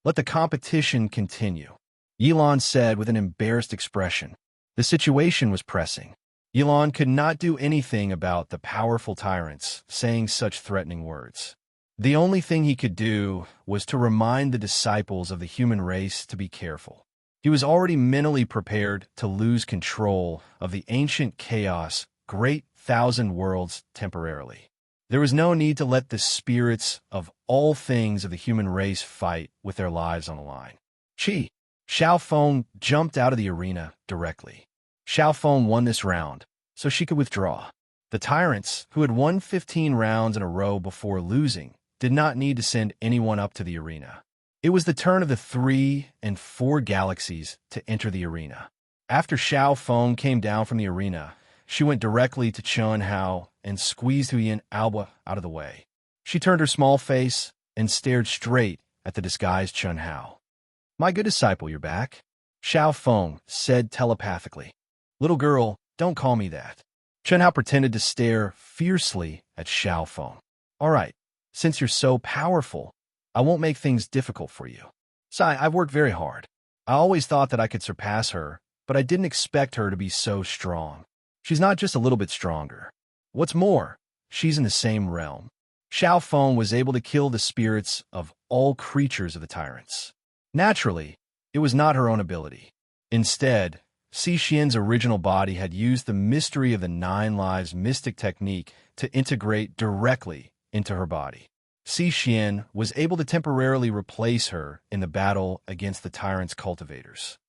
Let the competition continue, Yilan said with an embarrassed expression. The situation was pressing. Yilan could not do anything about the powerful tyrants saying such threatening words. The only thing he could do was to remind the disciples of the human race to be careful. He was already mentally prepared to lose control of the ancient chaos, great thousand worlds temporarily. There was no need to let the spirits of all things of the human race fight with their lives on the line. Xiao Feng jumped out of the arena directly. Xiao Feng won this round, so she could withdraw. The tyrants, who had won 15 rounds in a row before losing, did not need to send anyone up to the arena. It was the turn of the 3 and 4 galaxies to enter the arena. After Xiao Feng came down from the arena, she went directly to Chun Hao and squeezed Huyan Alba out of the way. She turned her small face and stared straight at the disguised Chun Hao. My good disciple, you're back, Xiao Feng said telepathically. Little girl, don't call me that. Chun Hao pretended to stare fiercely at Xiao Feng. All right, since you're so powerful, I won't make things difficult for you. Sai, I've worked very hard. I always thought that I could surpass her, but I didn't expect her to be so strong. She's not just a little bit stronger. What's more, she's in the same realm. Xiao Feng was able to kill the spirits of all creatures of the tyrants. Naturally, it was not her own ability. Instead, Si Xian's original body had used the mystery of the 9 lives mystic technique to integrate directly into her body. Si Xian was able to temporarily replace her in the battle against the tyrant's cultivators.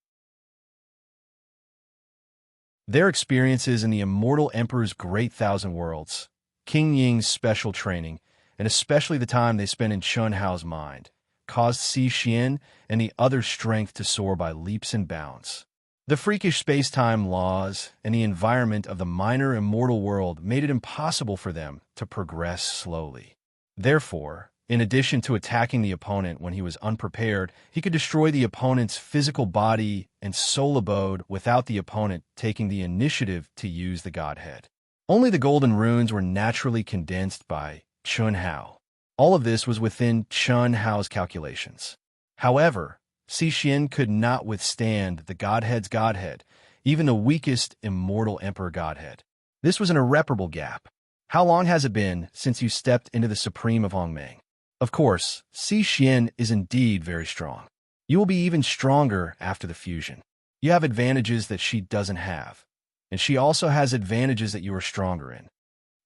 Their experiences in the immortal emperor's great thousand worlds, King Ying's special training, and especially the time they spent in Chun Hao's mind, caused Si Xian and the other's strength to soar by leaps and bounds. The freakish space-time laws and the environment of the minor immortal world made it impossible for them to progress slowly. Therefore, in addition to attacking the opponent when he was unprepared, he could destroy the opponent's physical body and soul abode without the opponent taking the initiative to use the godhead. Only the golden runes were naturally condensed by Chun Hao. All of this was within Chun Hao's calculations. However, Si Xian could not withstand the godhead's godhead, even the weakest immortal emperor godhead. This was an irreparable gap. How long has it been since you stepped into the Supreme of Hongmeng? Of course, Si Xian is indeed very strong. You will be even stronger after the fusion. You have advantages that she doesn't have, and she also has advantages that you are stronger in.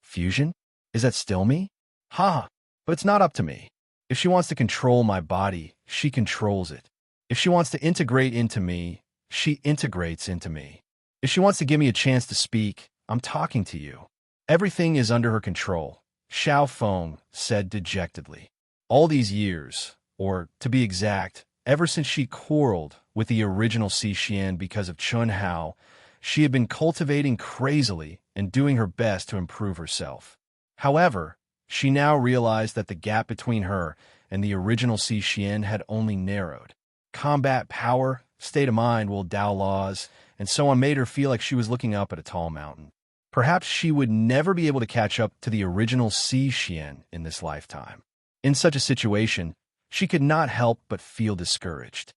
Fusion? Is that still me? Ha! But it's not up to me. If she wants to control my body, she controls it. If she wants to integrate into me, she integrates into me. If she wants to give me a chance to speak, I'm talking to you. Everything is under her control, Xiao Feng said dejectedly. All these years, or to be exact, ever since she quarreled with the original Xian because of Chun Hao, she had been cultivating crazily and doing her best to improve herself. However, she now realized that the gap between her and the original Xian had only narrowed. Combat power, state of mind, will Dao laws, and so on made her feel like she was looking up at a tall mountain. Perhaps she would never be able to catch up to the original Xian in this lifetime. In such a situation, she could not help but feel discouraged.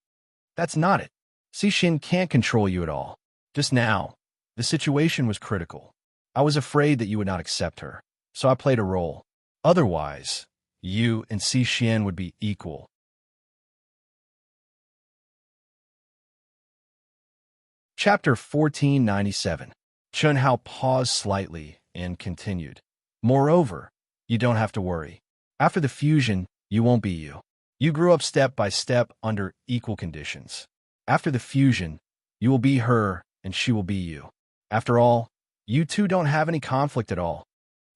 That's not it. Xian can't control you at all. Just now, the situation was critical. I was afraid that you would not accept her, so I played a role. Otherwise, you and Xian would be equal. Chapter 1497. Chun Hao paused slightly and continued. Moreover, you don't have to worry. After the fusion, you won't be you. You grew up step by step under equal conditions. After the fusion, you will be her and she will be you. After all, you two don't have any conflict at all.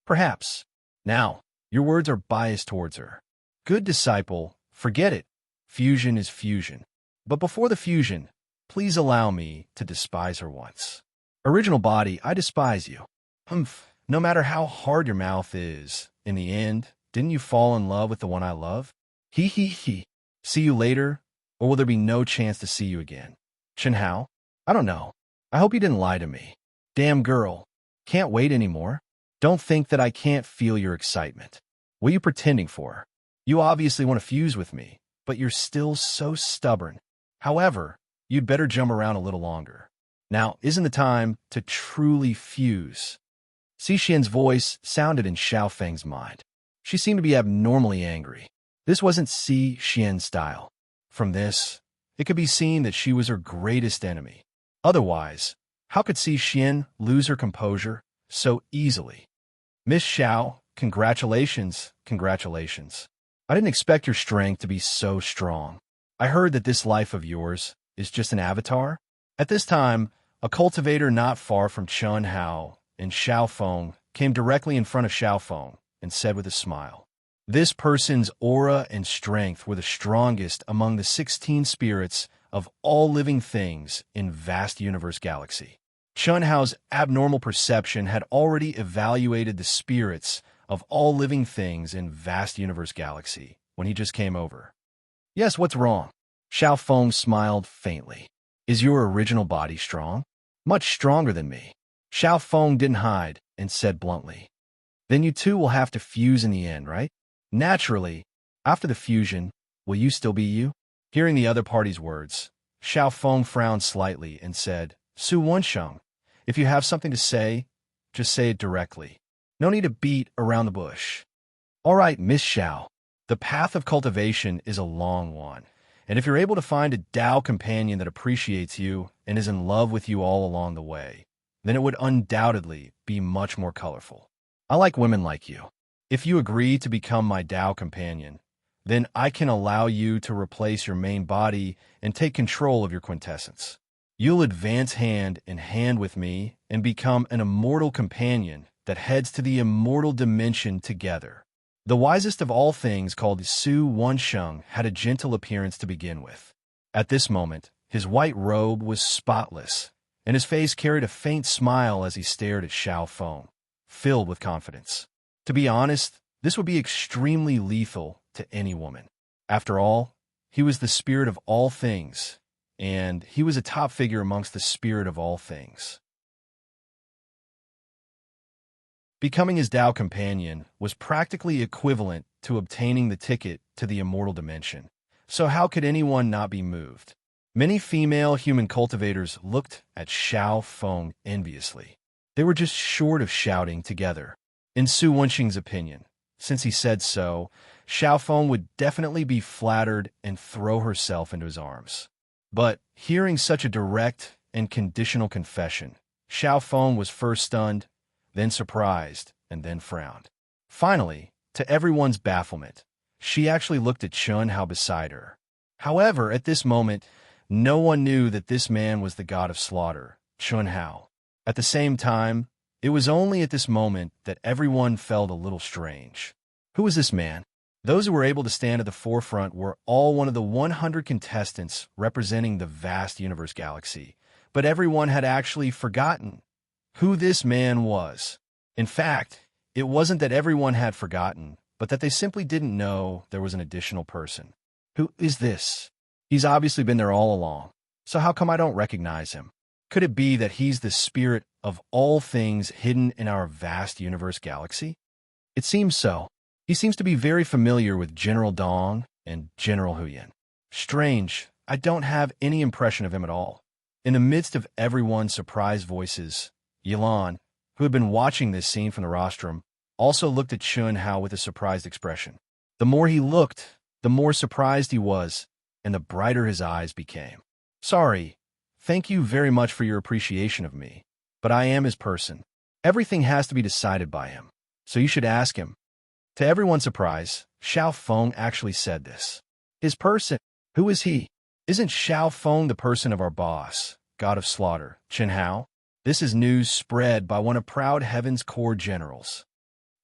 Perhaps. Now, your words are biased towards her. Good disciple, forget it. Fusion is fusion. But before the fusion, please allow me to despise her once. Original body, I despise you. No matter how hard your mouth is, in the end, didn't you fall in love with the one I love? He. See you later, or will there be no chance to see you again? Chun Hao? I don't know. I hope you didn't lie to me. Damn girl. Can't wait anymore. Don't think that I can't feel your excitement. What are you pretending for? You obviously want to fuse with me, but you're still so stubborn. However, you'd better jump around a little longer. Now isn't the time to truly fuse. Xian's voice sounded in Xiao Feng's mind. She seemed to be abnormally angry. This wasn't Xian's style. From this, it could be seen that she was her greatest enemy. Otherwise, how could Xian lose her composure so easily? Miss Xiao, congratulations. I didn't expect your strength to be so strong. I heard that this life of yours is just an avatar. At this time, a cultivator not far from Chun Hao and Xiao Feng came directly in front of Xiao Feng and said with a smile, "This person's aura and strength were the strongest among the 16 spirits of all living things in vast universe galaxy." Chun Hao's abnormal perception had already evaluated the spirits of all living things in vast universe galaxy when he just came over. "Yes, what's wrong?" Xiao Feng smiled faintly. "Is your original body strong?" "Much stronger than me." Xiao Feng didn't hide and said bluntly. "Then you two will have to fuse in the end, right?" "Naturally. After the fusion, will you still be you?" Hearing the other party's words, Xiao Feng frowned slightly and said, "Su Wensheng, if you have something to say, just say it directly. No need to beat around the bush." "All right, Miss Xiao. The path of cultivation is a long one, and if you're able to find a Tao companion that appreciates you and is in love with you all along the way, then it would undoubtedly be much more colorful. I like women like you. If you agree to become my Tao companion, then I can allow you to replace your main body and take control of your quintessence. You'll advance hand in hand with me and become an immortal companion that heads to the immortal dimension together." The wisest of all things, called Su Wensheng, had a gentle appearance to begin with. At this moment, his white robe was spotless, and his face carried a faint smile as he stared at Xiao Feng, filled with confidence. To be honest, this would be extremely lethal to any woman. After all, he was the spirit of all things, and he was a top figure amongst the spirit of all things. Becoming his Tao companion was practically equivalent to obtaining the ticket to the immortal dimension. So how could anyone not be moved? Many female human cultivators looked at Xiao Feng enviously. They were just short of shouting together. In Su Wensheng's opinion, since he said so, Xiao Feng would definitely be flattered and throw herself into his arms. But hearing such a direct and conditional confession, Xiao Feng was first stunned, then surprised, and then frowned. Finally, to everyone's bafflement, she actually looked at Chun Hao beside her. However, at this moment, no one knew that this man was the god of slaughter, Chun Hao. At the same time, It was only at this moment that everyone felt a little strange. Who was this man? Those who were able to stand at the forefront were all one of the 100 contestants representing the vast universe galaxy, but everyone had actually forgotten who this man was. In fact, it wasn't that everyone had forgotten, but that they simply didn't know there was an additional person. Who is this? He's obviously been there all along, so how come I don't recognize him? Could it be that he's the spirit of all things hidden in our vast universe galaxy? It seems so. He seems to be very familiar with General Dong and General Huyen. Strange, I don't have any impression of him at all. In the midst of everyone's surprised voices, Yilan, who had been watching this scene from the rostrum, also looked at Chun Hao with a surprised expression. The more he looked, the more surprised he was, and the brighter his eyes became. Sorry, thank you very much for your appreciation of me, but I am his person. Everything has to be decided by him, so you should ask him. To everyone's surprise, Xiao Feng actually said this. His person? Who is he? Isn't Xiao Feng the person of our boss, God of Slaughter, Chen Hao? This is news spread by one of Proud Heaven's core generals.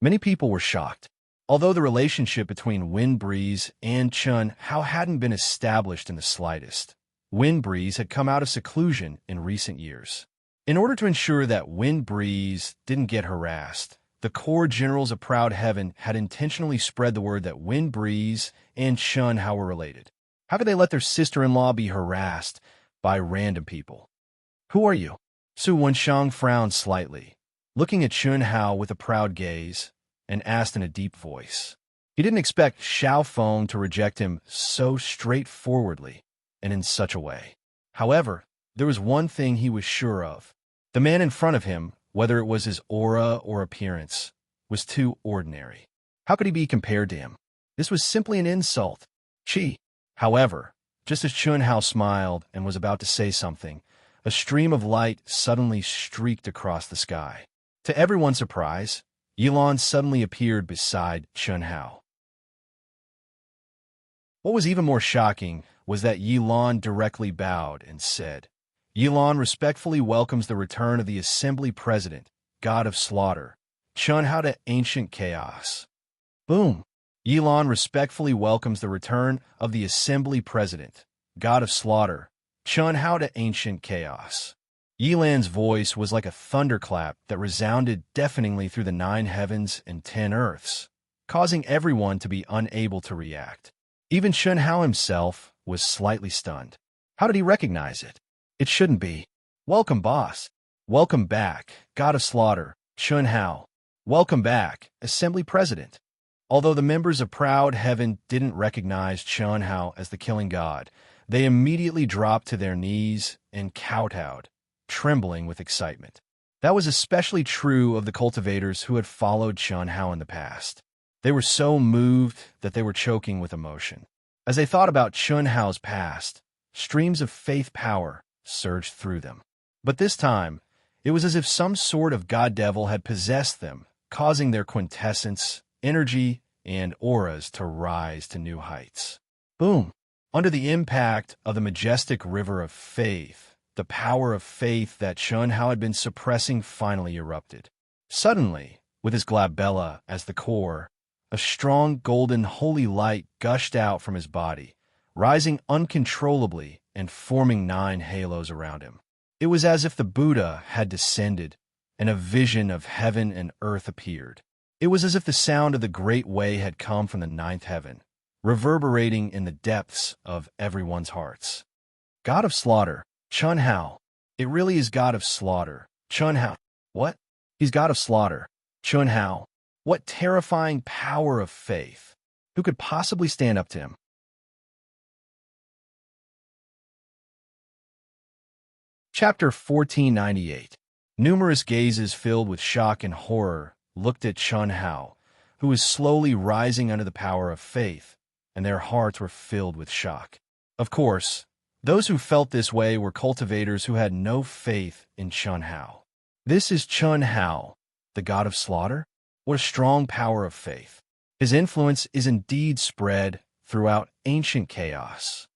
Many people were shocked. Although the relationship between Wind Breeze and Chun Hao hadn't been established in the slightest, Wind Breeze had come out of seclusion in recent years. In order to ensure that Wind Breeze didn't get harassed, the core generals of Proud Heaven had intentionally spread the word that Wind Breeze and Chun Hao were related. How could they let their sister-in-law be harassed by random people? Who are you? Su Wenshang frowned slightly, looking at Chun Hao with a proud gaze, and asked in a deep voice. He didn't expect Xiao Feng to reject him so straightforwardly and in such a way. However, there was one thing he was sure of. The man in front of him, whether it was his aura or appearance, was too ordinary. How could he be compared to him? This was simply an insult. Chi. However, just as Chun Hao smiled and was about to say something, a stream of light suddenly streaked across the sky. To everyone's surprise, Yilan suddenly appeared beside Chun Hao. What was even more shocking was that Yilan directly bowed and said, Yilan respectfully welcomes the return of the Assembly President, God of Slaughter, Chun Hao to ancient chaos. Boom! Yilan respectfully welcomes the return of the Assembly President, God of Slaughter, Chun Hao to ancient chaos. Yilan's voice was like a thunderclap that resounded deafeningly through the 9 heavens and 10 earths, causing everyone to be unable to react. Even Chun Hao himself was slightly stunned. How did he recognize it? It shouldn't be. Welcome, boss. Welcome back, God of Slaughter, Chun Hao. Welcome back, Assembly President. Although the members of Proud Heaven didn't recognize Chun Hao as the killing god, they immediately dropped to their knees and kowtowed, trembling with excitement. That was especially true of the cultivators who had followed Chun Hao in the past. They were so moved that they were choking with emotion. As they thought about Chun Hao's past, streams of faith power surged through them. But this time, it was as if some sort of god-devil had possessed them, causing their quintessence, energy, and auras to rise to new heights. Boom! Under the impact of the majestic river of faith, the power of faith that Chun Hao had been suppressing finally erupted. Suddenly, with his glabella as the core, a strong golden holy light gushed out from his body, rising uncontrollably and forming 9 halos around him. It was as if the Buddha had descended, and a vision of heaven and earth appeared. It was as if the sound of the great way had come from the 9th heaven, reverberating in the depths of everyone's hearts. God of Slaughter, Chun Hao. It really is God of Slaughter, Chun Hao. What? He's God of Slaughter, Chun Hao. What terrifying power of faith. Who could possibly stand up to him? Chapter 1498. Numerous gazes filled with shock and horror looked at Chun Hao, who was slowly rising under the power of faith, and their hearts were filled with shock. Of course, those who felt this way were cultivators who had no faith in Chun Hao. This is Chun Hao, the God of Slaughter? What a strong power of faith. His influence is indeed spread throughout ancient chaos.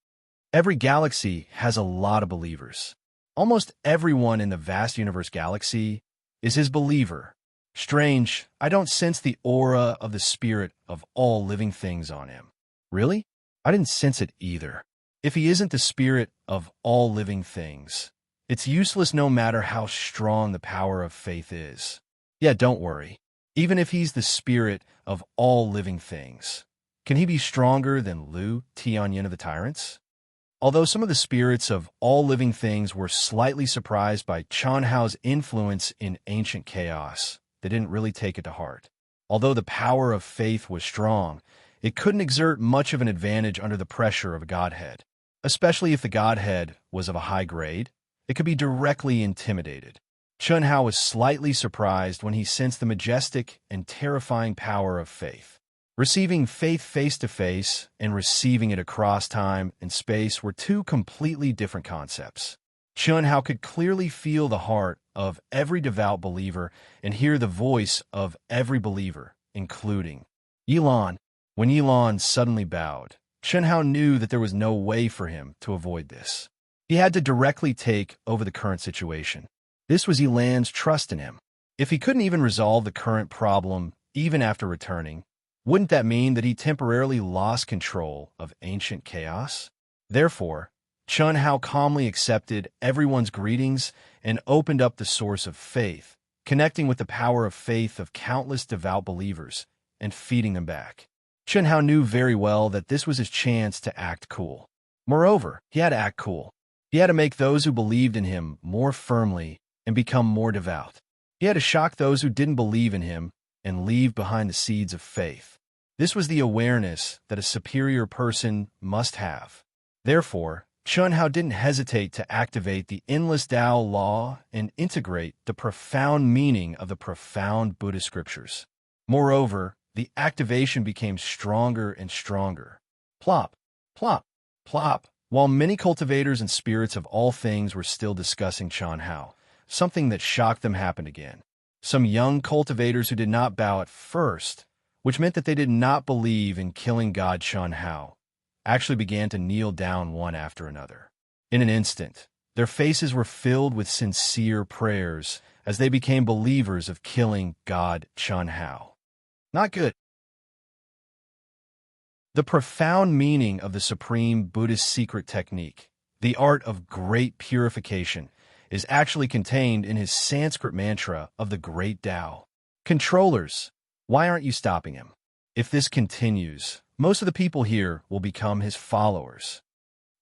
Every galaxy has a lot of believers. Almost everyone in the vast universe galaxy is his believer. Strange, I don't sense the aura of the spirit of all living things on him. Really? I didn't sense it either. If he isn't the spirit of all living things, it's useless no matter how strong the power of faith is. Yeah, don't worry. Even if he's the spirit of all living things, can he be stronger than Lu Tianyin of the Tyrants? Although some of the spirits of all living things were slightly surprised by Chen Hao's influence in ancient chaos, they didn't really take it to heart. Although the power of faith was strong, it couldn't exert much of an advantage under the pressure of a godhead. Especially if the godhead was of a high grade, it could be directly intimidated. Chen Hao was slightly surprised when he sensed the majestic and terrifying power of faith. Receiving faith face-to-face and receiving it across time and space were two completely different concepts. Chen Hao could clearly feel the heart of every devout believer and hear the voice of every believer, including Yilan. When Yilan suddenly bowed, Chen Hao knew that there was no way for him to avoid this. He had to directly take over the current situation. This was Yilan's trust in him. If he couldn't even resolve the current problem, even after returning, wouldn't that mean that he temporarily lost control of ancient chaos? Therefore, Chen Hao calmly accepted everyone's greetings and opened up the source of faith, connecting with the power of faith of countless devout believers and feeding them back. Chen Hao knew very well that this was his chance to act cool. Moreover, he had to act cool. He had to make those who believed in him more firmly and become more devout. He had to shock those who didn't believe in him and leave behind the seeds of faith. This was the awareness that a superior person must have. Therefore, Chen Hao didn't hesitate to activate the endless Tao law and integrate the profound meaning of the profound Buddhist scriptures. Moreover, the activation became stronger and stronger. Plop, plop, plop. While many cultivators and spirits of all things were still discussing Chen Hao, something that shocked them happened again. Some young cultivators who did not bow at first, which meant that they did not believe in killing God Chen Hao, actually began to kneel down one after another. In an instant, their faces were filled with sincere prayers as they became believers of killing God Chen Hao. Not good. The profound meaning of the supreme Buddhist secret technique, the art of great purification, is actually contained in his Sanskrit mantra of the Great Tao. Controllers, why aren't you stopping him? If this continues, most of the people here will become his followers.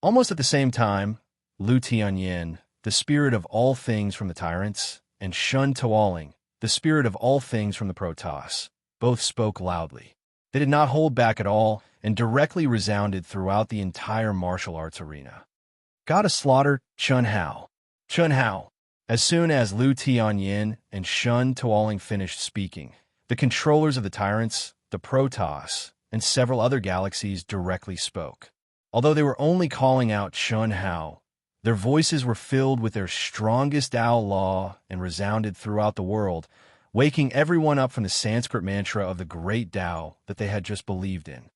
Almost at the same time, Lu Tianyin, the spirit of all things from the tyrants, and Shun Toaling, the spirit of all things from the Protoss, both spoke loudly. They did not hold back at all and directly resounded throughout the entire martial arts arena. Gotta slaughter Chen Hao. Chen Hao. As soon as Lu Tianyin and Shun Toaling finished speaking, the controllers of the tyrants, the Protoss, and several other galaxies directly spoke. Although they were only calling out Chen Hao, their voices were filled with their strongest Tao law and resounded throughout the world, waking everyone up from the Sanskrit mantra of the great Tao that they had just believed in.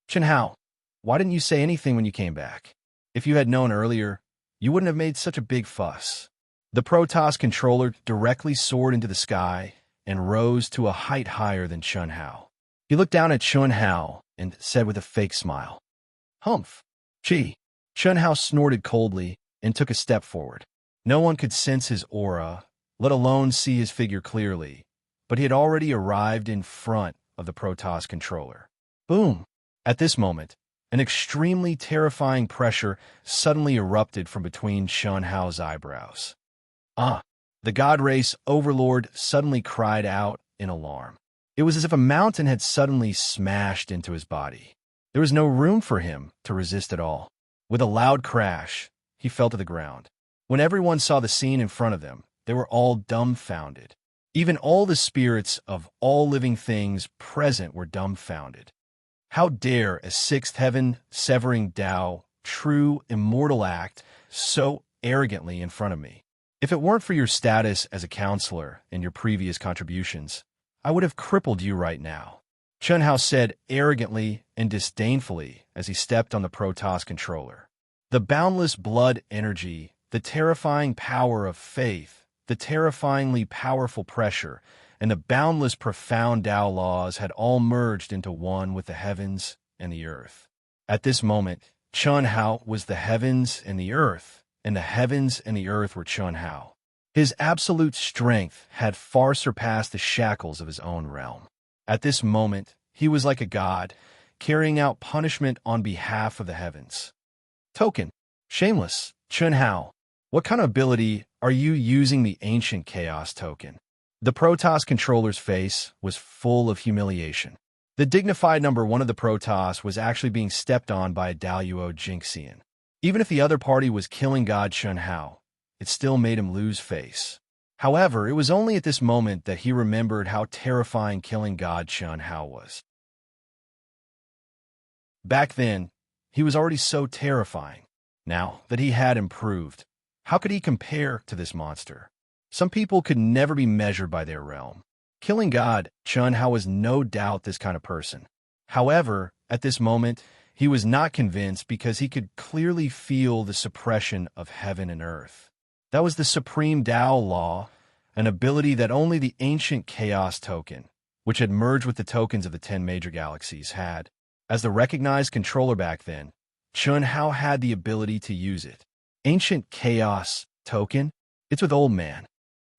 Chen Hao, why didn't you say anything when you came back? If you had known earlier, you wouldn't have made such a big fuss. The Protoss controller directly soared into the sky and rose to a height higher than Chen Hao. He looked down at Chen Hao and said with a fake smile, "Humph. Gee." Chen Hao snorted coldly and took a step forward. No one could sense his aura, let alone see his figure clearly, but he had already arrived in front of the Protoss controller. Boom! At this moment, an extremely terrifying pressure suddenly erupted from between Chen Hao's eyebrows. Ah! The God Race Overlord suddenly cried out in alarm. It was as if a mountain had suddenly smashed into his body. There was no room for him to resist at all. With a loud crash, he fell to the ground. When everyone saw the scene in front of them, they were all dumbfounded. Even all the spirits of all living things present were dumbfounded. How dare a sixth heaven severing Tao, true immortal act so arrogantly in front of me? If it weren't for your status as a counselor and your previous contributions, I would have crippled you right now, Chen Hao said arrogantly and disdainfully as he stepped on the Protoss controller. The boundless blood energy, the terrifying power of faith, the terrifyingly powerful pressure, and the boundless profound Tao laws had all merged into one with the heavens and the earth. At this moment, Chun Hao was the heavens and the earth, and the heavens and the earth were Chun Hao. His absolute strength had far surpassed the shackles of his own realm. At this moment, he was like a god, carrying out punishment on behalf of the heavens. Token. Shameless. Chun Hao. What kind of ability are you using the ancient chaos token? The Protoss controller's face was full of humiliation. The dignified number one of the Protoss was actually being stepped on by a Daluo Jinxian. Even if the other party was killing God Chun Hao, it still made him lose face. However, it was only at this moment that he remembered how terrifying killing God Chun Hao was. Back then, he was already so terrifying. Now that he had improved, how could he compare to this monster? Some people could never be measured by their realm. Killing God Chun Hao was no doubt this kind of person. However, at this moment, he was not convinced because he could clearly feel the suppression of heaven and earth. That was the supreme Tao law, an ability that only the ancient chaos token, which had merged with the tokens of the 10 major galaxies, had. As the recognized controller back then, Chun Hao had the ability to use it. Ancient chaos token? It's with old man.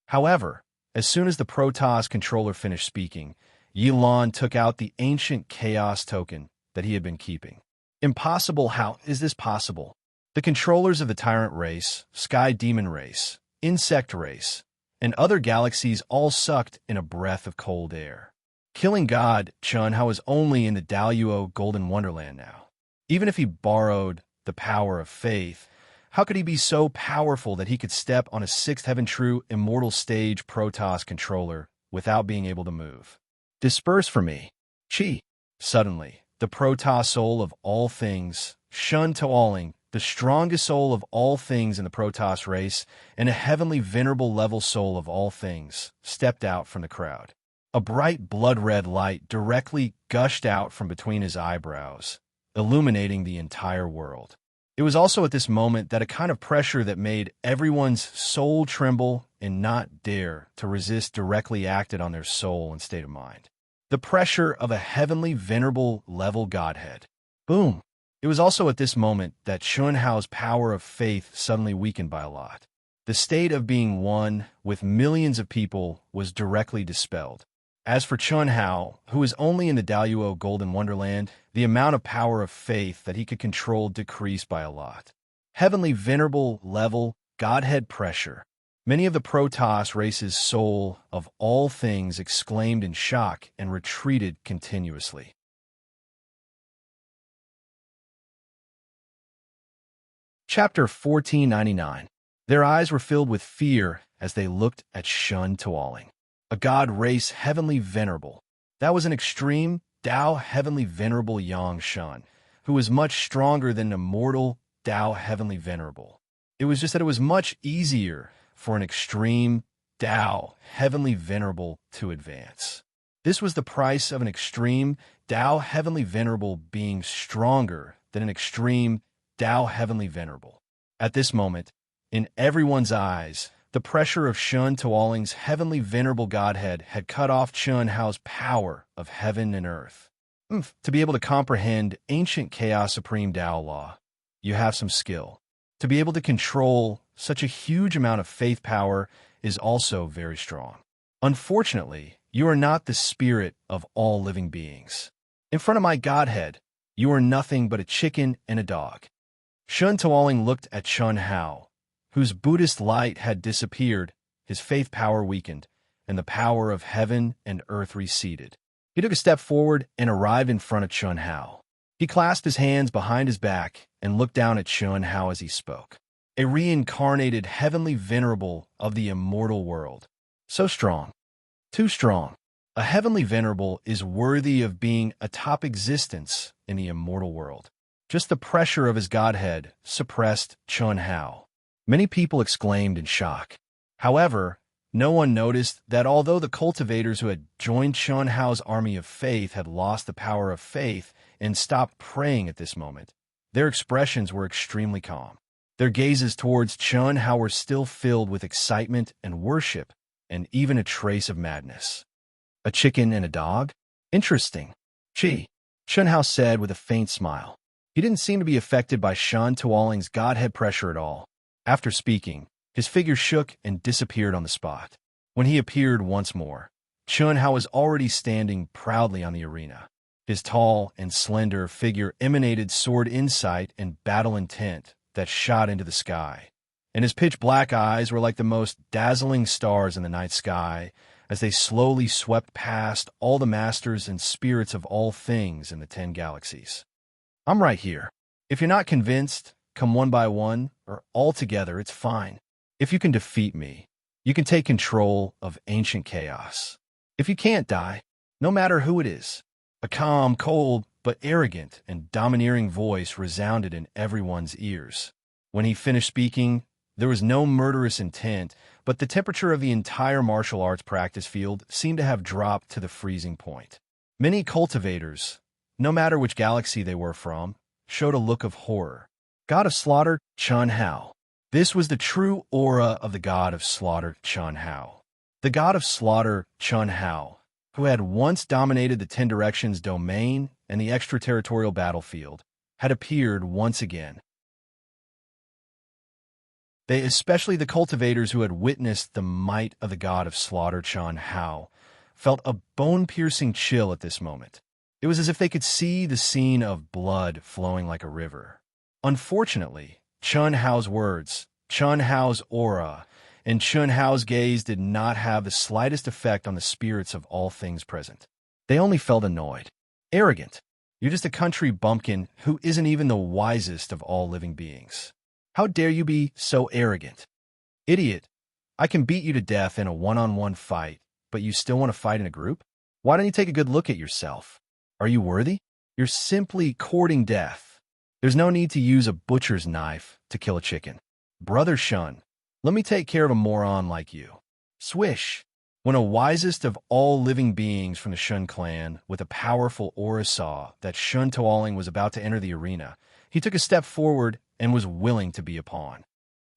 However, as soon as the Protoss controller finished speaking, Yilan took out the ancient chaos token that he had been keeping. Impossible. How is this possible? The controllers of the Tyrant race, Sky Demon race, Insect race, and other galaxies all sucked in a breath of cold air. Killing God Chun Hao was only in the Daluo Golden Wonderland now. Even if he borrowed the power of faith, how could he be so powerful that he could step on a sixth heaven true immortal stage Protoss controller without being able to move? Disperse from me. Chi. Suddenly, the Protoss soul of all things, Shun Toaling, the strongest soul of all things in the Protoss race, and a heavenly venerable level soul of all things, stepped out from the crowd. A bright blood-red light directly gushed out from between his eyebrows, illuminating the entire world. It was also at this moment that a kind of pressure that made everyone's soul tremble and not dare to resist directly acted on their soul and state of mind. The pressure of a heavenly venerable level godhead. Boom! It was also at this moment that Chun Hao's power of faith suddenly weakened by a lot. The state of being one with millions of people was directly dispelled. As for Chun Hao, who was only in the Daluo Golden Wonderland, the amount of power of faith that he could control decreased by a lot. Heavenly venerable level godhead pressure. Many of the Protoss race's soul of all things exclaimed in shock and retreated continuously. Chapter 1499. Their eyes were filled with fear as they looked at Shun Toaling, a god race heavenly venerable. That was an extreme Tao heavenly venerable Yang Shun, who was much stronger than an immortal Tao heavenly venerable. It was just that it was much easier for an extreme Tao heavenly venerable to advance. This was the price of an extreme Tao heavenly venerable being stronger than an extreme Tao heavenly venerable. At this moment, in everyone's eyes, the pressure of Shun Toaling's heavenly venerable godhead had cut off Chun Hao's power of heaven and earth. To be able to comprehend ancient chaos supreme Tao law, you have some skill. To be able to control such a huge amount of faith power is also very strong. Unfortunately, you are not the spirit of all living beings. In front of my godhead, you are nothing but a chicken and a dog. Shun Toaling looked at Chun Hao, whose Buddhist light had disappeared, his faith power weakened, and the power of heaven and earth receded. He took a step forward and arrived in front of Chun Hao. He clasped his hands behind his back and looked down at Chun Hao as he spoke. A reincarnated heavenly venerable of the immortal world. So strong. Too strong. A heavenly venerable is worthy of being a top existence in the immortal world. Just the pressure of his godhead suppressed Chun Hao. Many people exclaimed in shock. However, no one noticed that although the cultivators who had joined Chun Hao's army of faith had lost the power of faith and stopped praying at this moment, their expressions were extremely calm. Their gazes towards Chun Hao were still filled with excitement and worship, and even a trace of madness. A chicken and a dog? Interesting. Gee, Chun Hao said with a faint smile. He didn't seem to be affected by Shan Tuoling's godhead pressure at all. After speaking, his figure shook and disappeared on the spot. When he appeared once more, Chun Hao was already standing proudly on the arena. His tall and slender figure emanated sword insight and battle intent that shot into the sky, and his pitch-black eyes were like the most dazzling stars in the night sky as they slowly swept past all the masters and spirits of all things in the 10 galaxies. I'm right here. If you're not convinced, come one by one, or all together, it's fine. If you can defeat me, you can take control of ancient chaos. If you can't die, no matter who it is. A calm, cold, but arrogant and domineering voice resounded in everyone's ears. When he finished speaking, there was no murderous intent, but the temperature of the entire martial arts practice field seemed to have dropped to the freezing point. Many cultivators, no matter which galaxy they were from, showed a look of horror. God of Slaughter, Chun Hao. This was the true aura of the God of Slaughter, Chun Hao. The God of Slaughter, Chun Hao, who had once dominated the 10 Directions domain and the extraterritorial battlefield, had appeared once again. They, especially the cultivators who had witnessed the might of the God of Slaughter, Chun Hao, felt a bone-piercing chill at this moment. It was as if they could see the scene of blood flowing like a river. Unfortunately, Chun Hao's words, Chun Hao's aura, and Chun Hao's gaze did not have the slightest effect on the spirits of all things present. They only felt annoyed. Arrogant. You're just a country bumpkin who isn't even the wisest of all living beings. How dare you be so arrogant? Idiot. I can beat you to death in a one-on-one fight, but you still want to fight in a group? Why don't you take a good look at yourself? Are you worthy? You're simply courting death. There's no need to use a butcher's knife to kill a chicken. Brother Shun, let me take care of a moron like you. Swish. When a wisest of all living beings from the Shun clan with a powerful aura saw that Shun Tuoling was about to enter the arena, he took a step forward and was willing to be a pawn.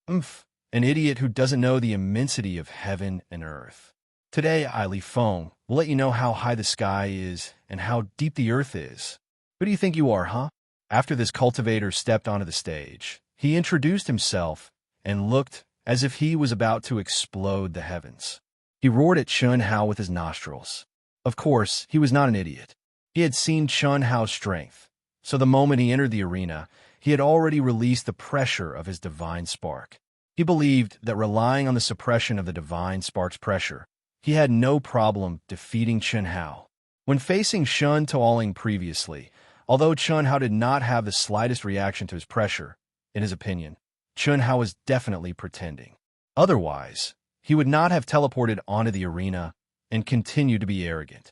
An idiot who doesn't know the immensity of heaven and earth. Today, Li Feng will let you know how high the sky is and how deep the earth is. Who do you think you are, huh? After this cultivator stepped onto the stage, he introduced himself and looked as if he was about to explode the heavens. He roared at Chun Hao with his nostrils. Of course, he was not an idiot. He had seen Chun Hao's strength, so the moment he entered the arena, he had already released the pressure of his divine spark. He believed that relying on the suppression of the divine spark's pressure, he had no problem defeating Chun Hao. When facing Shun Tuoling previously, although Chun Hao did not have the slightest reaction to his pressure, in his opinion, Chun Hao was definitely pretending. Otherwise, he would not have teleported onto the arena and continued to be arrogant.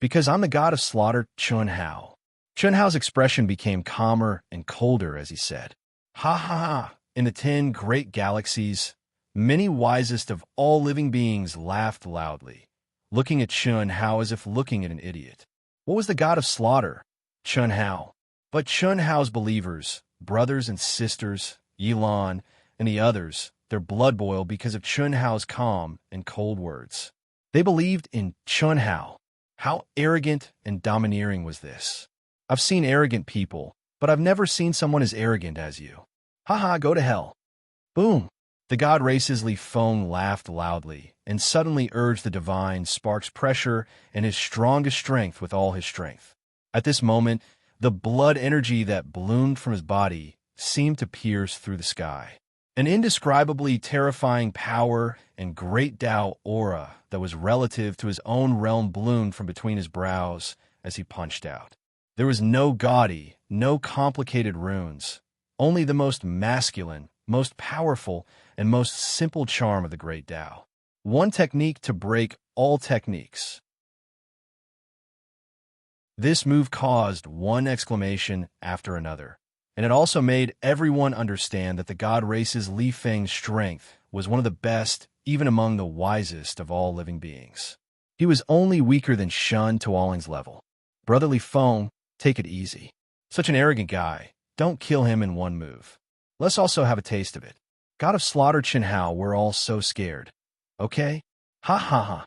Because I'm the God of Slaughter, Chun Hao. Chun Hao's expression became calmer and colder as he said, "Ha ha ha, in the 10 great galaxies, many wisest of all living beings laughed loudly, looking at Chun Hao as if looking at an idiot. What was the God of Slaughter? Chun Hao. But Chun Hao's believers, brothers and sisters, Yilan, and the others, their blood boiled because of Chun Hao's calm and cold words. They believed in Chun Hao. How arrogant and domineering was this? I've seen arrogant people, but I've never seen someone as arrogant as you. Haha, go to hell." Boom. The god race's Li Feng laughed loudly and suddenly urged the divine spark's pressure and his strongest strength with all his strength. At this moment, the blood energy that bloomed from his body seemed to pierce through the sky. An indescribably terrifying power and great Tao aura that was relative to his own realm bloomed from between his brows as he punched out. There was no gaudy, no complicated runes, only the most masculine, most powerful, and most simple charm of the great Tao. One technique to break all techniques. This move caused one exclamation after another, and it also made everyone understand that the god race's Li Feng's strength was one of the best, even among the wisest of all living beings. He was only weaker than Shun Tuoling's level. Brother Li Feng, take it easy. Such an arrogant guy, don't kill him in one move. Let's also have a taste of it. God of slaughter Chen Hao, we're all so scared. Okay? Ha ha ha.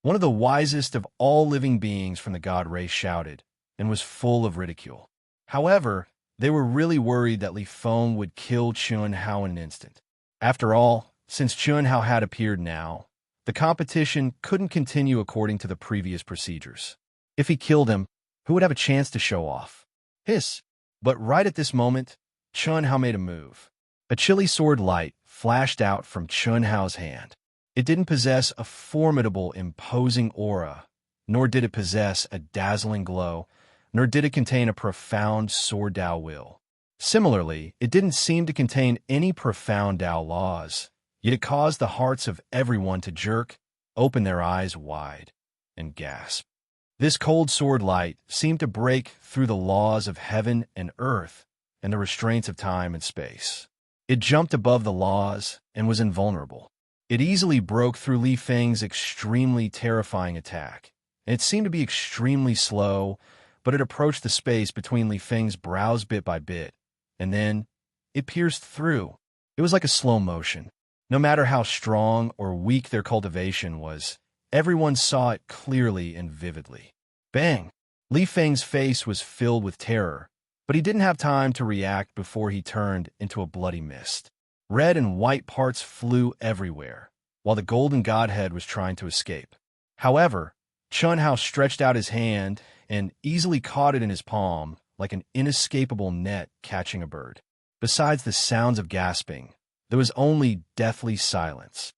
One of the wisest of all living beings from the god race shouted, and was full of ridicule. However, they were really worried that Li Feng would kill Chen Hao in an instant. After all, since Chen Hao had appeared now, the competition couldn't continue according to the previous procedures. If he killed him, who would have a chance to show off? Hiss. But right at this moment, Chen Hao made a move. A chilly sword light flashed out from Chen Hao's hand. It didn't possess a formidable, imposing aura, nor did it possess a dazzling glow, nor did it contain a profound sword Dao will. Similarly, it didn't seem to contain any profound Dao laws, yet it caused the hearts of everyone to jerk, open their eyes wide, and gasp. This cold sword light seemed to break through the laws of heaven and earth and the restraints of time and space. It jumped above the laws and was invulnerable. It easily broke through Li Feng's extremely terrifying attack. It seemed to be extremely slow, but it approached the space between Li Feng's brows bit by bit, and then it pierced through. It was like a slow motion. No matter how strong or weak their cultivation was, everyone saw it clearly and vividly. Bang! Li Feng's face was filled with terror, but he didn't have time to react before he turned into a bloody mist. Red and white parts flew everywhere, while the golden godhead was trying to escape. However, Chen Hao stretched out his hand and easily caught it in his palm like an inescapable net catching a bird. Besides the sounds of gasping, there was only deathly silence.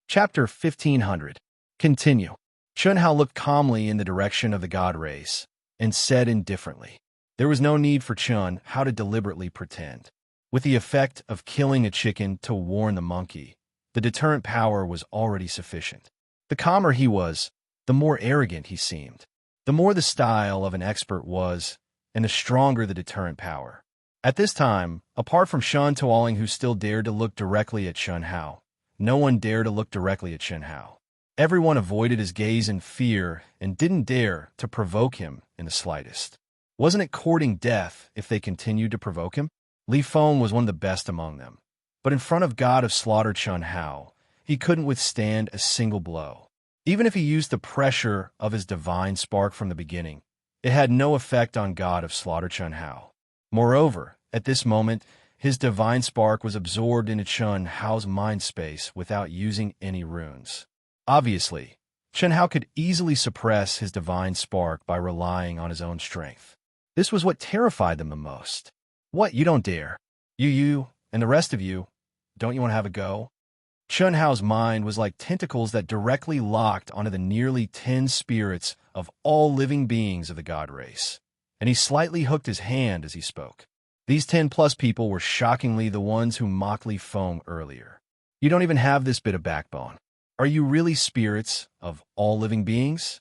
Chapter 1500. Continue. Chen Hao looked calmly in the direction of the god race and said indifferently. There was no need for Chen Hao to deliberately pretend. With the effect of killing a chicken to warn the monkey, the deterrent power was already sufficient. The calmer he was, the more arrogant he seemed. The more the style of an expert was, and the stronger the deterrent power. At this time, apart from Shen Tuoling, who still dared to look directly at Chen Hao, no one dared to look directly at Chen Hao. Everyone avoided his gaze in fear and didn't dare to provoke him in the slightest. Wasn't it courting death if they continued to provoke him? Li Feng was one of the best among them. But in front of God of Slaughter Chen Hao, he couldn't withstand a single blow. Even if he used the pressure of his divine spark from the beginning, it had no effect on God of Slaughter Chen Hao. Moreover, at this moment, his divine spark was absorbed into Chen Hao's mind space without using any runes. Obviously, Chen Hao could easily suppress his divine spark by relying on his own strength. This was what terrified them the most. What, you don't dare? You, and the rest of you, don't you want to have a go? Chen Hao's mind was like tentacles that directly locked onto the nearly 10 spirits of all living beings of the god race, and he slightly hooked his hand as he spoke. These 10+ people were shockingly the ones who mocked Li Feng earlier. You don't even have this bit of backbone. Are you really spirits of all living beings?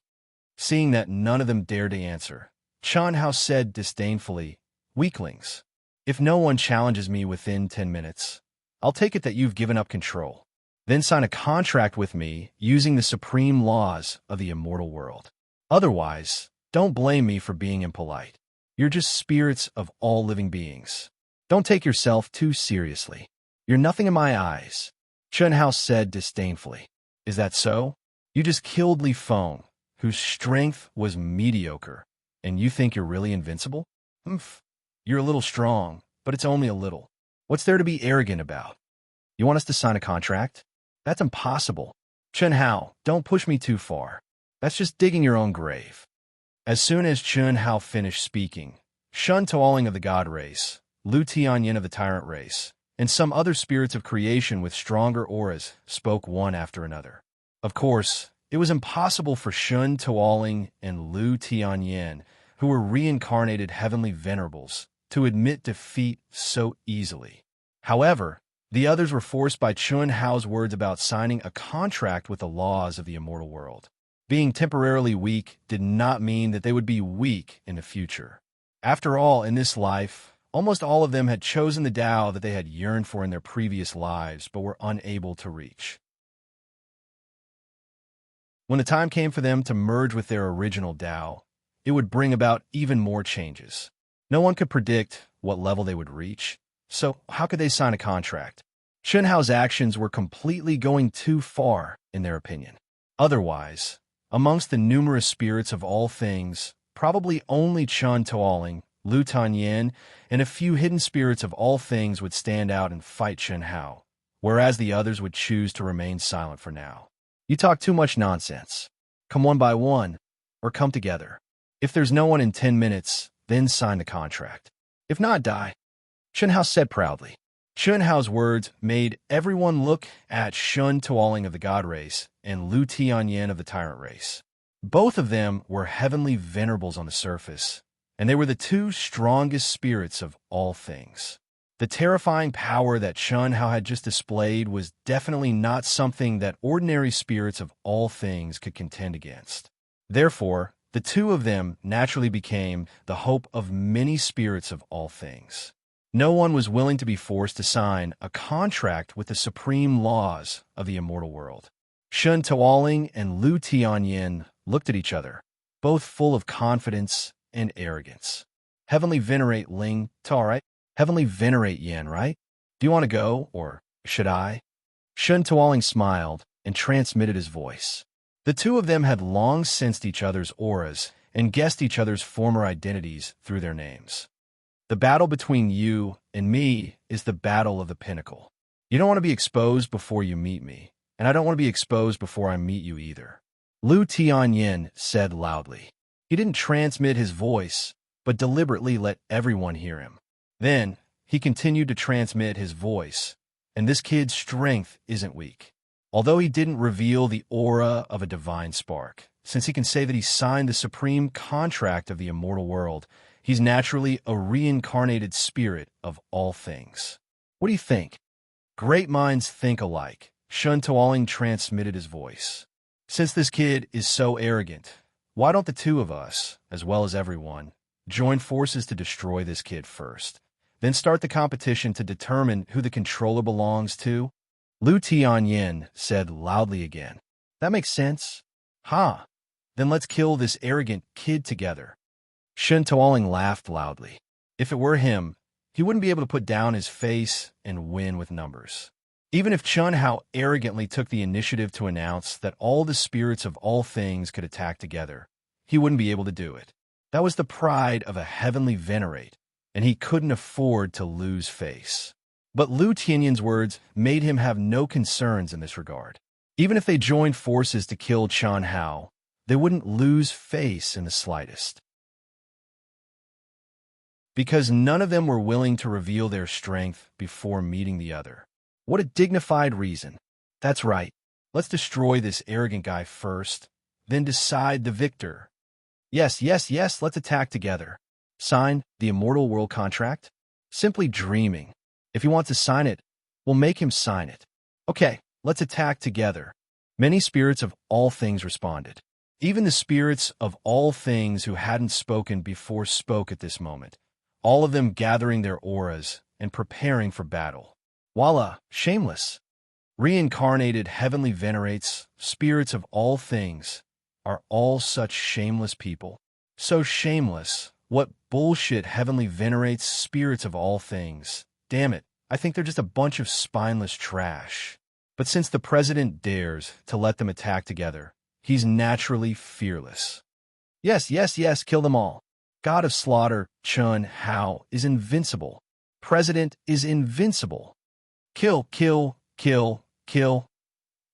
Seeing that none of them dared to answer, Chen Hao said disdainfully, Weaklings, if no one challenges me within 10 minutes, I'll take it that you've given up control. Then sign a contract with me using the supreme laws of the immortal world. Otherwise, don't blame me for being impolite. You're just spirits of all living beings. Don't take yourself too seriously. You're nothing in my eyes. Chen Hao said disdainfully. Is that so? You just killed Li Feng, whose strength was mediocre, and you think you're really invincible? You're a little strong, but it's only a little. What's there to be arrogant about? You want us to sign a contract? That's impossible. Chen Hao, don't push me too far. That's just digging your own grave. As soon as Chen Hao finished speaking, Shen Tuoling of the god race, Lu Tianyin of the tyrant race, and some other spirits of creation with stronger auras spoke one after another. Of course, it was impossible for Shen Tuoling and Lu Tianyin, who were reincarnated heavenly venerables, to admit defeat so easily. However, the others were forced by Chen Hao's words about signing a contract with the laws of the immortal world. Being temporarily weak did not mean that they would be weak in the future. After all, in this life, almost all of them had chosen the Tao that they had yearned for in their previous lives but were unable to reach. When the time came for them to merge with their original Tao, it would bring about even more changes. No one could predict what level they would reach, so how could they sign a contract? Chunhao's actions were completely going too far, in their opinion. Otherwise, amongst the numerous spirits of all things, probably only Chun Toaling, Lu Tanyan, and a few hidden spirits of all things would stand out and fight Chunhao, whereas the others would choose to remain silent for now. You talk too much nonsense. Come one by one, or come together. If there's no one in 10 minutes, then sign the contract. If not, die. Chunhao said proudly. Chunhao's words made everyone look at Shun Toaling of the God race and Lu Tianyan of the Tyrant race. Both of them were heavenly venerables on the surface, and they were the two strongest spirits of all things. The terrifying power that Chunhao had just displayed was definitely not something that ordinary spirits of all things could contend against. Therefore, the two of them naturally became the hope of many spirits of all things. No one was willing to be forced to sign a contract with the supreme laws of the immortal world. Shun Toaling and Lu Tianyin looked at each other, both full of confidence and arrogance. Heavenly Venerate Ling, alright? Heavenly Venerate Yan, right? Do you want to go, or should I? Shun Toaling smiled and transmitted his voice. The two of them had long sensed each other's auras and guessed each other's former identities through their names. The battle between you and me is the battle of the pinnacle. You don't want to be exposed before you meet me, and I don't want to be exposed before I meet you either. Lu Tianyin said loudly. He didn't transmit his voice, but deliberately let everyone hear him. Then, he continued to transmit his voice, and this kid's strength isn't weak. Although he didn't reveal the aura of a divine spark, since he can say that he signed the supreme contract of the immortal world, he's naturally a reincarnated spirit of all things. What do you think? Great minds think alike. Shun Toaling transmitted his voice. Since this kid is so arrogant, why don't the two of us, as well as everyone, join forces to destroy this kid first, then start the competition to determine who the controller belongs to? Lu Tianyin said loudly again. That makes sense. Ha! Then let's kill this arrogant kid together. Shun Toaling laughed loudly. If it were him, he wouldn't be able to put down his face and win with numbers. Even if Chunhao arrogantly took the initiative to announce that all the spirits of all things could attack together, he wouldn't be able to do it. That was the pride of a heavenly venerate, and he couldn't afford to lose face. But Lu Tianyin's words made him have no concerns in this regard. Even if they joined forces to kill Chunhao, they wouldn't lose face in the slightest. Because none of them were willing to reveal their strength before meeting the other. What a dignified reason. That's right. Let's destroy this arrogant guy first, then decide the victor. Yes, let's attack together. Sign the immortal world contract? Simply dreaming. If he wants to sign it, we'll make him sign it. Okay, let's attack together. Many spirits of all things responded. Even the spirits of all things who hadn't spoken before spoke at this moment, all of them gathering their auras and preparing for battle. Voila, shameless. Reincarnated heavenly venerates, spirits of all things, are all such shameless people. So shameless. What bullshit heavenly venerates, spirits of all things. Damn it, I think they're just a bunch of spineless trash. But since the president dares to let them attack together, he's naturally fearless. Yes, kill them all. God of slaughter, Chun Hao, is invincible. President is invincible. Kill.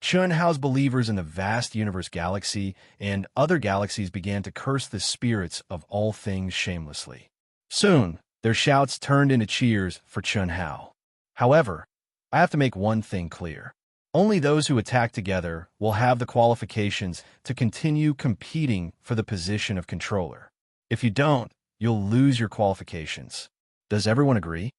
Chun Hao's believers in the vast universe galaxy and other galaxies began to curse the spirits of all things shamelessly. Soon, their shouts turned into cheers for Chun Hao. However, I have to make one thing clear. Only those who attack together will have the qualifications to continue competing for the position of controller. If you don't, you'll lose your qualifications. Does everyone agree?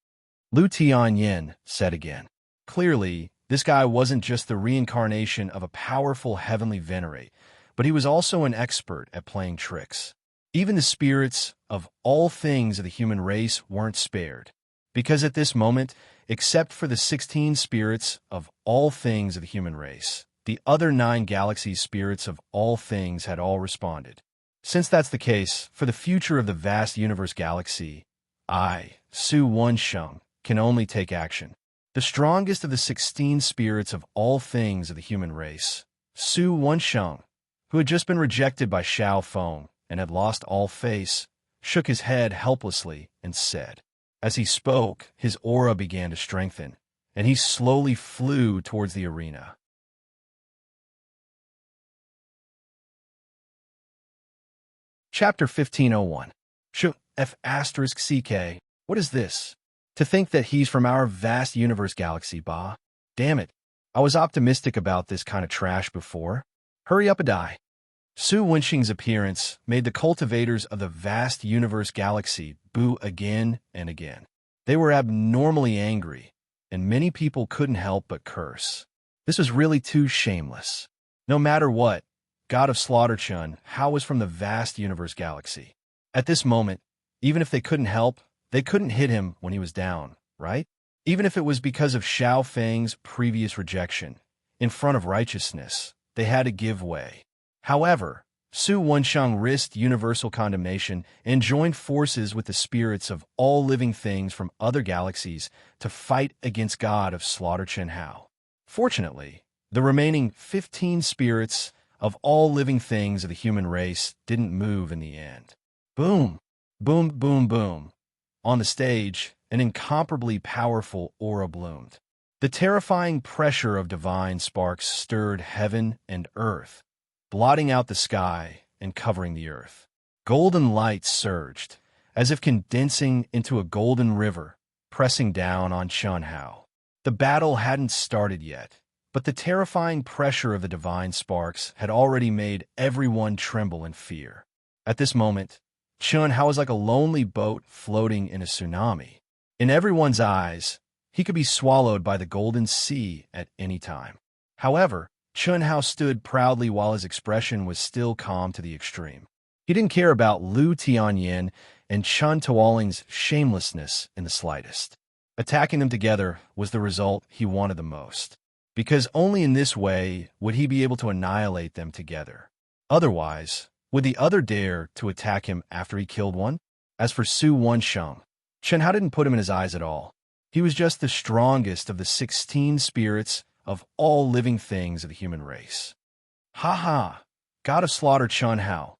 Lu Tianyin said again. Clearly, this guy wasn't just the reincarnation of a powerful heavenly venerate, but he was also an expert at playing tricks. Even the spirits of all things of the human race weren't spared, because at this moment, except for the 16 spirits of all things of the human race, the other 9 galaxy spirits of all things had all responded. Since that's the case, for the future of the vast universe galaxy, I, Su Wensheng, can only take action. The strongest of the 16 spirits of all things of the human race, Su Wensheng, who had just been rejected by Xiao Feng and had lost all face, shook his head helplessly and said. As he spoke, his aura began to strengthen, and he slowly flew towards the arena. Chapter 1501. F***CK. What is this? To think that he's from our vast universe galaxy, bah. Damn it. I was optimistic about this kind of trash before. Hurry up and die. Su Wensheng's appearance made the cultivators of the vast universe galaxy boo again and again. They were abnormally angry, and many people couldn't help but curse. This was really too shameless. No matter what, God of Slaughter Chun Hao was from the vast universe galaxy. At this moment, even if they couldn't help, they couldn't hit him when he was down, right? Even if it was because of Xiao Feng's previous rejection, in front of righteousness, they had to give way. However, Su Wensheng risked universal condemnation and joined forces with the spirits of all living things from other galaxies to fight against God of Slaughter Chun Hao. Fortunately, the remaining 15 spirits of all living things of the human race didn't move in the end. Boom, boom, boom, boom. On the stage, an incomparably powerful aura bloomed. The terrifying pressure of divine sparks stirred heaven and earth, blotting out the sky and covering the earth. Golden light surged, as if condensing into a golden river, pressing down on Chun Hao. The battle hadn't started yet, but the terrifying pressure of the divine sparks had already made everyone tremble in fear. At this moment, Chun Hao was like a lonely boat floating in a tsunami. In everyone's eyes, he could be swallowed by the golden sea at any time. However, Chun Hao stood proudly while his expression was still calm to the extreme. He didn't care about Lu Tianyin and Chun Tuoling's shamelessness in the slightest. Attacking them together was the result he wanted the most, because only in this way would he be able to annihilate them together. Otherwise, would the other dare to attack him after he killed one? As for Su Wensheng, Chun Hao didn't put him in his eyes at all. He was just the strongest of the 16 spirits of all living things of the human race. Ha ha, God of Slaughter Chun Hao.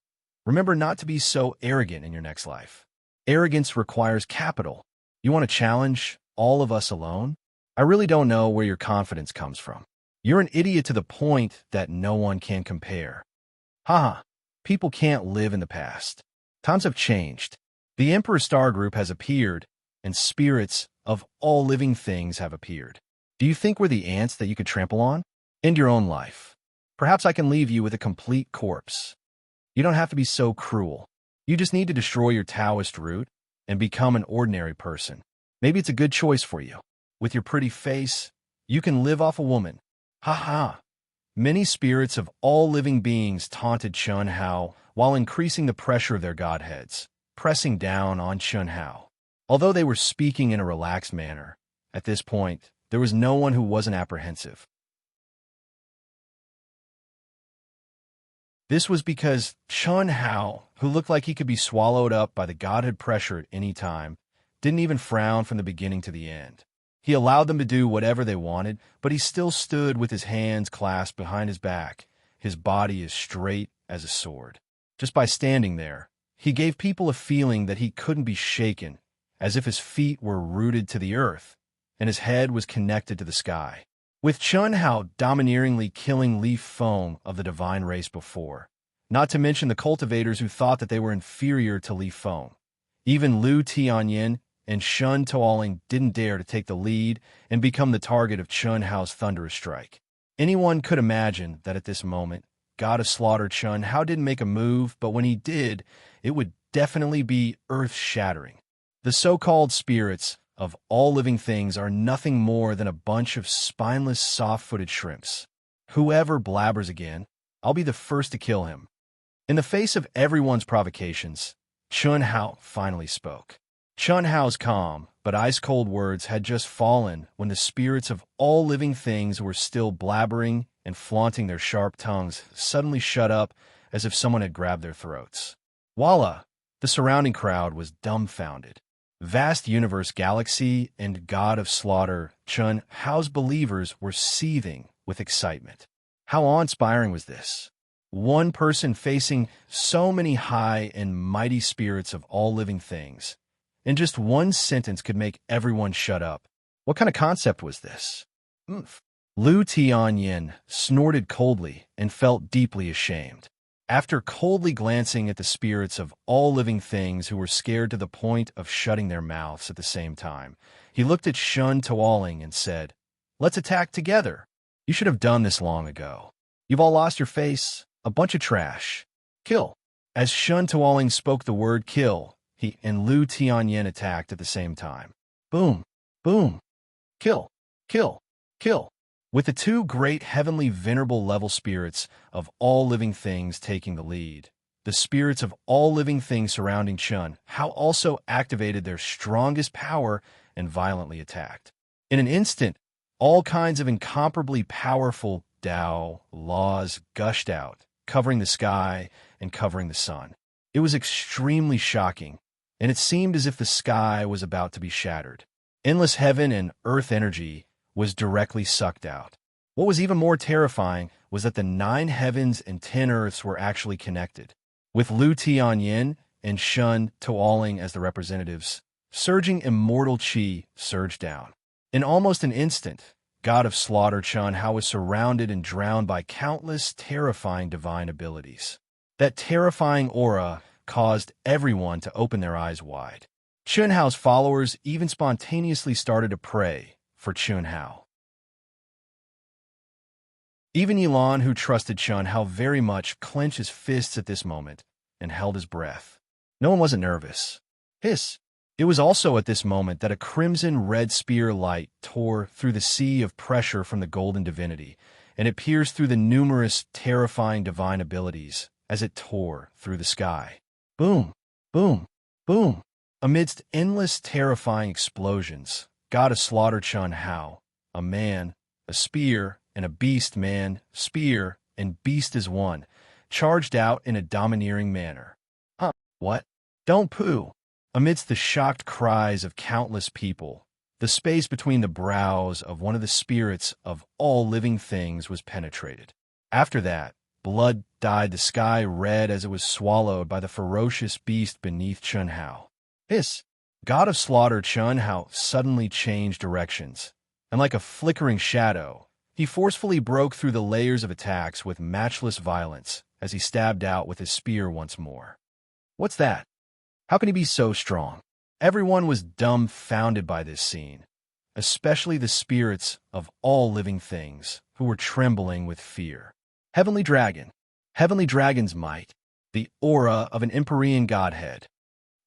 Remember not to be so arrogant in your next life. Arrogance requires capital. You want to challenge all of us alone? I really don't know where your confidence comes from. You're an idiot to the point that no one can compare. Ha! People can't live in the past. Times have changed. The Emperor Star Group has appeared, and spirits of all living things have appeared. Do you think we're the ants that you could trample on? End your own life. Perhaps I can leave you with a complete corpse. You don't have to be so cruel. You just need to destroy your Taoist root and become an ordinary person. Maybe it's a good choice for you. With your pretty face, you can live off a woman. Ha ha! Many spirits of all living beings taunted Chun Hao while increasing the pressure of their godheads, pressing down on Chun Hao. Although they were speaking in a relaxed manner, at this point, there was no one who wasn't apprehensive. This was because Chun Hao, who looked like he could be swallowed up by the godhead pressure at any time, didn't even frown from the beginning to the end. He allowed them to do whatever they wanted, but he still stood with his hands clasped behind his back, his body as straight as a sword. Just by standing there, he gave people a feeling that he couldn't be shaken, as if his feet were rooted to the earth, and his head was connected to the sky. With Chun Hao domineeringly killing Li Feng of the divine race before, not to mention the cultivators who thought that they were inferior to Li Feng, even Lu Tianyin and Chun Tuoling didn't dare to take the lead and become the target of Chun Hao's thunderous strike. Anyone could imagine that at this moment, God of Slaughter Chun Hao didn't make a move, but when he did, it would definitely be earth-shattering. The so-called spirits of all living things are nothing more than a bunch of spineless, soft-footed shrimps. Whoever blabbers again, I'll be the first to kill him. In the face of everyone's provocations, Chun Hao finally spoke. Chun Hao's calm but ice-cold words had just fallen when the spirits of all living things who were still blabbering and flaunting their sharp tongues suddenly shut up as if someone had grabbed their throats. Voila! The surrounding crowd was dumbfounded. Vast universe galaxy and god of slaughter, Chun Hao's believers were seething with excitement. How awe-inspiring was this? One person facing so many high and mighty spirits of all living things, and just one sentence could make everyone shut up. What kind of concept was this? Oomph. Lu Tianyin snorted coldly and felt deeply ashamed. After coldly glancing at the spirits of all living things who were scared to the point of shutting their mouths at the same time, he looked at Shun Toaling and said, "Let's attack together. You should have done this long ago. You've all lost your face. A bunch of trash. Kill." As Shun Toaling spoke the word kill, he and Lu Tianyin attacked at the same time. Boom, boom, kill, kill, kill. With the two great heavenly venerable level spirits of all living things taking the lead, the spirits of all living things surrounding Chun Hao also activated their strongest power and violently attacked. In an instant, all kinds of incomparably powerful Tao laws gushed out, covering the sky and covering the sun. It was extremely shocking, and it seemed as if the sky was about to be shattered. Endless heaven and earth energy was directly sucked out. What was even more terrifying was that the 9 heavens and 10 earths were actually connected, with Lu Tianyin and Shun Toaling as the representatives. Surging immortal qi surged down. In almost an instant, god of slaughter Chun Hao was surrounded and drowned by countless terrifying divine abilities. That terrifying aura caused everyone to open their eyes wide. Chun Hao's followers even spontaneously started to pray for Chun Hao. Even Yilan, who trusted Chun Hao very much, clenched his fists at this moment and held his breath. No one wasn't nervous. Hiss! It was also at this moment that a crimson-red spear light tore through the sea of pressure from the golden divinity, and it pierced through the numerous, terrifying divine abilities as it tore through the sky. Boom! Boom! Boom! Amidst endless, terrifying explosions, god of slaughter Chun Hao, a man, a spear, and a beast man, spear, and beast as one, charged out in a domineering manner. Huh? What? Don't poo! Amidst the shocked cries of countless people, the space between the brows of one of the spirits of all living things was penetrated. After that, blood dyed the sky red as it was swallowed by the ferocious beast beneath Chun Hao. Hiss! God of slaughter Chun Hao suddenly changed directions, and like a flickering shadow, he forcefully broke through the layers of attacks with matchless violence as he stabbed out with his spear once more. What's that? How can he be so strong? Everyone was dumbfounded by this scene, especially the spirits of all living things who were trembling with fear. Heavenly Dragon's might, the aura of an Empyrean godhead.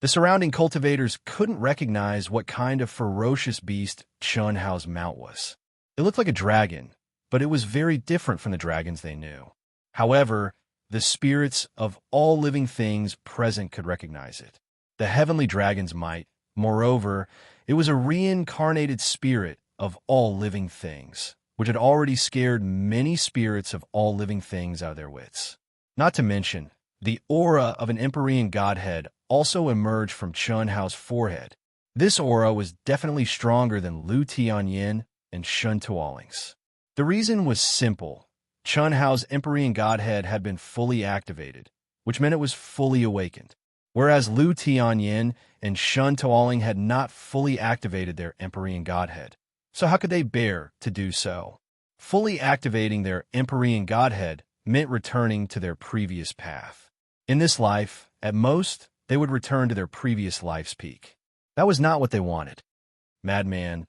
The surrounding cultivators couldn't recognize what kind of ferocious beast Chun Hao's mount was. It looked like a dragon, but it was very different from the dragons they knew. However, the spirits of all living things present could recognize it. The heavenly dragon's might, moreover, it was a reincarnated spirit of all living things, which had already scared many spirits of all living things out of their wits. Not to mention, the aura of an Empyrean godhead also emerged from Chun Hao's forehead. This aura was definitely stronger than Lu Tianyin and Shun Toaling's. The reason was simple. Chun Hao's Empyrean godhead had been fully activated, which meant it was fully awakened, whereas Lu Tianyin and Shun Toaling had not fully activated their Empyrean godhead. So how could they bear to do so? Fully activating their Empyrean godhead meant returning to their previous path. In this life, at most, they would return to their previous life's peak. That was not what they wanted. Madman,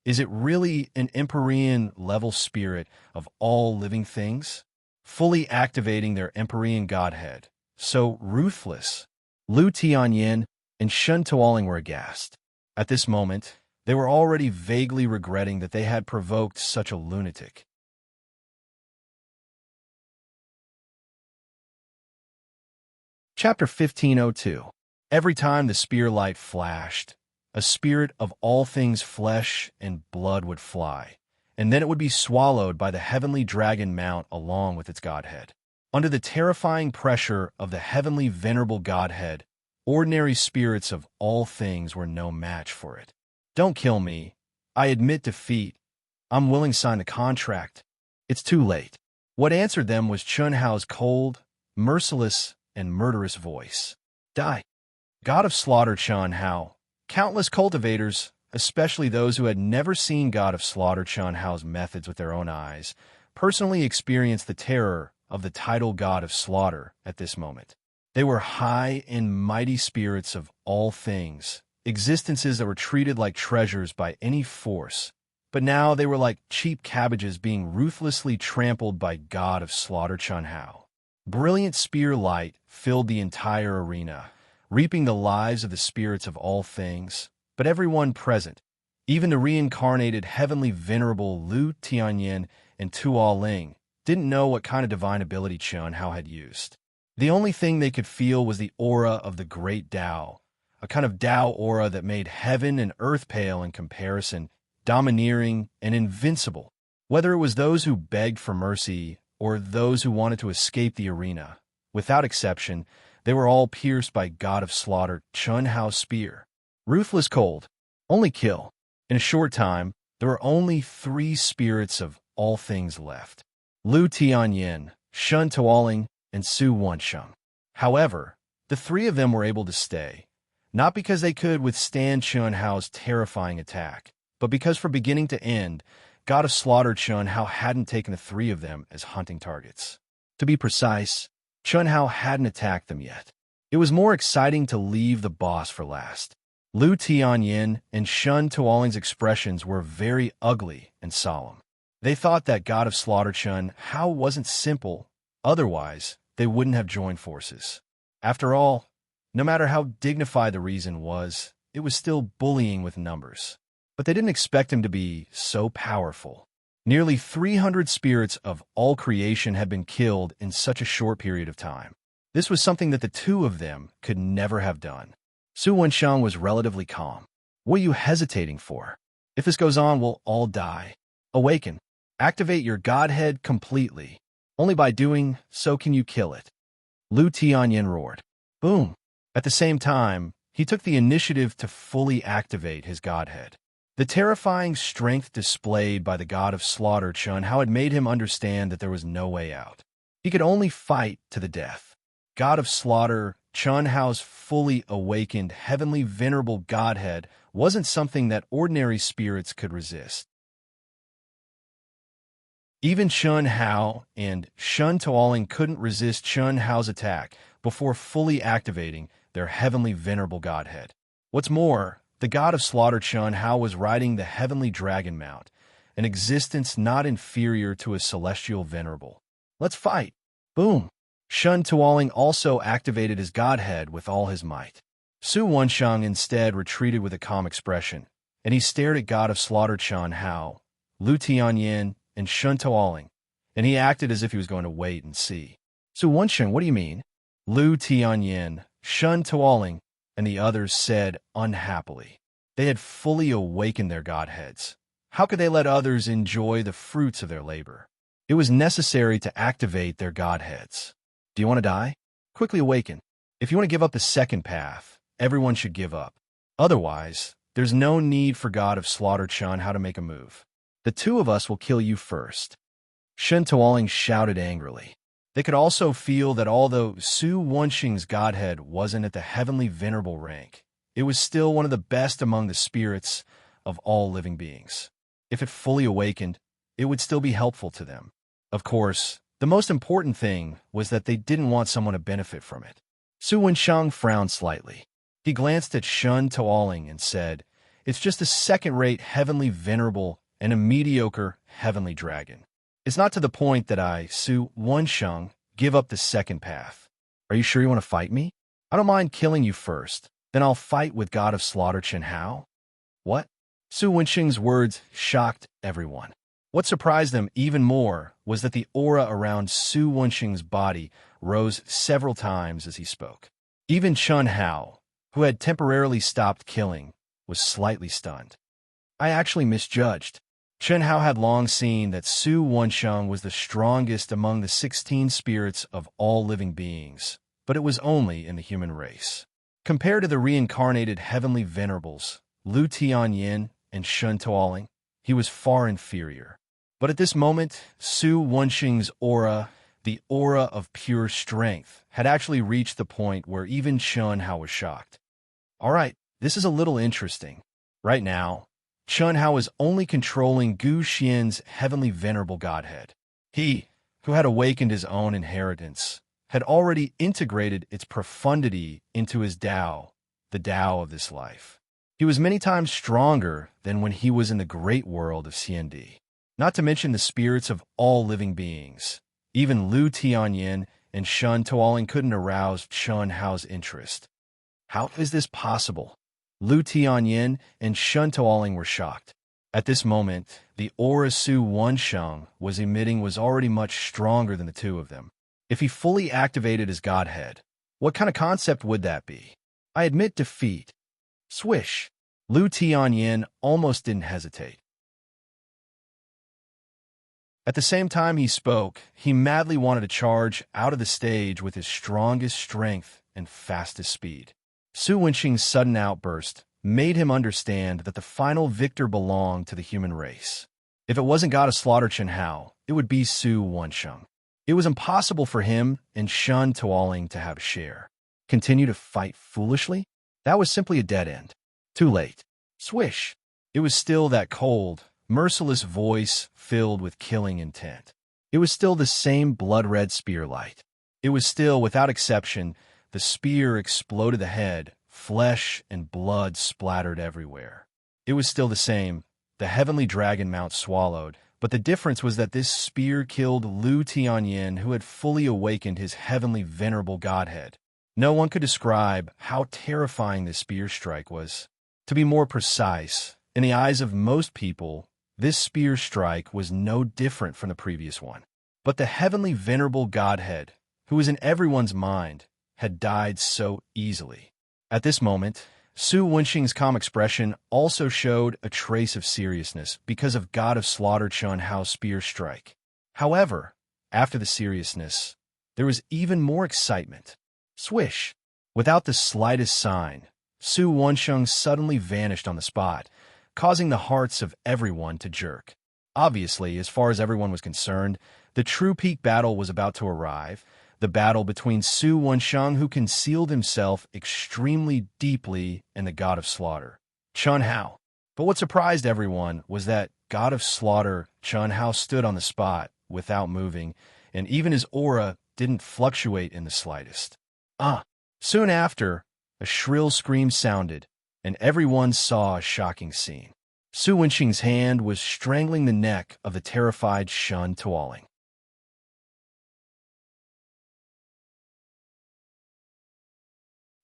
is it really an Empyrean-level spirit of all living things? Fully activating their Empyrean godhead. So ruthless. Lu Tianyin and Shun Toaling were aghast. At this moment, they were already vaguely regretting that they had provoked such a lunatic. Chapter 1502. Every time the spear light flashed, a spirit of all things flesh and blood would fly, and then it would be swallowed by the heavenly dragon mount along with its godhead. Under the terrifying pressure of the heavenly venerable Godhead, ordinary spirits of all things were no match for it. Don't kill me. I admit defeat. I'm willing to sign the contract. It's too late. What answered them was Chun Hao's cold, merciless, and murderous voice. Die. God of slaughter Chun Hao. Countless cultivators, especially those who had never seen God of slaughter Chun Hao's methods with their own eyes, personally experienced the terror of the title God of slaughter at this moment. They were high and mighty spirits of all things, existences that were treated like treasures by any force, but now they were like cheap cabbages being ruthlessly trampled by God of slaughter Chun Hao. Brilliant spear light filled the entire arena, reaping the lives of the spirits of all things, but everyone present, even the reincarnated heavenly venerable Lu Tianyin and Tuo Ling, didn't know what kind of divine ability Chun Hao had used. The only thing they could feel was the aura of the great Tao, a kind of Tao aura that made heaven and earth pale in comparison, domineering and invincible. Whether it was those who begged for mercy or those who wanted to escape the arena, without exception, they were all pierced by God of slaughter Chun Hao's spear. Ruthless cold, only kill. In a short time, there were only 3 spirits of all things left: Lu Tianyin, Shun Tuoling, and Su Wensheng. However, the 3 of them were able to stay, not because they could withstand Chun Hao's terrifying attack, but because from beginning to end, God of slaughter Chun Hao hadn't taken the 3 of them as hunting targets. To be precise, Chun Hao hadn't attacked them yet. It was more exciting to leave the boss for last. Lu Tianyin and Shun Tuoling's expressions were very ugly and solemn. They thought that God of slaughter Chun Hao wasn't simple, otherwise they wouldn't have joined forces. After all, no matter how dignified the reason was, it was still bullying with numbers. But they didn't expect him to be so powerful. Nearly 300 spirits of all creation had been killed in such a short period of time. This was something that the 2 of them could never have done. Su Wensheng was relatively calm. What are you hesitating for? If this goes on, we'll all die. Awaken. Activate your godhead completely. Only by doing so can you kill it. Lu Tianyin roared. Boom. At the same time, he took the initiative to fully activate his godhead. The terrifying strength displayed by the God of slaughter Chun Hao had made him understand that there was no way out. He could only fight to the death. God of slaughter Chun Hao's fully awakened heavenly venerable godhead wasn't something that ordinary spirits could resist. Even Chun Hao and Shun Tuoling couldn't resist Chun Hao's attack before fully activating their heavenly venerable godhead. What's more, the God of slaughter Chun Hao was riding the heavenly dragon mount, an existence not inferior to a celestial venerable. Let's fight. Boom. Shun Tuoling also activated his godhead with all his might. Su Wensheng instead retreated with a calm expression, and he stared at God of slaughter Chun Hao, Lu Tianyin, and Shun Tuoling, and he acted as if he was going to wait and see. Su Wensheng, what do you mean? Lu Tianyin, Shun Tuoling, and the others said unhappily. They had fully awakened their godheads. How could they let others enjoy the fruits of their labor? It was necessary to activate their godheads. Do you want to die? Quickly awaken. If you want to give up the second path, everyone should give up. Otherwise, there's no need for God of slaughter Chun Hao to make a move. The 2 of us will kill you first. Shun Tuoling shouted angrily. They could also feel that although Su Wensheng's godhead wasn't at the heavenly venerable rank, it was still one of the best among the spirits of all living beings. If it fully awakened, it would still be helpful to them. Of course, the most important thing was that they didn't want someone to benefit from it. Su Wensheng frowned slightly. He glanced at Shun Tuoling and said, "It's just a second-rate heavenly venerable and a mediocre heavenly dragon. It's not to the point that I, Su Wensheng, give up the second path. Are you sure you want to fight me? I don't mind killing you first. Then I'll fight with God of slaughter Chun Hao." What? Su Wensheng's words shocked everyone. What surprised them even more was that the aura around Su Wensheng's body rose several times as he spoke. Even Chun Hao, who had temporarily stopped killing, was slightly stunned. I actually misjudged. Chen Hao had long seen that Su Wensheng was the strongest among the 16 spirits of all living beings, but it was only in the human race. Compared to the reincarnated heavenly venerables, Lu Tianyin and Shun Tuoling, he was far inferior. But at this moment, Su Wensheng's aura, the aura of pure strength, had actually reached the point where even Chen Hao was shocked. All right, this is a little interesting. Right now, Chen Hao is only controlling Gu Xian's heavenly venerable godhead. He, who had awakened his own inheritance, had already integrated its profundity into his Tao, the Tao of this life. He was many times stronger than when he was in the great world of CND. Not to mention the spirits of all living beings. Even Lu Tianyin and Shun Tuoling couldn't arouse Chen Hao's interest. How is this possible? Lu Tianyin and Shun Tuoling were shocked. At this moment, the aura Su Wensheng was emitting was already much stronger than the two of them. If he fully activated his godhead, what kind of concept would that be? I admit defeat. Swish. Lu Tianyin almost didn't hesitate. At the same time he spoke, he madly wanted to charge out of the stage with his strongest strength and fastest speed. Su Wensheng's sudden outburst made him understand that the final victor belonged to the human race. If it wasn't God of Slaughter Chen Hao, it would be Su Wensheng. It was impossible for him and Shun Tuoling to have a share. Continue to fight foolishly? That was simply a dead end. Too late. Swish. It was still that cold, merciless voice filled with killing intent. It was still the same blood-red spear light. It was still, without exception, the spear exploded the head, flesh and blood splattered everywhere. It was still the same, the heavenly dragon mount swallowed, but the difference was that this spear killed Lu Tianyin, who had fully awakened his heavenly venerable godhead. No one could describe how terrifying this spear strike was. To be more precise, in the eyes of most people, this spear strike was no different from the previous one. But the heavenly venerable godhead, who was in everyone's mind, had died so easily. At this moment, Su Wensheng's calm expression also showed a trace of seriousness because of God of Slaughter Chen Hao's spear strike. However, after the seriousness, there was even more excitement. Swish! Without the slightest sign, Su Wensheng suddenly vanished on the spot, causing the hearts of everyone to jerk. Obviously, as far as everyone was concerned, the true peak battle was about to arrive, the battle between Su Wensheng, who concealed himself extremely deeply, and the God of Slaughter, Chen Hao. But what surprised everyone was that God of Slaughter, Chen Hao, stood on the spot, without moving, and even his aura didn't fluctuate in the slightest. Soon after, a shrill scream sounded, and everyone saw a shocking scene. Su Wensheng's hand was strangling the neck of the terrified Shun Tuoling.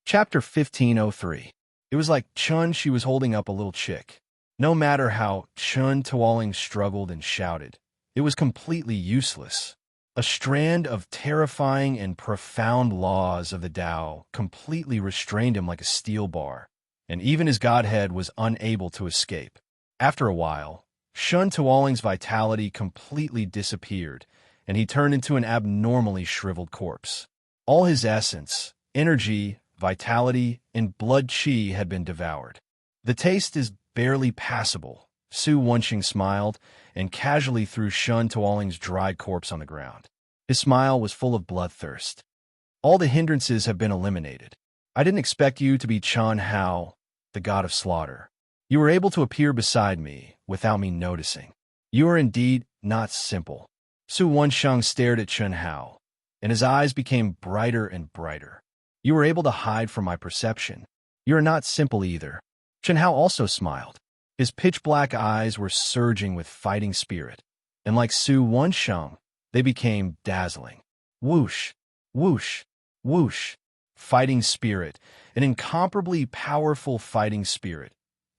Chapter 1503. It was like she was holding up a little chick. No matter how Shun Tuoling struggled and shouted, it was completely useless. A strand of terrifying and profound laws of the Tao completely restrained him like a steel bar, and even his godhead was unable to escape. After a while, Shun Tuoling's vitality completely disappeared, and he turned into an abnormally shriveled corpse. All his essence, energy, vitality, and blood qi had been devoured. The taste is barely passable, Su Wensheng smiled, and casually threw Shun Tuoling's dry corpse on the ground. His smile was full of bloodthirst. All the hindrances have been eliminated. I didn't expect you to be Chen Hao, the God of Slaughter. You were able to appear beside me without me noticing. You are indeed not simple. Su Wensheng stared at Chen Hao, and his eyes became brighter and brighter. You were able to hide from my perception. You are not simple either. Chen Hao also smiled. His pitch-black eyes were surging with fighting spirit, and like Su Wensheng, they became dazzling. Whoosh, whoosh, whoosh. Fighting spirit, an incomparably powerful fighting spirit,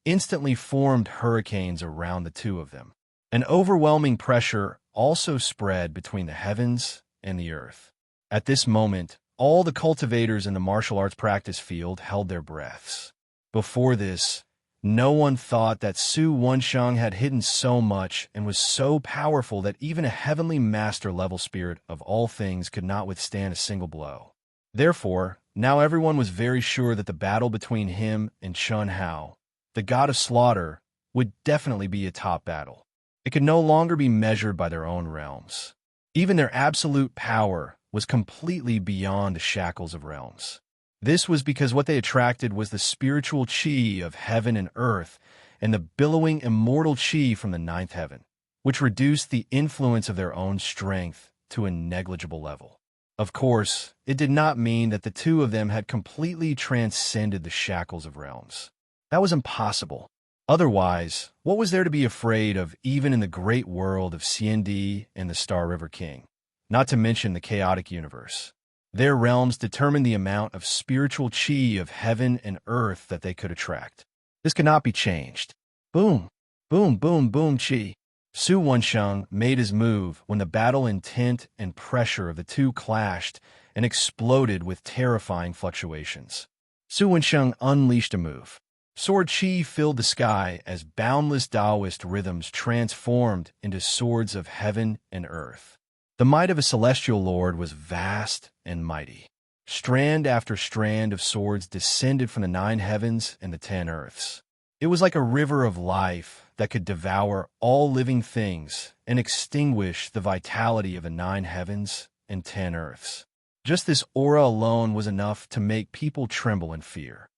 instantly formed hurricanes around the two of them. An overwhelming pressure also spread between the heavens and the earth. At this moment, all the cultivators in the martial arts practice field held their breaths. Before this, No one thought that Su Wensheng had hidden so much and was so powerful that even a heavenly master-level spirit of all things could not withstand a single blow. Therefore, now everyone was very sure that the battle between him and Chun Hao, the god of slaughter, would definitely be a top battle. It could no longer be measured by their own realms. Even their absolute power was completely beyond the shackles of realms. This was because what they attracted was the spiritual chi of heaven and earth and the billowing immortal chi from the ninth heaven, which reduced the influence of their own strength to a negligible level. Of course, it did not mean that the two of them had completely transcended the shackles of realms. That was impossible. Otherwise, what was there to be afraid of even in the great world of CND and the Star River King, not to mention the chaotic universe? Their realms determined the amount of spiritual chi of heaven and earth that they could attract. This could not be changed. Boom, boom, boom, boom, chi. Su Wensheng made his move when the battle intent and pressure of the two clashed and exploded with terrifying fluctuations. Su Wensheng unleashed a move. Sword chi filled the sky as boundless Taoist rhythms transformed into swords of heaven and earth. The might of a celestial lord was vast and mighty. Strand after strand of swords descended from the 9 heavens and the 10 earths. It was like a river of life that could devour all living things and extinguish the vitality of the 9 heavens and 10 earths. Just this aura alone was enough to make people tremble in fear.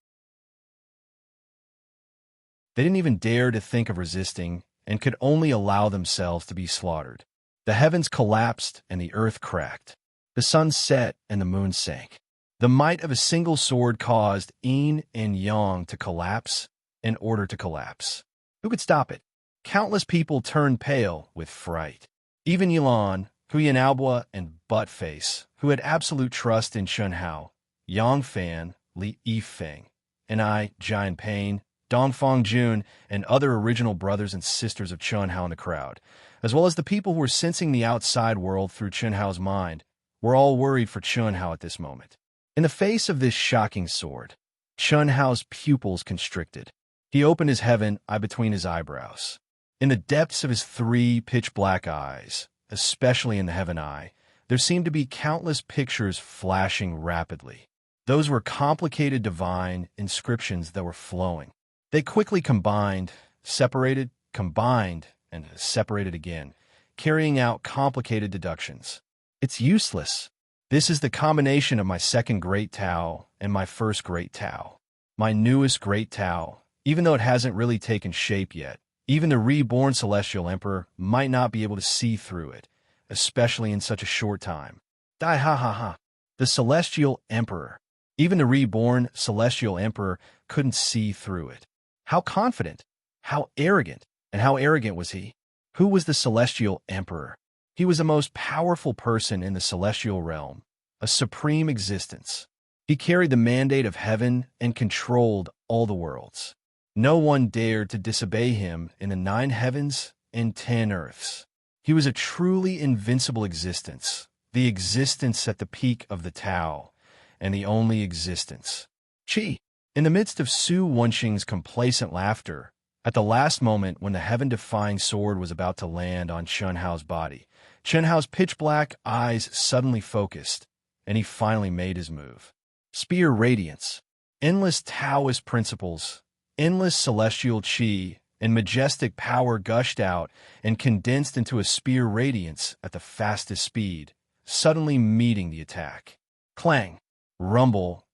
They didn't even dare to think of resisting and could only allow themselves to be slaughtered. The heavens collapsed and the earth cracked. The sun set and the moon sank. The might of a single sword caused yin and yang to collapse in order to collapse. Who could stop it? Countless people turned pale with fright. Even Yilan, Huyan Albua, and Buttface, who had absolute trust in Chun Hao, Yang Fan, Li Yifeng, and I, Jian Pain, Dongfang Jun, and other original brothers and sisters of Chun Hao in the crowd, as well as the people who were sensing the outside world through Chun Hao's mind, were all worried for Chun Hao at this moment. In the face of this shocking sword, Chun Hao's pupils constricted. He opened his heaven eye between his eyebrows. In the depths of his 3 pitch-black eyes, especially in the heaven eye, there seemed to be countless pictures flashing rapidly. Those were complicated divine inscriptions that were flowing. They quickly combined, separated, combined, and separated again, carrying out complicated deductions. It's useless. This is the combination of my second great Tao and my first great Tao. My newest great Tao, even though it hasn't really taken shape yet. Even the reborn Celestial Emperor might not be able to see through it, especially in such a short time. Die ha ha ha. The Celestial Emperor. Even the reborn Celestial Emperor couldn't see through it. How confident, how arrogant, and how arrogant was he? Who was the Celestial Emperor? He was the most powerful person in the celestial realm, a supreme existence. He carried the mandate of heaven and controlled all the worlds. No one dared to disobey him in the 9 heavens and 10 earths. He was a truly invincible existence, the existence at the peak of the Tao, and the only existence. Chi. In the midst of Su Wensheng's complacent laughter, at the last moment when the heaven-defying sword was about to land on Chun Hao's body, Chun Hao's pitch-black eyes suddenly focused, and he finally made his move. Spear radiance, endless Taoist principles, endless celestial chi, and majestic power gushed out and condensed into a spear radiance at the fastest speed, suddenly meeting the attack. Clang, rumble.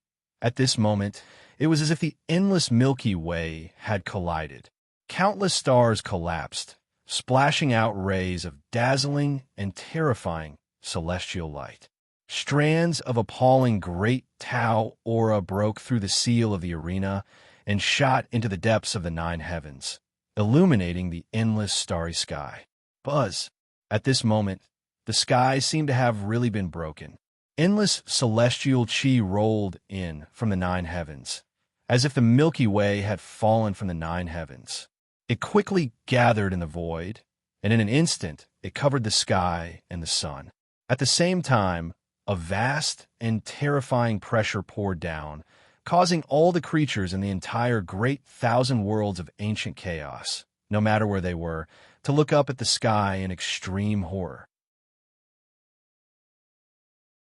At this moment, it was as if the endless Milky Way had collided. Countless stars collapsed, splashing out rays of dazzling and terrifying celestial light. Strands of appalling great Tao aura broke through the seal of the arena and shot into the depths of the 9 heavens, illuminating the endless starry sky. Buzz. At this moment, the sky seemed to have really been broken. Endless celestial chi rolled in from the 9 heavens, as if the Milky Way had fallen from the 9 heavens. It quickly gathered in the void, and in an instant it covered the sky and the sun. At the same time, a vast and terrifying pressure poured down, causing all the creatures in the entire great thousand worlds of ancient chaos, no matter where they were, to look up at the sky in extreme horror.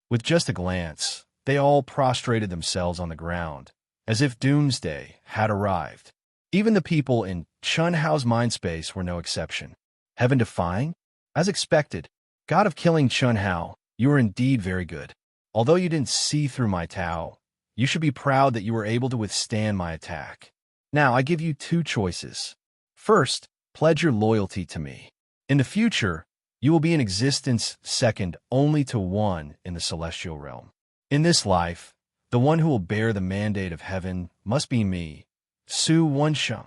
With just a glance, they all prostrated themselves on the ground, as if doomsday had arrived. Even the people in Chun Hao's mind space were no exception. Heaven-defying? As expected, God of killing Chun Hao, you are indeed very good. Although you didn't see through my Tao, you should be proud that you were able to withstand my attack. Now, I give you two choices. First, pledge your loyalty to me. In the future, you will be in existence second only to one in the celestial realm. In this life, the one who will bear the mandate of heaven must be me, Su Wensheng.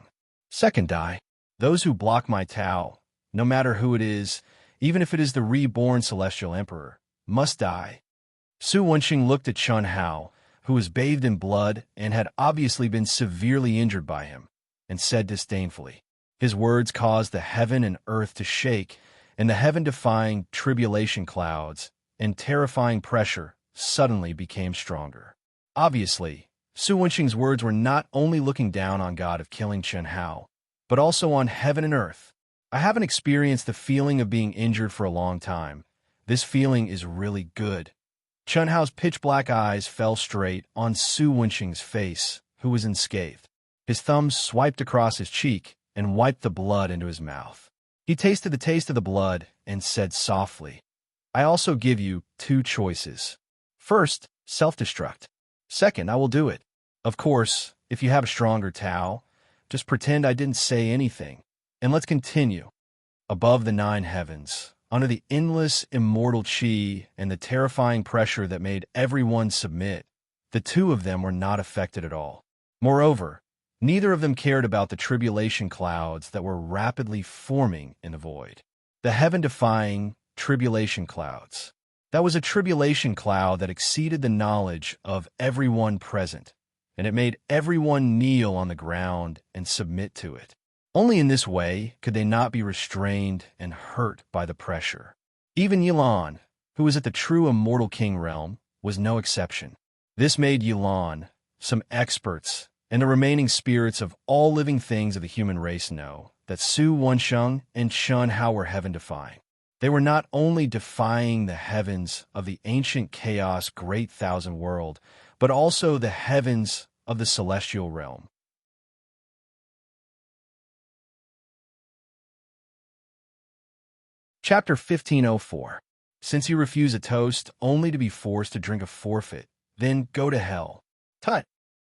Second, die. Those who block my Tao, no matter who it is, even if it is the reborn celestial emperor, must die. Su Wensheng looked at Chun Hao, who was bathed in blood and had obviously been severely injured by him, and said disdainfully. His words caused the heaven and earth to shake, and the heaven-defying tribulation clouds and terrifying pressure suddenly became stronger. Obviously, Su Wensheng's words were not only looking down on God of killing Chun Hao, but also on heaven and earth. I haven't experienced the feeling of being injured for a long time. This feeling is really good. Chun Hao's pitch-black eyes fell straight on Su Wensheng's face, who was unscathed. His thumb swiped across his cheek and wiped the blood into his mouth. He tasted the taste of the blood and said softly, I also give you two choices. First, self-destruct. Second, I will do it. Of course, if you have a stronger Tao, just pretend I didn't say anything. And let's continue. Above the nine heavens, under the endless immortal chi and the terrifying pressure that made everyone submit, the two of them were not affected at all. Moreover, neither of them cared about the tribulation clouds that were rapidly forming in the void. The heaven-defying tribulation clouds. That was a tribulation cloud that exceeded the knowledge of everyone present, and it made everyone kneel on the ground and submit to it. Only in this way could they not be restrained and hurt by the pressure. Even Yilan, who was at the true immortal king realm, was no exception. This made Yilan, some experts, and the remaining spirits of all living things of the human race know that Su Wensheng and Chun Hao were heaven-defying. They were not only defying the heavens of the ancient chaos great thousand world, but also the heavens of the celestial realm. Chapter 1504. Since you refuse a toast only to be forced to drink a forfeit, then go to hell. Tut!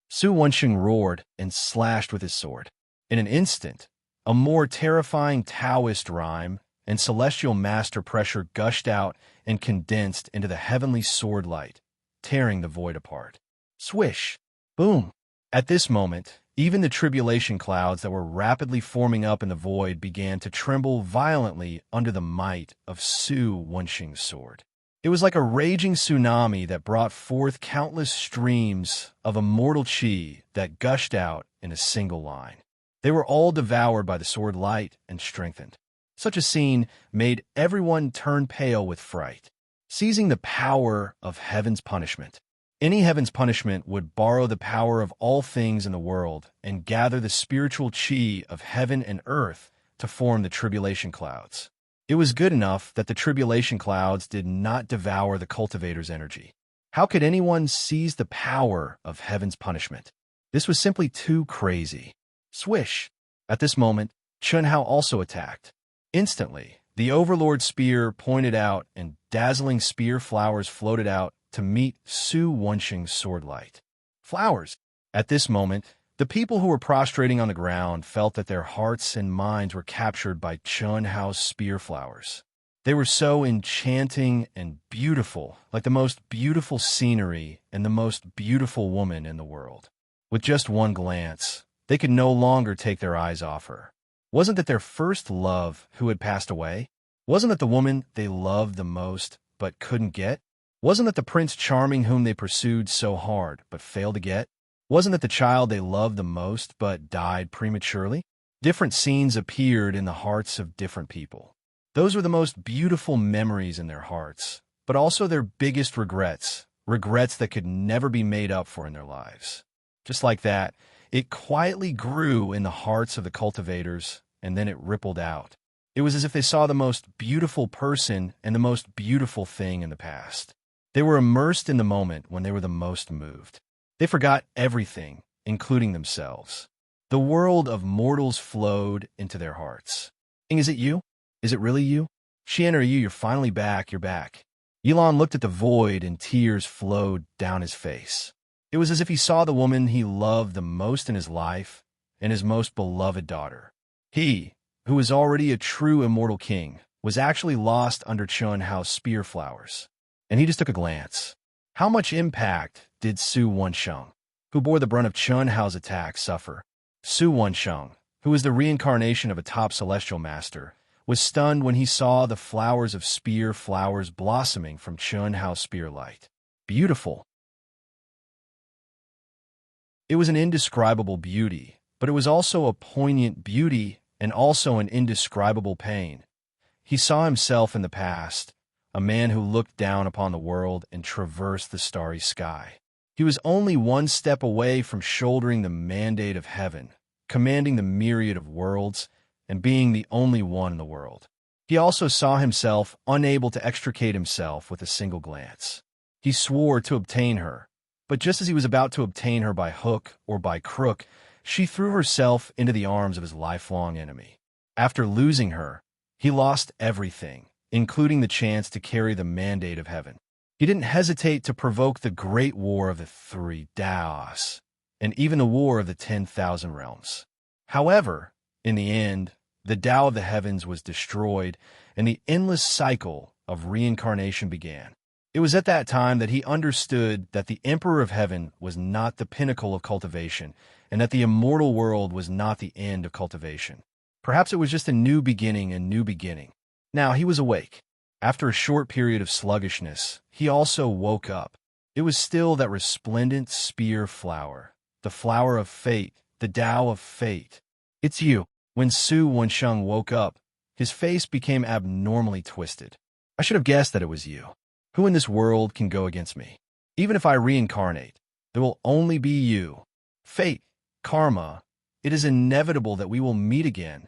Su Wensheng roared and slashed with his sword. In an instant, a more terrifying Taoist rhyme and celestial master pressure gushed out and condensed into the heavenly sword light, tearing the void apart. Swish! Boom! At this moment, even the tribulation clouds that were rapidly forming up in the void began to tremble violently under the might of Su Wensheng's sword. It was like a raging tsunami that brought forth countless streams of immortal chi that gushed out in a single line. They were all devoured by the sword light and strengthened. Such a scene made everyone turn pale with fright. Seizing the power of heaven's punishment. Any heaven's punishment would borrow the power of all things in the world and gather the spiritual chi of heaven and earth to form the tribulation clouds. It was good enough that the tribulation clouds did not devour the cultivator's energy. How could anyone seize the power of heaven's punishment? This was simply too crazy. Swish! At this moment, Chun Hao also attacked. Instantly, the Overlord's spear pointed out and dazzling spear flowers floated out to meet Su Wensheng's sword light. Flowers! At this moment, the people who were prostrating on the ground felt that their hearts and minds were captured by Chun Hao's spear flowers. They were so enchanting and beautiful, like the most beautiful scenery and the most beautiful woman in the world. With just one glance, they could no longer take their eyes off her. Wasn't that their first love who had passed away? Wasn't that the woman they loved the most but couldn't get? Wasn't that the Prince Charming whom they pursued so hard but failed to get? Wasn't that the child they loved the most but died prematurely? Different scenes appeared in the hearts of different people. Those were the most beautiful memories in their hearts, but also their biggest regrets, regrets that could never be made up for in their lives. Just like that, it quietly grew in the hearts of the cultivators, and then it rippled out. It was as if they saw the most beautiful person and the most beautiful thing in the past. They were immersed in the moment when they were the most moved. They forgot everything, including themselves. The world of mortals flowed into their hearts. Is it you? Is it really you? Shian, are you? You're finally back. You're back. Elon looked at the void and tears flowed down his face. It was as if he saw the woman he loved the most in his life and his most beloved daughter. He, who was already a true immortal king, was actually lost under Chun Hao's spear flowers. And he just took a glance. How much impact did Su Wansheng, who bore the brunt of Chun Hao's attack, suffer? Su Wansheng, who was the reincarnation of a top celestial master, was stunned when he saw the flowers of spear flowers blossoming from Chun Hao's spear light. Beautiful. It was an indescribable beauty, but it was also a poignant beauty and also an indescribable pain. He saw himself in the past, a man who looked down upon the world and traversed the starry sky. He was only one step away from shouldering the mandate of heaven, commanding the myriad of worlds, and being the only one in the world. He also saw himself unable to extricate himself with a single glance. He swore to obtain her, but just as he was about to obtain her by hook or by crook, she threw herself into the arms of his lifelong enemy. After losing her, he lost everything, including the chance to carry the mandate of heaven. He didn't hesitate to provoke the great war of the three Daos, and even the war of the 10,000 realms. However, in the end, the Tao of the heavens was destroyed, and the endless cycle of reincarnation began. It was at that time that he understood that the Emperor of Heaven was not the pinnacle of cultivation, and that the immortal world was not the end of cultivation. Perhaps it was just a new beginning. Now he was awake. After a short period of sluggishness, he also woke up. It was still that resplendent spear flower, the flower of fate, the Tao of fate. It's you. When Su Wansheng woke up, his face became abnormally twisted. I should have guessed that it was you. Who in this world can go against me? Even if I reincarnate, there will only be you. Fate, karma, it is inevitable that we will meet again.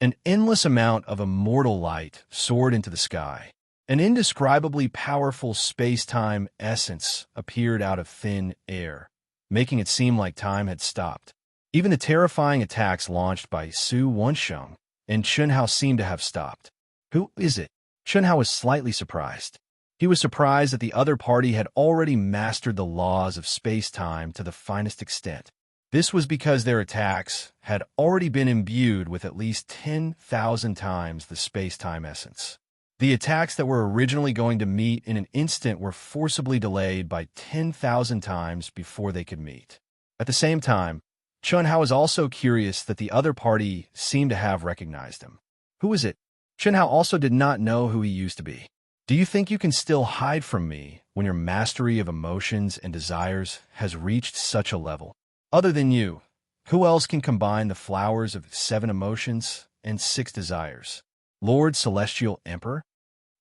An endless amount of immortal light soared into the sky. An indescribably powerful space-time essence appeared out of thin air, making it seem like time had stopped. Even the terrifying attacks launched by Su Wansheng and Chun Hao seemed to have stopped. Who is it? Chun Hao was slightly surprised. He was surprised that the other party had already mastered the laws of space-time to the finest extent. This was because their attacks had already been imbued with at least 10,000 times the space-time essence. The attacks that were originally going to meet in an instant were forcibly delayed by 10,000 times before they could meet. At the same time, Chun Hao was also curious that the other party seemed to have recognized him. Who is it? Chun Hao also did not know who he used to be. Do you think you can still hide from me when your mastery of emotions and desires has reached such a level? Other than you, who else can combine the flowers of 7 emotions and 6 desires? Lord Celestial Emperor?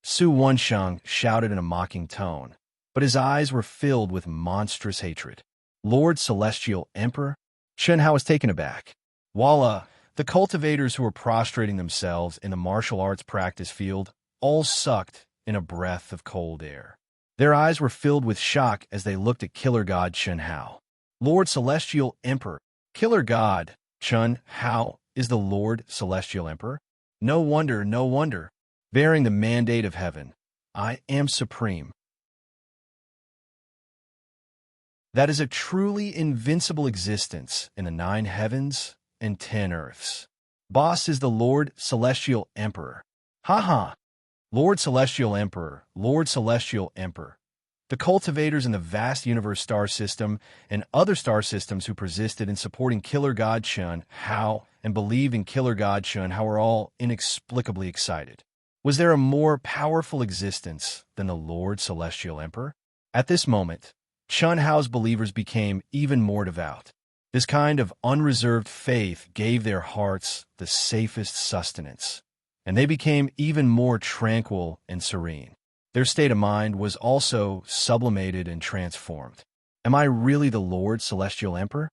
Su Wansheng shouted in a mocking tone, but his eyes were filled with monstrous hatred. Lord Celestial Emperor? Chun Hao was taken aback. Voila! The cultivators who were prostrating themselves in the martial arts practice field all sucked in a breath of cold air. Their eyes were filled with shock as they looked at Killer God Chun Hao. Lord Celestial Emperor. Killer God Chun Hao is the Lord Celestial Emperor? No wonder. Bearing the mandate of heaven, I am supreme. That is a truly invincible existence in the 9 heavens and 10 earths. Boss is the Lord Celestial Emperor. Ha! Lord Celestial Emperor, Lord Celestial Emperor. The cultivators in the vast universe star system and other star systems who persisted in supporting Killer God Chun Hao and believed in Killer God Chun Hao were all inexplicably excited. Was there a more powerful existence than the Lord Celestial Emperor? At this moment, Chun Hao's believers became even more devout. This kind of unreserved faith gave their hearts the safest sustenance, and they became even more tranquil and serene. Their state of mind was also sublimated and transformed. Am I really the Lord Celestial Emperor?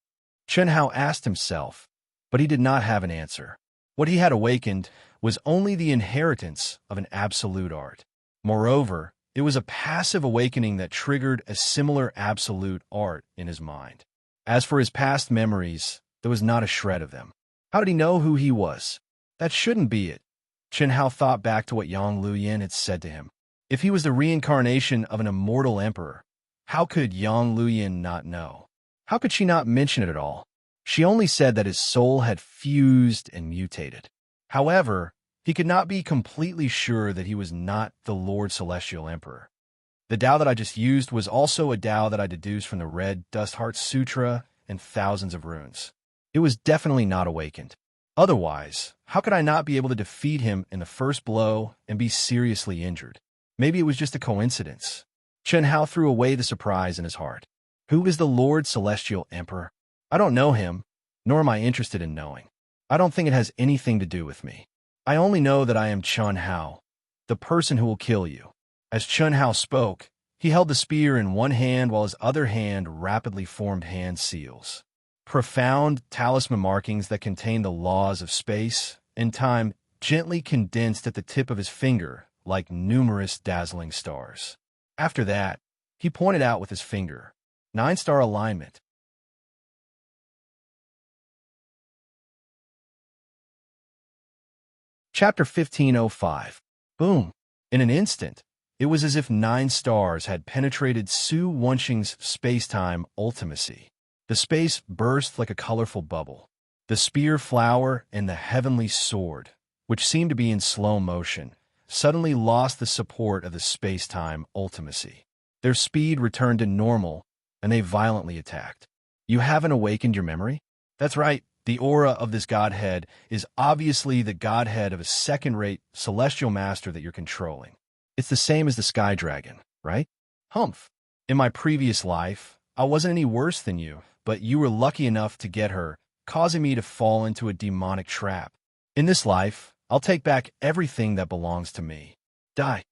Chen Hao asked himself, but he did not have an answer. What he had awakened was only the inheritance of an absolute art. Moreover, it was a passive awakening that triggered a similar absolute art in his mind. As for his past memories, there was not a shred of them. How did he know who he was? That shouldn't be it. Chen Hao thought back to what Yang Luyan had said to him. If he was the reincarnation of an immortal emperor, how could Yang Luyan not know? How could she not mention it at all? She only said that his soul had fused and mutated. However, he could not be completely sure that he was not the Lord Celestial Emperor. The Tao that I just used was also a Tao that I deduced from the Red Dust Heart Sutra and thousands of runes. It was definitely not awakened. Otherwise, how could I not be able to defeat him in the first blow and be seriously injured? Maybe it was just a coincidence. Chen Hao threw away the surprise in his heart. Who is the Lord Celestial Emperor? I don't know him, nor am I interested in knowing. I don't think it has anything to do with me. I only know that I am Chen Hao, the person who will kill you. As Chen Hao spoke, he held the spear in one hand while his other hand rapidly formed hand seals. Profound talisman markings that contain the laws of space and time gently condensed at the tip of his finger like numerous dazzling stars. After that, he pointed out with his finger, 9-star alignment. Chapter 1505. Boom. In an instant, it was as if 9 stars had penetrated Su Wenxing's space-time ultimacy. The space burst like a colorful bubble. The spear flower and the heavenly sword, which seemed to be in slow motion, suddenly lost the support of the space-time ultimacy. Their speed returned to normal, and they violently attacked. You haven't awakened your memory? That's right. The aura of this godhead is obviously the godhead of a second-rate celestial master that you're controlling. It's the same as the sky dragon, right? Humph. In my previous life, I wasn't any worse than you, but you were lucky enough to get her, causing me to fall into a demonic trap. In this life, I'll take back everything that belongs to me. Die.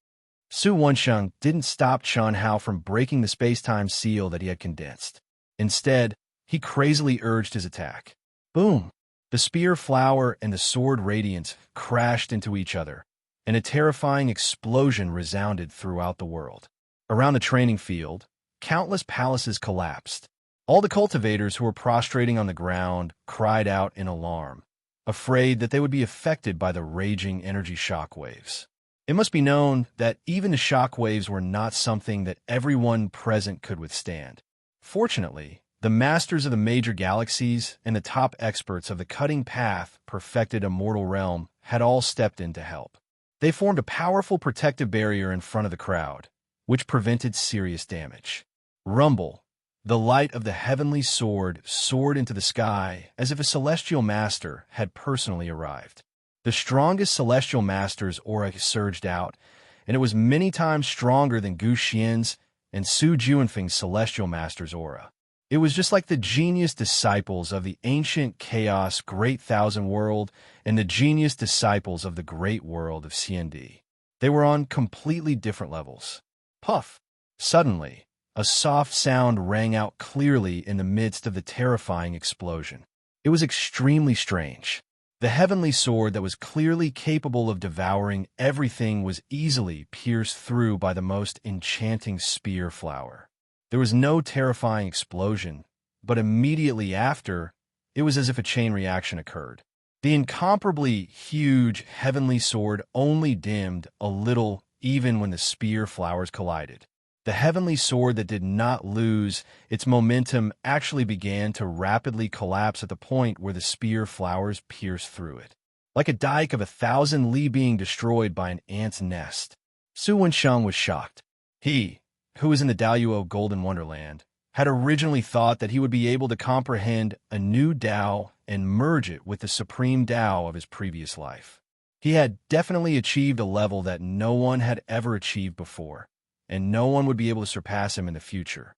Su Wenxing didn't stop Chen Hao from breaking the space-time seal that he had condensed. Instead, he crazily urged his attack. Boom! The spear flower and the sword radiance crashed into each other, and a terrifying explosion resounded throughout the world. Around the training field, countless palaces collapsed. All the cultivators who were prostrating on the ground cried out in alarm, afraid that they would be affected by the raging energy shockwaves. It must be known that even the shockwaves were not something that everyone present could withstand. Fortunately, the masters of the major galaxies and the top experts of the cutting path perfected immortal realm had all stepped in to help. They formed a powerful protective barrier in front of the crowd, which prevented serious damage. Rumble. The light of the heavenly sword soared into the sky as if a celestial master had personally arrived. The strongest celestial master's aura surged out, and it was many times stronger than Gu Xian's and Su Juanfeng's celestial master's aura. It was just like the genius disciples of the ancient chaos Great Thousand World and the genius disciples of the Great World of CND. They were on completely different levels. Puff! Suddenly, a soft sound rang out clearly in the midst of the terrifying explosion. It was extremely strange. The heavenly sword that was clearly capable of devouring everything was easily pierced through by the most enchanting spear flower. There was no terrifying explosion, but immediately after, it was as if a chain reaction occurred. The incomparably huge heavenly sword only dimmed a little even when the spear flowers collided. The heavenly sword that did not lose its momentum actually began to rapidly collapse at the point where the spear flowers pierced through it. Like a dike of 1,000 li being destroyed by an ant's nest. Su Wenxing was shocked. He, who was in the Daluo Golden Wonderland, had originally thought that he would be able to comprehend a new Tao and merge it with the supreme Tao of his previous life. He had definitely achieved a level that no one had ever achieved before, and no one would be able to surpass him in the future.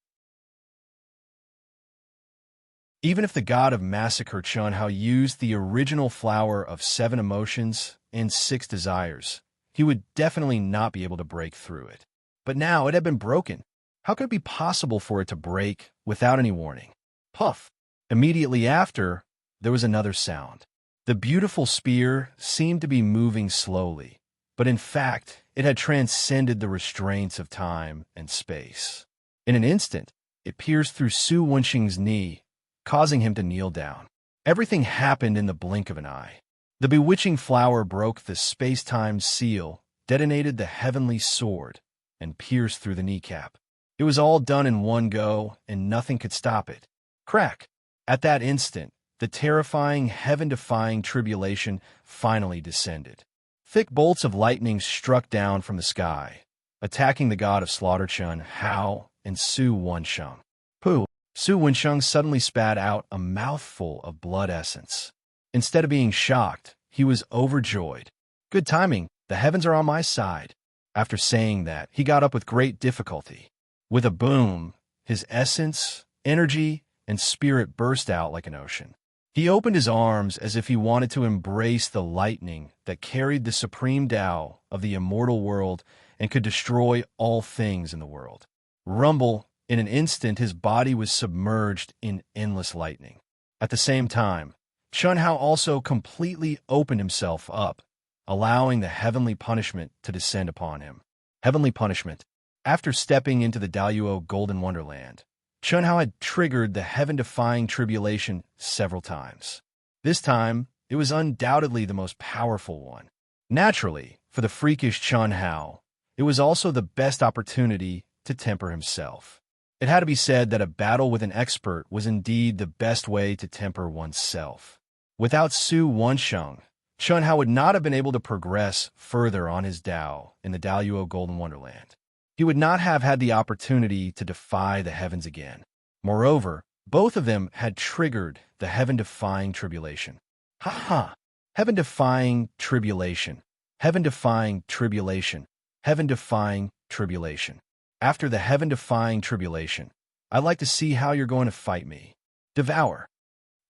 Even if the god of massacre Chen Hao used the original flower of 7 emotions and 6 desires, he would definitely not be able to break through it. But now it had been broken. How could it be possible for it to break without any warning? Puff! Immediately after, there was another sound. The beautiful spear seemed to be moving slowly, but in fact, it had transcended the restraints of time and space. In an instant, it pierced through Su Wenxing's knee, causing him to kneel down. Everything happened in the blink of an eye. The bewitching flower broke the space-time seal, detonated the heavenly sword, and pierced through the kneecap. It was all done in one go, and nothing could stop it. Crack! At that instant, the terrifying, heaven-defying tribulation finally descended. Thick bolts of lightning struck down from the sky, attacking the god of slaughter Chun Hao and Su Wensheng. Pooh! Su Wensheng suddenly spat out a mouthful of blood essence. Instead of being shocked, he was overjoyed. Good timing, the heavens are on my side. After saying that, he got up with great difficulty. With a boom, his essence, energy, and spirit burst out like an ocean. He opened his arms as if he wanted to embrace the lightning that carried the supreme Tao of the immortal world and could destroy all things in the world. Rumble, in an instant his body was submerged in endless lightning. At the same time, Chun Hao also completely opened himself up, allowing the heavenly punishment to descend upon him. Heavenly punishment. After stepping into the Daluo Golden Wonderland, Chun Hao had triggered the heaven-defying tribulation several times. This time, it was undoubtedly the most powerful one. Naturally, for the freakish Chun Hao, it was also the best opportunity to temper himself. It had to be said that a battle with an expert was indeed the best way to temper oneself. Without Su Wensheng, Chun Hao would not have been able to progress further on his Dao in the Daluo Golden Wonderland. He would not have had the opportunity to defy the heavens again. Moreover, both of them had triggered the heaven-defying tribulation. Ha ha! Heaven-defying tribulation. Heaven-defying tribulation. Heaven-defying tribulation. After the heaven-defying tribulation, I'd like to see how you're going to fight me. Devour.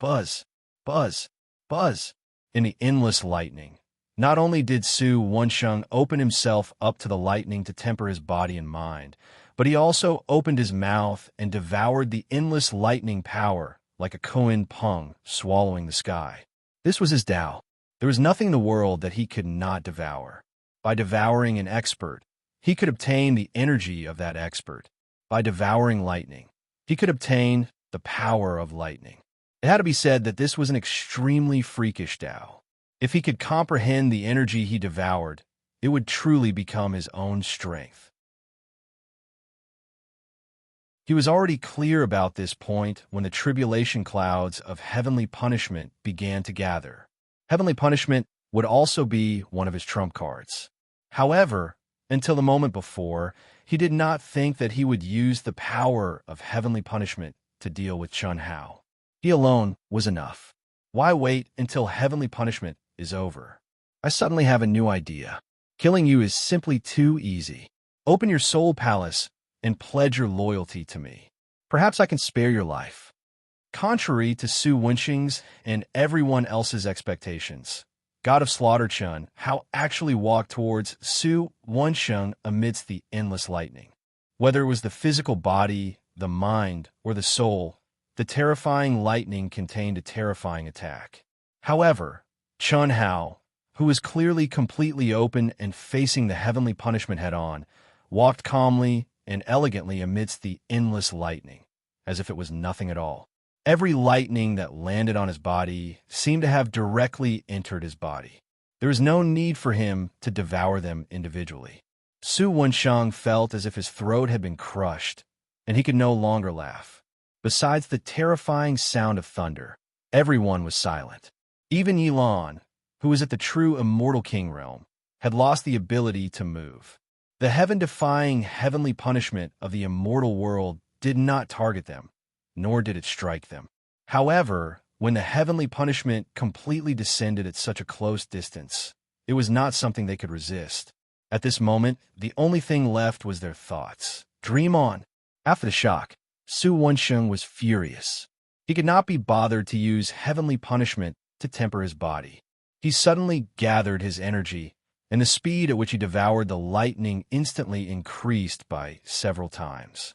Buzz. Buzz. Buzz. In the endless lightning, not only did Su Wensheng open himself up to the lightning to temper his body and mind, but he also opened his mouth and devoured the endless lightning power like a Koan Peng swallowing the sky. This was his Tao. There was nothing in the world that he could not devour. By devouring an expert, he could obtain the energy of that expert. By devouring lightning, he could obtain the power of lightning. It had to be said that this was an extremely freakish Tao. If he could comprehend the energy he devoured, it would truly become his own strength. He was already clear about this point when the tribulation clouds of heavenly punishment began to gather. Heavenly punishment would also be one of his trump cards. However, until the moment before, he did not think that he would use the power of heavenly punishment to deal with Chun Hao. He alone was enough. Why wait until heavenly punishment is over? I suddenly have a new idea. Killing you is simply too easy. Open your soul palace and pledge your loyalty to me. Perhaps I can spare your life. Contrary to Su Wenxing's and everyone else's expectations, God of Slaughter Chun Hao actually walked towards Su Wensheng amidst the endless lightning. Whether it was the physical body, the mind, or the soul, the terrifying lightning contained a terrifying attack. However, Chun Hao, who was clearly completely open and facing the heavenly punishment head-on, walked calmly and elegantly amidst the endless lightning, as if it was nothing at all. Every lightning that landed on his body seemed to have directly entered his body. There was no need for him to devour them individually. Su Wensheng felt as if his throat had been crushed, and he could no longer laugh. Besides the terrifying sound of thunder, everyone was silent. Even Yilan, who was at the true immortal king realm, had lost the ability to move. The heaven-defying heavenly punishment of the immortal world did not target them, nor did it strike them. However, when the heavenly punishment completely descended at such a close distance, it was not something they could resist. At this moment, the only thing left was their thoughts. Dream on. After the shock, Su Wensheng was furious. He could not be bothered to use heavenly punishment to temper his body. He suddenly gathered his energy, and the speed at which he devoured the lightning instantly increased by several times.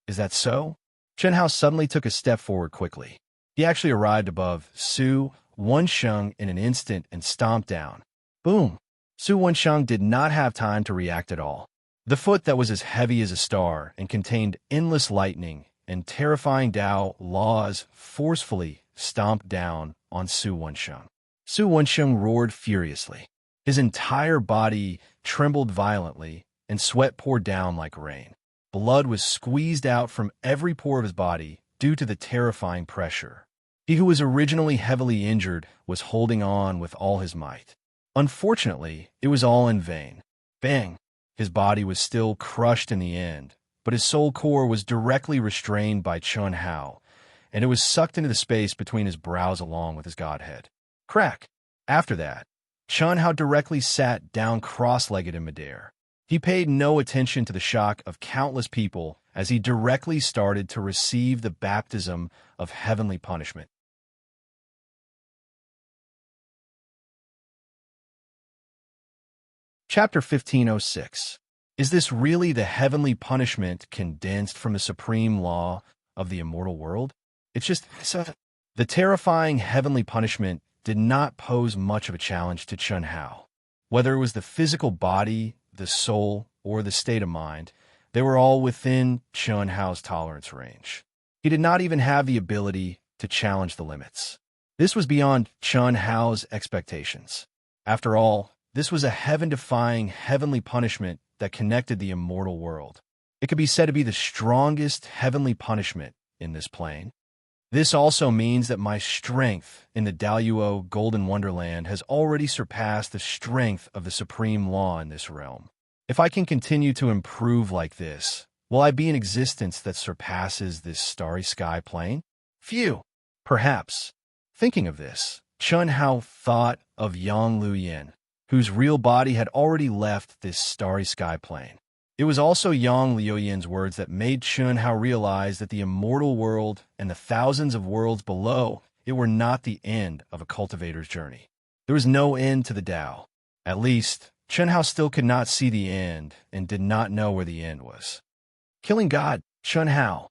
Is that so? Chen Hao suddenly took a step forward quickly. He actually arrived above Su Wensheng in an instant and stomped down. Boom! Su Wensheng did not have time to react at all. The foot that was as heavy as a star and contained endless lightning and terrifying Tao laws forcefully stomped down on Su Wensheng. Su Wensheng roared furiously. His entire body trembled violently, and sweat poured down like rain. Blood was squeezed out from every pore of his body due to the terrifying pressure. He who was originally heavily injured was holding on with all his might. Unfortunately, it was all in vain. Bang! His body was still crushed in the end, but his soul core was directly restrained by Chen Hao, and it was sucked into the space between his brows along with his godhead. Crack! After that, Chen Hao directly sat down cross-legged in midair. He paid no attention to the shock of countless people as he directly started to receive the baptism of heavenly punishment. Chapter 1506. Is this really the heavenly punishment condensed from the supreme law of the immortal world? The terrifying heavenly punishment did not pose much of a challenge to Chen Hao. Whether it was the physical body, the soul, or the state of mind, they were all within Chen Hao's tolerance range. He did not even have the ability to challenge the limits. This was beyond Chen Hao's expectations. After all, this was a heaven-defying heavenly punishment that connected the immortal world. It could be said to be the strongest heavenly punishment in this plane. This also means that my strength in the Daluo Golden Wonderland has already surpassed the strength of the supreme law in this realm. If I can continue to improve like this, will I be in existence that surpasses this starry sky plane? Phew! Perhaps. Thinking of this, Chen Hao thought of Yang Luoyin, whose real body had already left this starry sky plane. It was also Yang Luoyin's words that made Chen Hao realize that the immortal world and the thousands of worlds below it were not the end of a cultivator's journey. There was no end to the Tao. At least, Chen Hao still could not see the end and did not know where the end was. Killing God, Chen Hao.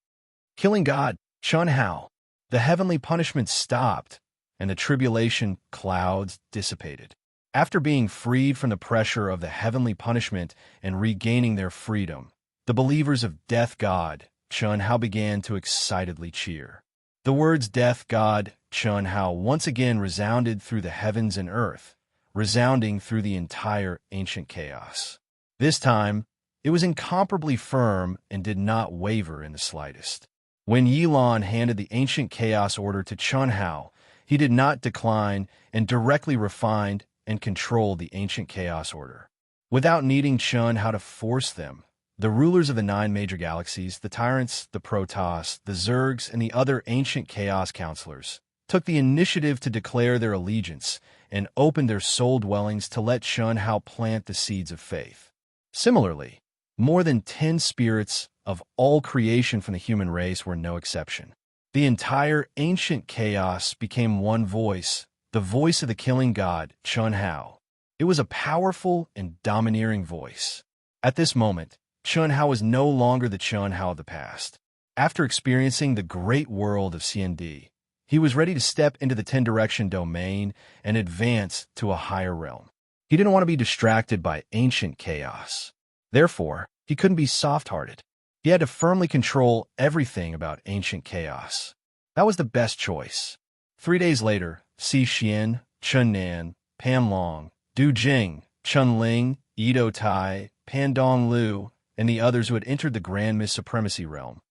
Killing God, Chen Hao. The heavenly punishment stopped, and the tribulation clouds dissipated. After being freed from the pressure of the heavenly punishment and regaining their freedom, the believers of Death God, Chen Hao began to excitedly cheer. The words Death God, Chen Hao once again resounded through the heavens and earth, resounding through the entire ancient chaos. This time, it was incomparably firm and did not waver in the slightest. When Yilan handed the ancient chaos order to Chen Hao, he did not decline and directly refined and control the ancient chaos order. Without needing Chen Hao to force them, the rulers of the 9 major galaxies, the tyrants, the Protoss, the Zergs, and the other ancient chaos counselors, took the initiative to declare their allegiance and opened their soul dwellings to let Chen Hao plant the seeds of faith. Similarly, more than 10 spirits of all creation from the human race were no exception. The entire ancient chaos became one voice, the voice of the killing god, Chen Hao. It was a powerful and domineering voice. At this moment, Chen Hao was no longer the Chen Hao of the past. After experiencing the great world of CND, he was ready to step into the 10-direction domain and advance to a higher realm. He didn't want to be distracted by ancient chaos. Therefore, he couldn't be soft-hearted. He had to firmly control everything about ancient chaos. That was the best choice. 3 days later, Si Xian, Chen Nan, Pan Long, Du Jing, Chun Ling, Yido Tai, Pan Dong Lu, and the others who had entered the Grand Mist Supremacy realm,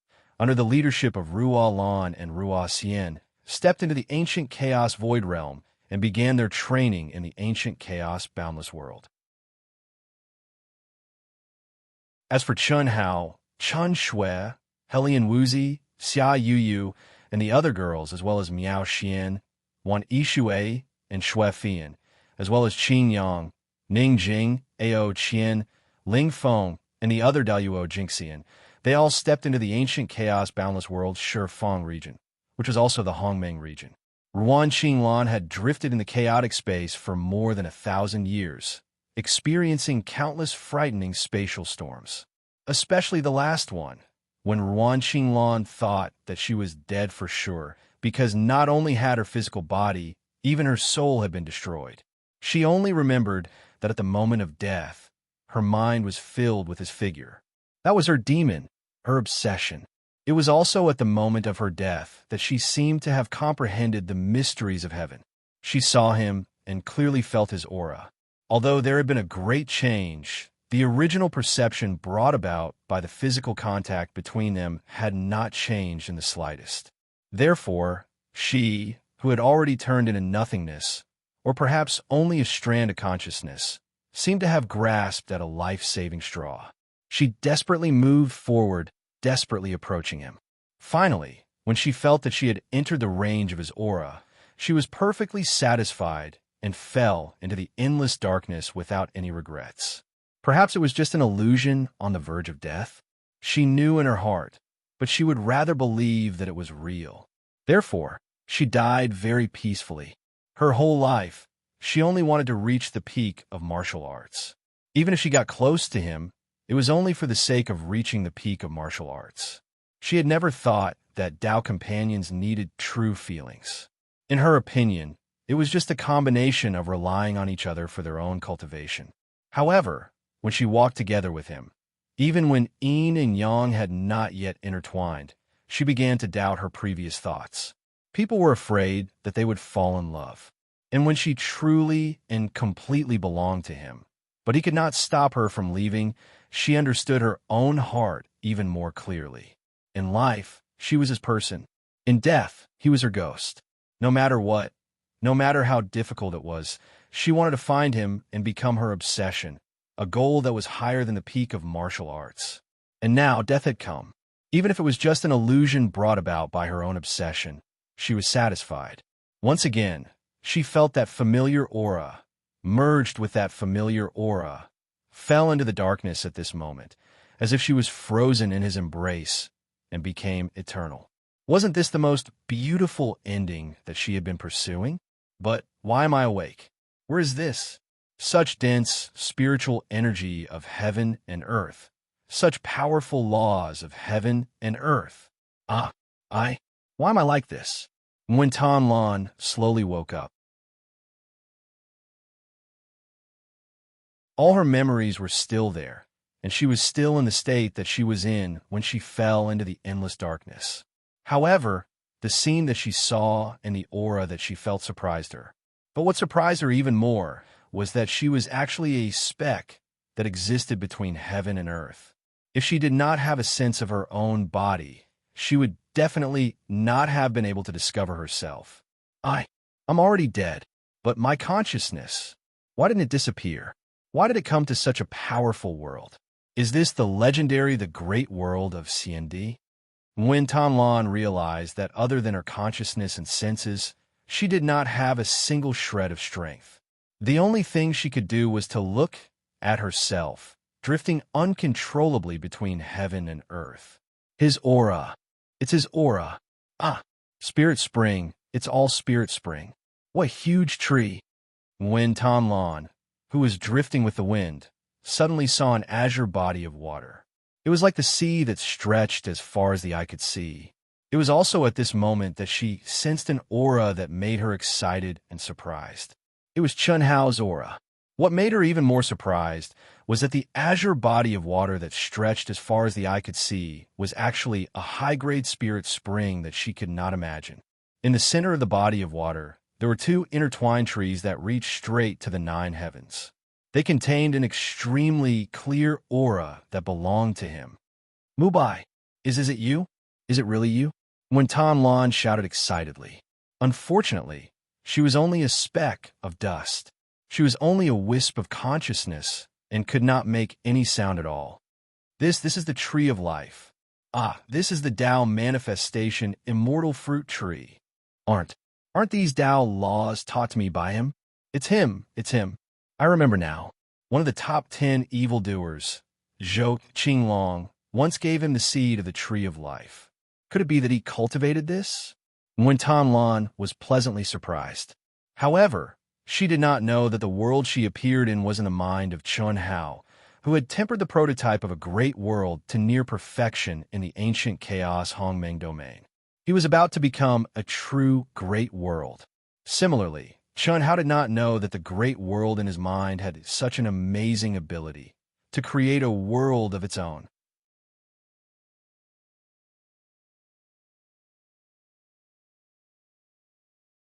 under the leadership of Ruo Lan and Ruo Xian, stepped into the ancient Chaos Void realm and began their training in the ancient Chaos Boundless world. As for Chen Hao, Chen Shui, Helian Wuzi, Xia Yuyu, and the other girls, as well as Miao Xian, Wan Yishui, and Shui Fian, as well as Qing Yang, Ning Jing, Ao Qian, Ling Feng, and the other Daluo Jinxian, they all stepped into the ancient Chaos Boundless World's Shifeng region, which was also the Hongmeng region. Ruan Qinglan had drifted in the chaotic space for more than 1,000 years, experiencing countless frightening spatial storms. Especially the last one, when Ruan Qinglan thought that she was dead for sure, because not only had her physical body, even her soul had been destroyed. She only remembered that at the moment of death, her mind was filled with his figure. That was her demon, her obsession. It was also at the moment of her death that she seemed to have comprehended the mysteries of heaven. She saw him and clearly felt his aura. Although there had been a great change, the original perception brought about by the physical contact between them had not changed in the slightest. Therefore, she, who had already turned into nothingness, or perhaps only a strand of consciousness, seemed to have grasped at a life-saving straw. She desperately moved forward, desperately approaching him. Finally, when she felt that she had entered the range of his aura, she was perfectly satisfied and fell into the endless darkness without any regrets. Perhaps it was just an illusion on the verge of death. She knew in her heart, but she would rather believe that it was real. Therefore, she died very peacefully. Her whole life, she only wanted to reach the peak of martial arts. Even if she got close to him, it was only for the sake of reaching the peak of martial arts. She had never thought that Tao companions needed true feelings. In her opinion, it was just a combination of relying on each other for their own cultivation. However, when she walked together with him, even when yin and yang had not yet intertwined, she began to doubt her previous thoughts. People were afraid that they would fall in love, and when she truly and completely belonged to him, but he could not stop her from leaving, she understood her own heart even more clearly. In life, she was his person. In death, he was her ghost. No matter what, no matter how difficult it was, she wanted to find him and become her obsession, a goal that was higher than the peak of martial arts. And now death had come. Even if it was just an illusion brought about by her own obsession, she was satisfied. Once again, she felt that familiar aura, merged with that familiar aura, fell into the darkness at this moment, as if she was frozen in his embrace and became eternal. Wasn't this the most beautiful ending that she had been pursuing? But why am I awake? Where is this? Such dense spiritual energy of heaven and earth. Such powerful laws of heaven and earth. Why am I like this? When Tan Lan slowly woke up, all her memories were still there, and she was still in the state that she was in when she fell into the endless darkness. However, the scene that she saw and the aura that she felt surprised her. But what surprised her even more was that she was actually a speck that existed between heaven and earth. If she did not have a sense of her own body, she would definitely not have been able to discover herself. I'm already dead, but my consciousness, why didn't it disappear? Why did it come to such a powerful world? Is this the great world of CND? When Tan Lan realized that other than her consciousness and senses, she did not have a single shred of strength. The only thing she could do was to look at herself, drifting uncontrollably between heaven and earth. His aura. It's his aura. Spirit Spring. It's all Spirit Spring. What huge tree. When Tan Lan, who was drifting with the wind, suddenly saw an azure body of water. It was like the sea that stretched as far as the eye could see. It was also at this moment that she sensed an aura that made her excited and surprised. It was Chun Hao's aura. What made her even more surprised was that the azure body of water that stretched as far as the eye could see was actually a high-grade spirit spring that she could not imagine. In the center of the body of water, there were two intertwined trees that reached straight to the 9 heavens. They contained an extremely clear aura that belonged to him. Mubai, is it you? Is it really you? When Tan Lan shouted excitedly. Unfortunately, she was only a speck of dust. She was only a wisp of consciousness and could not make any sound at all. This is the tree of life. This is the Tao manifestation immortal fruit tree. Aren't these Tao laws taught to me by him? It's him. I remember now. One of the top 10 evildoers, Zhou Qinglong, once gave him the seed of the tree of life. Could it be that he cultivated this? When Tan Lan was pleasantly surprised. However, she did not know that the world she appeared in was in the mind of Chun Hao, who had tempered the prototype of a great world to near perfection in the ancient chaos Hongmeng domain. He was about to become a true great world. Similarly, Chun Hao did not know that the great world in his mind had such an amazing ability to create a world of its own.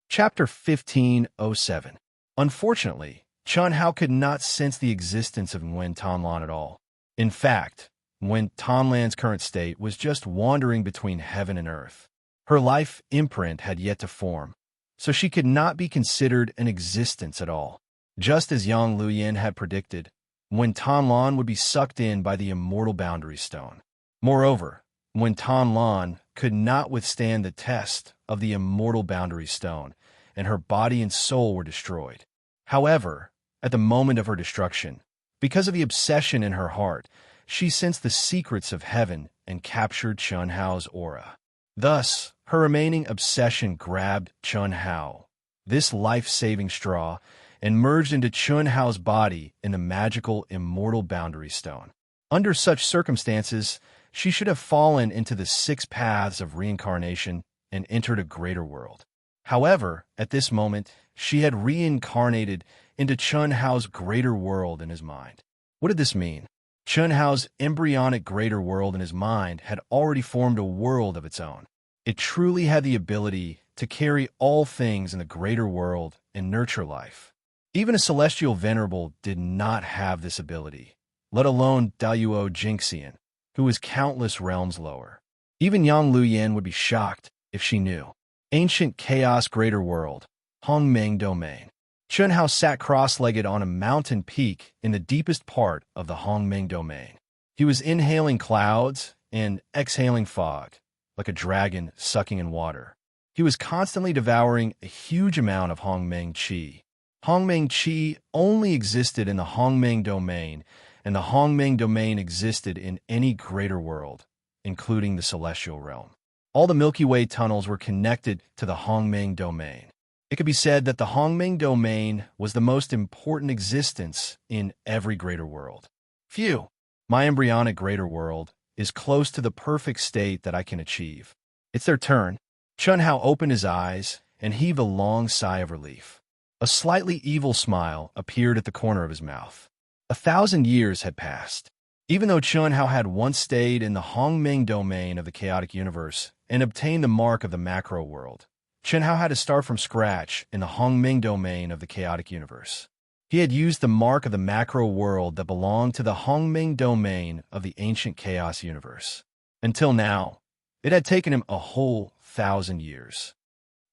Chapter 1507. Unfortunately, Chun Hao could not sense the existence of Nguyen Tanlan at all. In fact, Nguyen Tanlan's current state was just wandering between heaven and earth. Her life imprint had yet to form, so she could not be considered an existence at all. Just as Yang Luoyin had predicted, Nguyen Tanlan would be sucked in by the immortal boundary stone. Moreover, Nguyen Tanlan could not withstand the test of the immortal boundary stone, and her body and soul were destroyed. However, at the moment of her destruction, because of the obsession in her heart, she sensed the secrets of heaven and captured Chun Hao's aura. Thus, her remaining obsession grabbed Chun Hao, this life-saving straw, and merged into Chun Hao's body in the magical immortal boundary stone. Under such circumstances, she should have fallen into the 6 paths of reincarnation and entered a greater world. However, at this moment, she had reincarnated into Chun Hao's greater world in his mind. What did this mean? Chun Hao's embryonic greater world in his mind had already formed a world of its own. It truly had the ability to carry all things in the greater world and nurture life. Even a celestial venerable did not have this ability, let alone Daluo Jingxian, who was countless realms lower. Even Yang Luoyin would be shocked if she knew. Ancient chaos greater world, Hongmeng domain. Chun Hao sat cross-legged on a mountain peak in the deepest part of the Hongmeng domain. He was inhaling clouds and exhaling fog, like a dragon sucking in water. He was constantly devouring a huge amount of Hongmeng qi. Hongmeng qi only existed in the Hongmeng domain, and the Hongmeng domain existed in any greater world, including the celestial realm. All the Milky Way tunnels were connected to the Hongmeng domain. It could be said that the Hongmeng domain was the most important existence in every greater world. Phew! My embryonic greater world is close to the perfect state that I can achieve. It's their turn. Chun Hao opened his eyes and heaved a long sigh of relief. A slightly evil smile appeared at the corner of his mouth. 1,000 years had passed. Even though Chun Hao had once stayed in the Hongmeng domain of the chaotic universe and obtained the mark of the macro world, Chun Hao had to start from scratch in the Hongmeng domain of the chaotic universe. He had used the mark of the macro world that belonged to the Hongmeng domain of the ancient chaos universe. Until now, it had taken him a whole 1,000 years.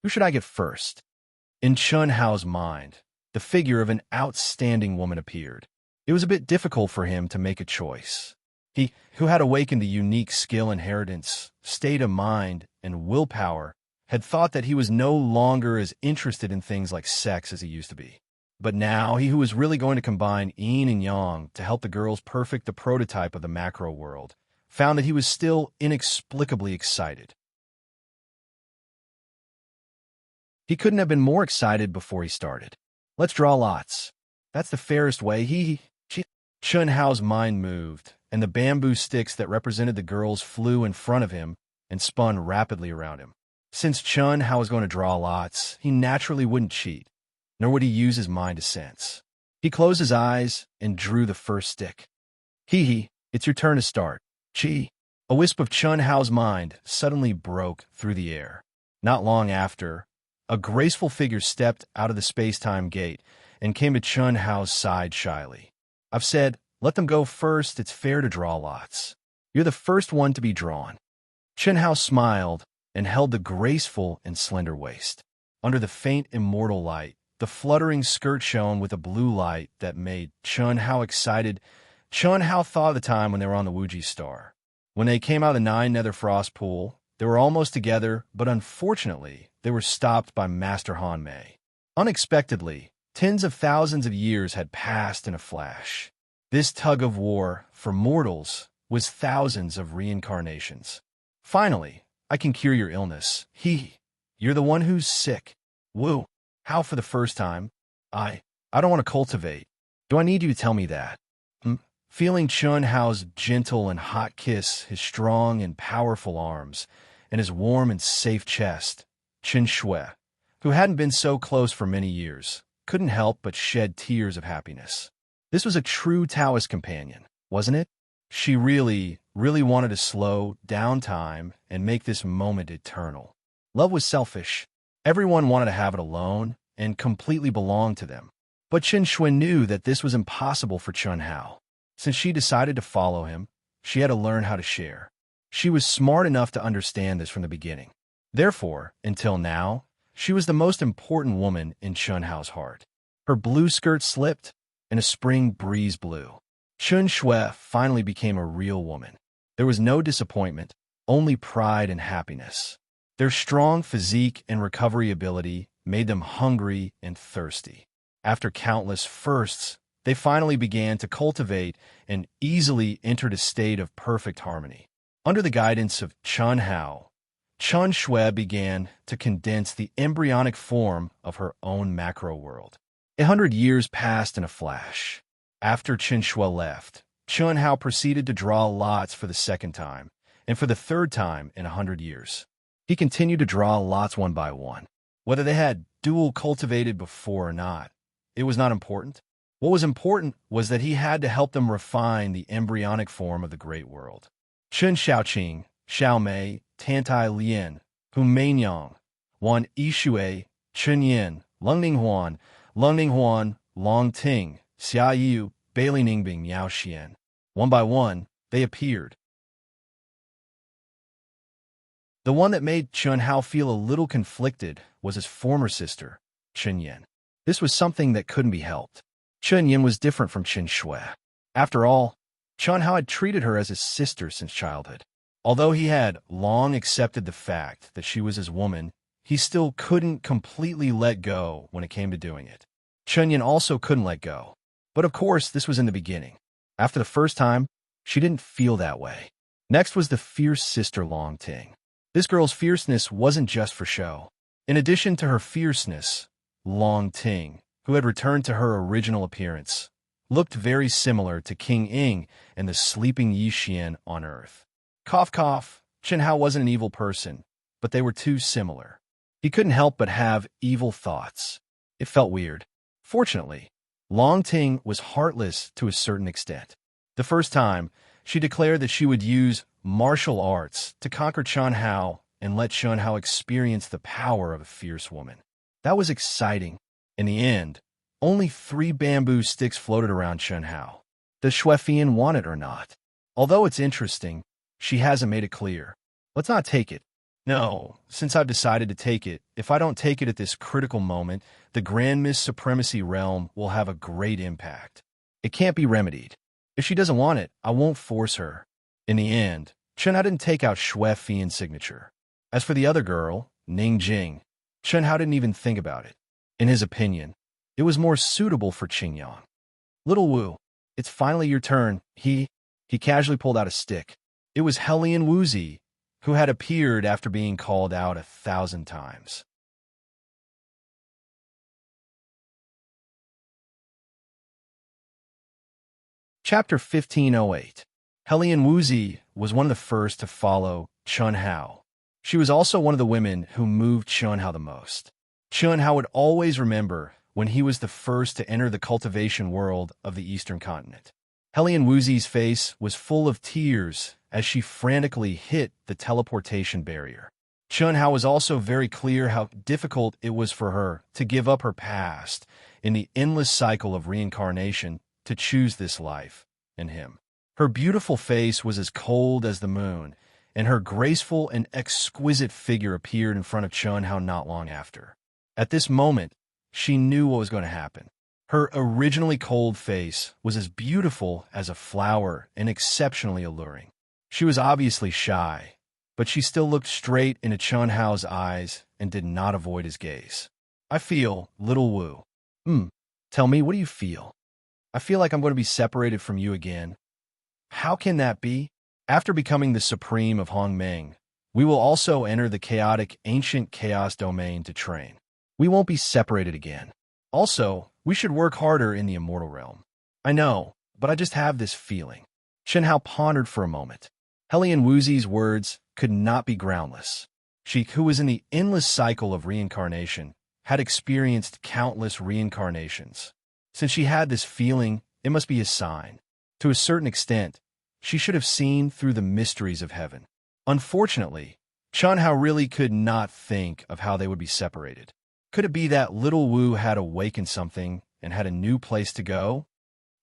Who should I get first? In Chun Hao's mind, the figure of an outstanding woman appeared. It was a bit difficult for him to make a choice. He, who had awakened the unique skill inheritance, state of mind, and willpower, had thought that he was no longer as interested in things like sex as he used to be. But now, he who was really going to combine yin and yang to help the girls perfect the prototype of the macro world, found that he was still inexplicably excited. He couldn't have been more excited before he started. Let's draw lots. That's the fairest way. Chun Hao's mind moved, and the bamboo sticks that represented the girls flew in front of him and spun rapidly around him. Since Chun Hao was going to draw lots, he naturally wouldn't cheat, nor would he use his mind to sense. He closed his eyes and drew the first stick. It's your turn to start. Chi. A wisp of Chun Hao's mind suddenly broke through the air. Not long after, a graceful figure stepped out of the space-time gate and came to Chun Hao's side shyly. I've said, let them go first, it's fair to draw lots. You're the first one to be drawn. Chun Hao smiled and held the graceful and slender waist. Under the faint immortal light, the fluttering skirt shone with a blue light that made Chun Hao excited. Chun Hao thought of the time when they were on the Wuji Star. When they came out of the 9 Nether Frost pool, they were almost together, but unfortunately, they were stopped by Master Han Mei. Unexpectedly, tens of thousands of years had passed in a flash. This tug of war, for mortals, was thousands of reincarnations. Finally, I can cure your illness. You're the one who's sick. Woo. How for the first time? I don't want to cultivate. Do I need you to tell me that? feeling Chun Hao's gentle and hot kiss, his strong and powerful arms, and his warm and safe chest, Chen Shui, who hadn't been so close for many years, couldn't help but shed tears of happiness. This was a true Taoist companion, wasn't it? She really, really wanted to slow down time and make this moment eternal. Love was selfish. Everyone wanted to have it alone and completely belong to them. But Chen Shui knew that this was impossible for Chun Hao. Since she decided to follow him, she had to learn how to share. She was smart enough to understand this from the beginning. Therefore, until now, she was the most important woman in Chun Hao's heart. Her blue skirt slipped, and a spring breeze blew. Chun Shui finally became a real woman. There was no disappointment, only pride and happiness. Their strong physique and recovery ability made them hungry and thirsty. After countless firsts, they finally began to cultivate and easily entered a state of perfect harmony. Under the guidance of Chun Hao, Chun Shui began to condense the embryonic form of her own macro world. 100 years passed in a flash. After Chen Shui left, Chun Hao proceeded to draw lots for the second time, and for the third time in 100 years. He continued to draw lots one by one. Whether they had dual cultivated before or not, it was not important. What was important was that he had to help them refine the embryonic form of the great world. Chen Xiaoqing, Xiao Mei, Tantai Lian, Hu Meinyang, Wan Yishui, Chen Yin, Lung Ninghuan, Long Ting, Xia Yu, Bailey Ningbing, Miao Xian. One by one, they appeared. The one that made Chun Hao feel a little conflicted was his former sister, Chen Yin. This was something that couldn't be helped. Chen Yin was different from Chen Shui. After all, Chun Hao had treated her as his sister since childhood. Although he had long accepted the fact that she was his woman, he still couldn't completely let go when it came to doing it. Chen Yin also couldn't let go. But of course, this was in the beginning. After the first time, she didn't feel that way. Next was the fierce sister Long Ting. This girl's fierceness wasn't just for show. In addition to her fierceness, Long Ting, who had returned to her original appearance, looked very similar to King Ying and the sleeping Yi Xian on Earth. Cough, cough. Chen Hao wasn't an evil person, but they were too similar. He couldn't help but have evil thoughts. It felt weird. Fortunately, Long Ting was heartless to a certain extent. The first time, she declared that she would use martial arts to conquer Chun Hao and let Chun Hao experience the power of a fierce woman. That was exciting. In the end, only 3 bamboo sticks floated around Chun Hao. Does Shuefian want it or not? Although it's interesting, she hasn't made it clear. Let's not take it. No, since I've decided to take it, if I don't take it at this critical moment, the Grand Miss Supremacy realm will have a great impact. It can't be remedied. If she doesn't want it, I won't force her. In the end, Chen Hao didn't take out Shuefian's signature. As for the other girl, Ning Jing, Chen Hao didn't even think about it. In his opinion, it was more suitable for Qingyang. Little Wu, it's finally your turn. He casually pulled out a stick. It was Hellion Wuzi, who had appeared after being called out 1,000 times. Chapter 1508. Hellion Wuzi was one of the first to follow Chun Hao. She was also one of the women who moved Chun Hao the most. Chun Hao would always remember when he was the first to enter the cultivation world of the Eastern continent. Hellion Wuzi's face was full of tears as she frantically hit the teleportation barrier. Chun Hao was also very clear how difficult it was for her to give up her past in the endless cycle of reincarnation to choose this life and him. Her beautiful face was as cold as the moon, and her graceful and exquisite figure appeared in front of Chun Hao not long after. At this moment, she knew what was going to happen. Her originally cold face was as beautiful as a flower and exceptionally alluring. She was obviously shy, but she still looked straight into Chun Hao's eyes and did not avoid his gaze. I feel, little Wu. Tell me, what do you feel? I feel like I'm going to be separated from you again. How can that be? After becoming the supreme of Hongmeng, we will also enter the chaotic ancient chaos domain to train. We won't be separated again. Also, we should work harder in the immortal realm. I know, but I just have this feeling. Chen Hao pondered for a moment. Helian Wuzi's words could not be groundless. She, who was in the endless cycle of reincarnation, had experienced countless reincarnations. Since she had this feeling, it must be a sign. To a certain extent, she should have seen through the mysteries of heaven. Unfortunately, Chen Hao really could not think of how they would be separated. Could it be that little Wu had awakened something and had a new place to go?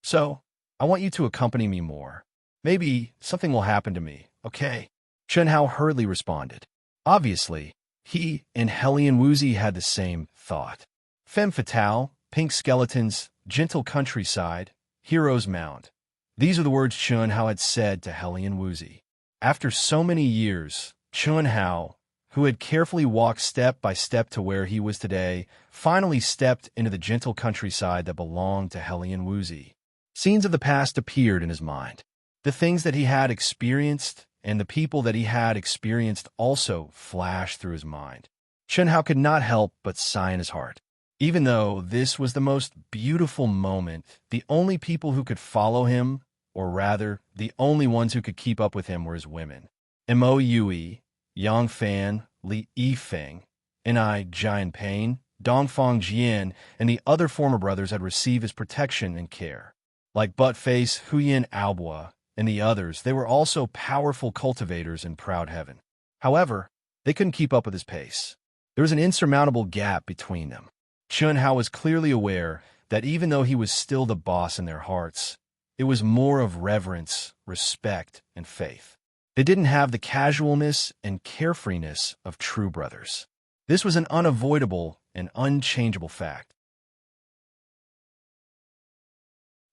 So, I want you to accompany me more. Maybe something will happen to me, okay? Chen Hao hurriedly responded. Obviously, he and Helian Wuzi had the same thought. Femme fatale, pink skeletons, gentle countryside, hero's mound. These are the words Chen Hao had said to Helian Wuzi. After so many years, Chen Hao, who had carefully walked step by step to where he was today, finally stepped into the gentle countryside that belonged to Helian Wuzi. Scenes of the past appeared in his mind. The things that he had experienced and the people that he had experienced also flashed through his mind. Chen Hao could not help but sigh in his heart. Even though this was the most beautiful moment, the only people who could follow him, or rather, the only ones who could keep up with him were his women. Mo Yui, Yang Fan, Li Yifeng, Ni Jianping, Dongfang Jian, and the other former brothers had received his protection and care. Like Buttface, Huyin Albua, and the others, they were also powerful cultivators in proud heaven. However, they couldn't keep up with his pace. There was an insurmountable gap between them. Chen Hao was clearly aware that even though he was still the boss in their hearts, it was more of reverence, respect, and faith. They didn't have the casualness and carefreeness of true brothers. This was an unavoidable and unchangeable fact.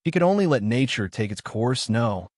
He could only let nature take its course. No,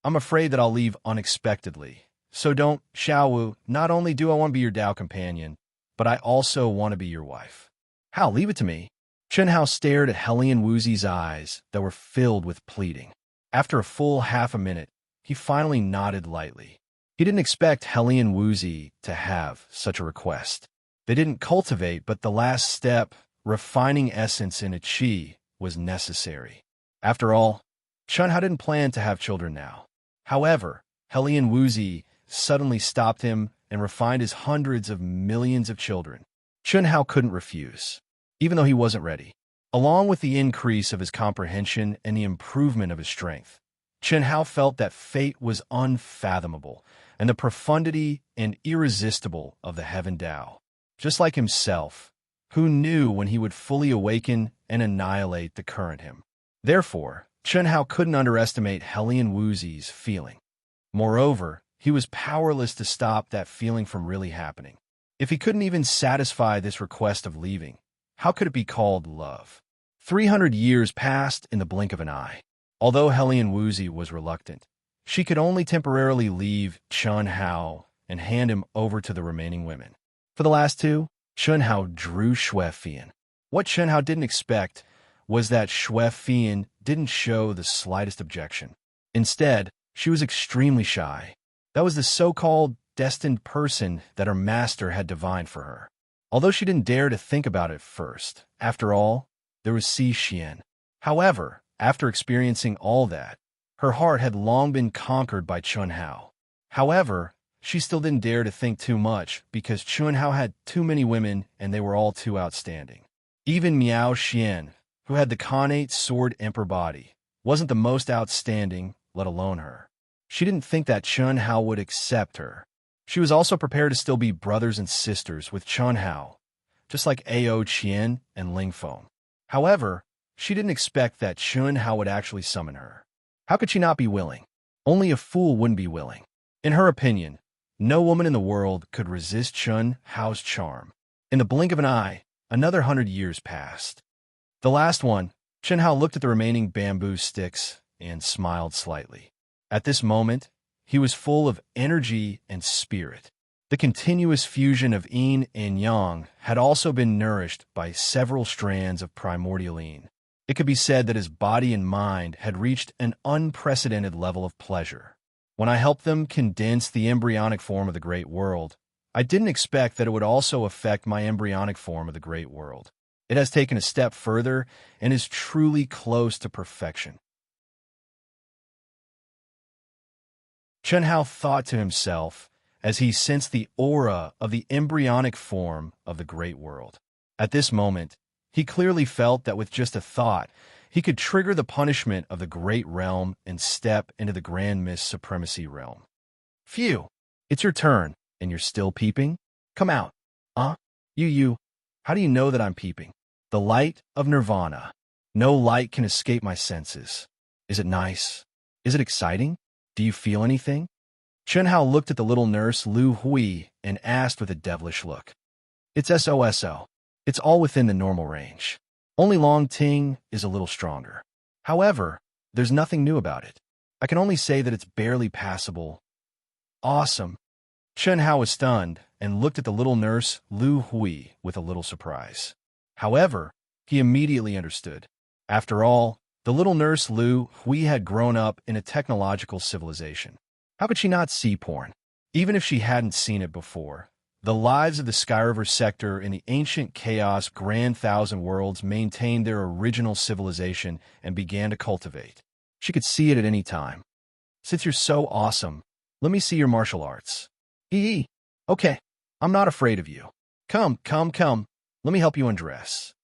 I'm afraid that I'll leave unexpectedly. So don't, Xiaowu, not only do I want to be your Tao companion, but I also want to be your wife. How? Leave it to me. Chen Hao stared at Helian Wuzi's eyes that were filled with pleading. After a full half a minute, he finally nodded lightly. He didn't expect Helian Wuzi to have such a request. They didn't cultivate, but the last step, refining essence in a qi, was necessary. After all, Chen Hao didn't plan to have children now. However, Helian Wuzi suddenly stopped him and refined his hundreds of millions of children. Chen Hao couldn't refuse, even though he wasn't ready. Along with the increase of his comprehension and the improvement of his strength, Chen Hao felt that fate was unfathomable and the profundity and irresistible of the heaven Tao. Just like himself, who knew when he would fully awaken and annihilate the current him. Therefore, Chen Hao couldn't underestimate Helian Wuzi's feeling. Moreover, he was powerless to stop that feeling from really happening. If he couldn't even satisfy this request of leaving, how could it be called love? 300 years passed in the blink of an eye. Although Helian Wuzi was reluctant, she could only temporarily leave Chen Hao and hand him over to the remaining women. For the last two, Chen Hao drew Xue Fian. What Chen Hao didn't expect was that Xue Fian didn't show the slightest objection. Instead, she was extremely shy. That was the so-called destined person that her master had divined for her. Although she didn't dare to think about it first. After all, there was Si Xian. However, after experiencing all that, her heart had long been conquered by Chen Hao. However, she still didn't dare to think too much because Chen Hao had too many women and they were all too outstanding. Even Miao Xian, who had the connate sword emperor body, wasn't the most outstanding, let alone her. She didn't think that Chen Hao would accept her. She was also prepared to still be brothers and sisters with Chen Hao, just like Ao Qian and Ling Feng. However, she didn't expect that Chen Hao would actually summon her. How could she not be willing? Only a fool wouldn't be willing. In her opinion, no woman in the world could resist Chen Hao's charm. In the blink of an eye, another 100 years passed. The last one, Chen Hao looked at the remaining bamboo sticks and smiled slightly. At this moment, he was full of energy and spirit. The continuous fusion of yin and yang had also been nourished by several strands of primordial yin. It could be said that his body and mind had reached an unprecedented level of pleasure. When I helped them condense the embryonic form of the great world, I didn't expect that it would also affect my embryonic form of the great world. It has taken a step further and is truly close to perfection. Chen Hao thought to himself as he sensed the aura of the embryonic form of the great world. At this moment, he clearly felt that with just a thought, he could trigger the punishment of the great realm and step into the Grand Mist Supremacy realm. Phew! It's your turn, and you're still peeping? Come out. You. How do you know that I'm peeping? The light of nirvana. No light can escape my senses. Is it nice? Is it exciting? Do you feel anything? Chen Hao looked at the little nurse Lu Hui and asked with a devilish look. It's SOSO. It's all within the normal range. Only Long Ting is a little stronger. However, there's nothing new about it. I can only say that it's barely passable. Awesome. Chen Hao was stunned and looked at the little nurse Lu Hui with a little surprise. However, he immediately understood. After all, the little nurse Lu Hui had grown up in a technological civilization. How could she not see porn? Even if she hadn't seen it before, the lives of the Skyriver sector in the ancient chaos Grand Thousand Worlds maintained their original civilization and began to cultivate. She could see it at any time. Since you're so awesome, let me see your martial arts. Okay, I'm not afraid of you. Come. Let me help you undress.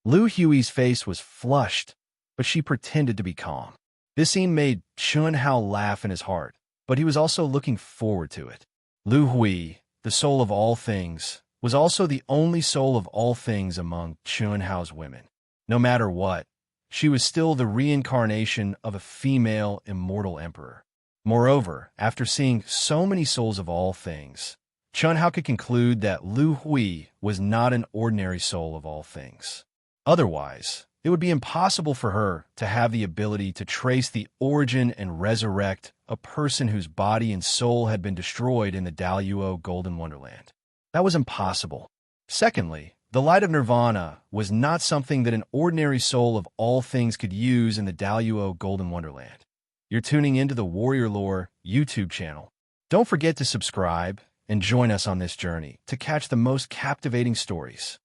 Lu Hui's face was flushed, but she pretended to be calm. This scene made Chen Hao laugh in his heart, but he was also looking forward to it. Lu Hui, the soul of all things, was also the only soul of all things among Chen Hao's women. No matter what, she was still the reincarnation of a female immortal emperor. Moreover, after seeing so many souls of all things, Chen Hao could conclude that Lu Hui was not an ordinary soul of all things. Otherwise, it would be impossible for her to have the ability to trace the origin and resurrect a person whose body and soul had been destroyed in the Daluo Golden Wonderland. That was impossible. Secondly, the light of nirvana was not something that an ordinary soul of all things could use in the Daluo Golden Wonderland. You're tuning into the Warrior Lore YouTube channel. Don't forget to subscribe and join us on this journey to catch the most captivating stories.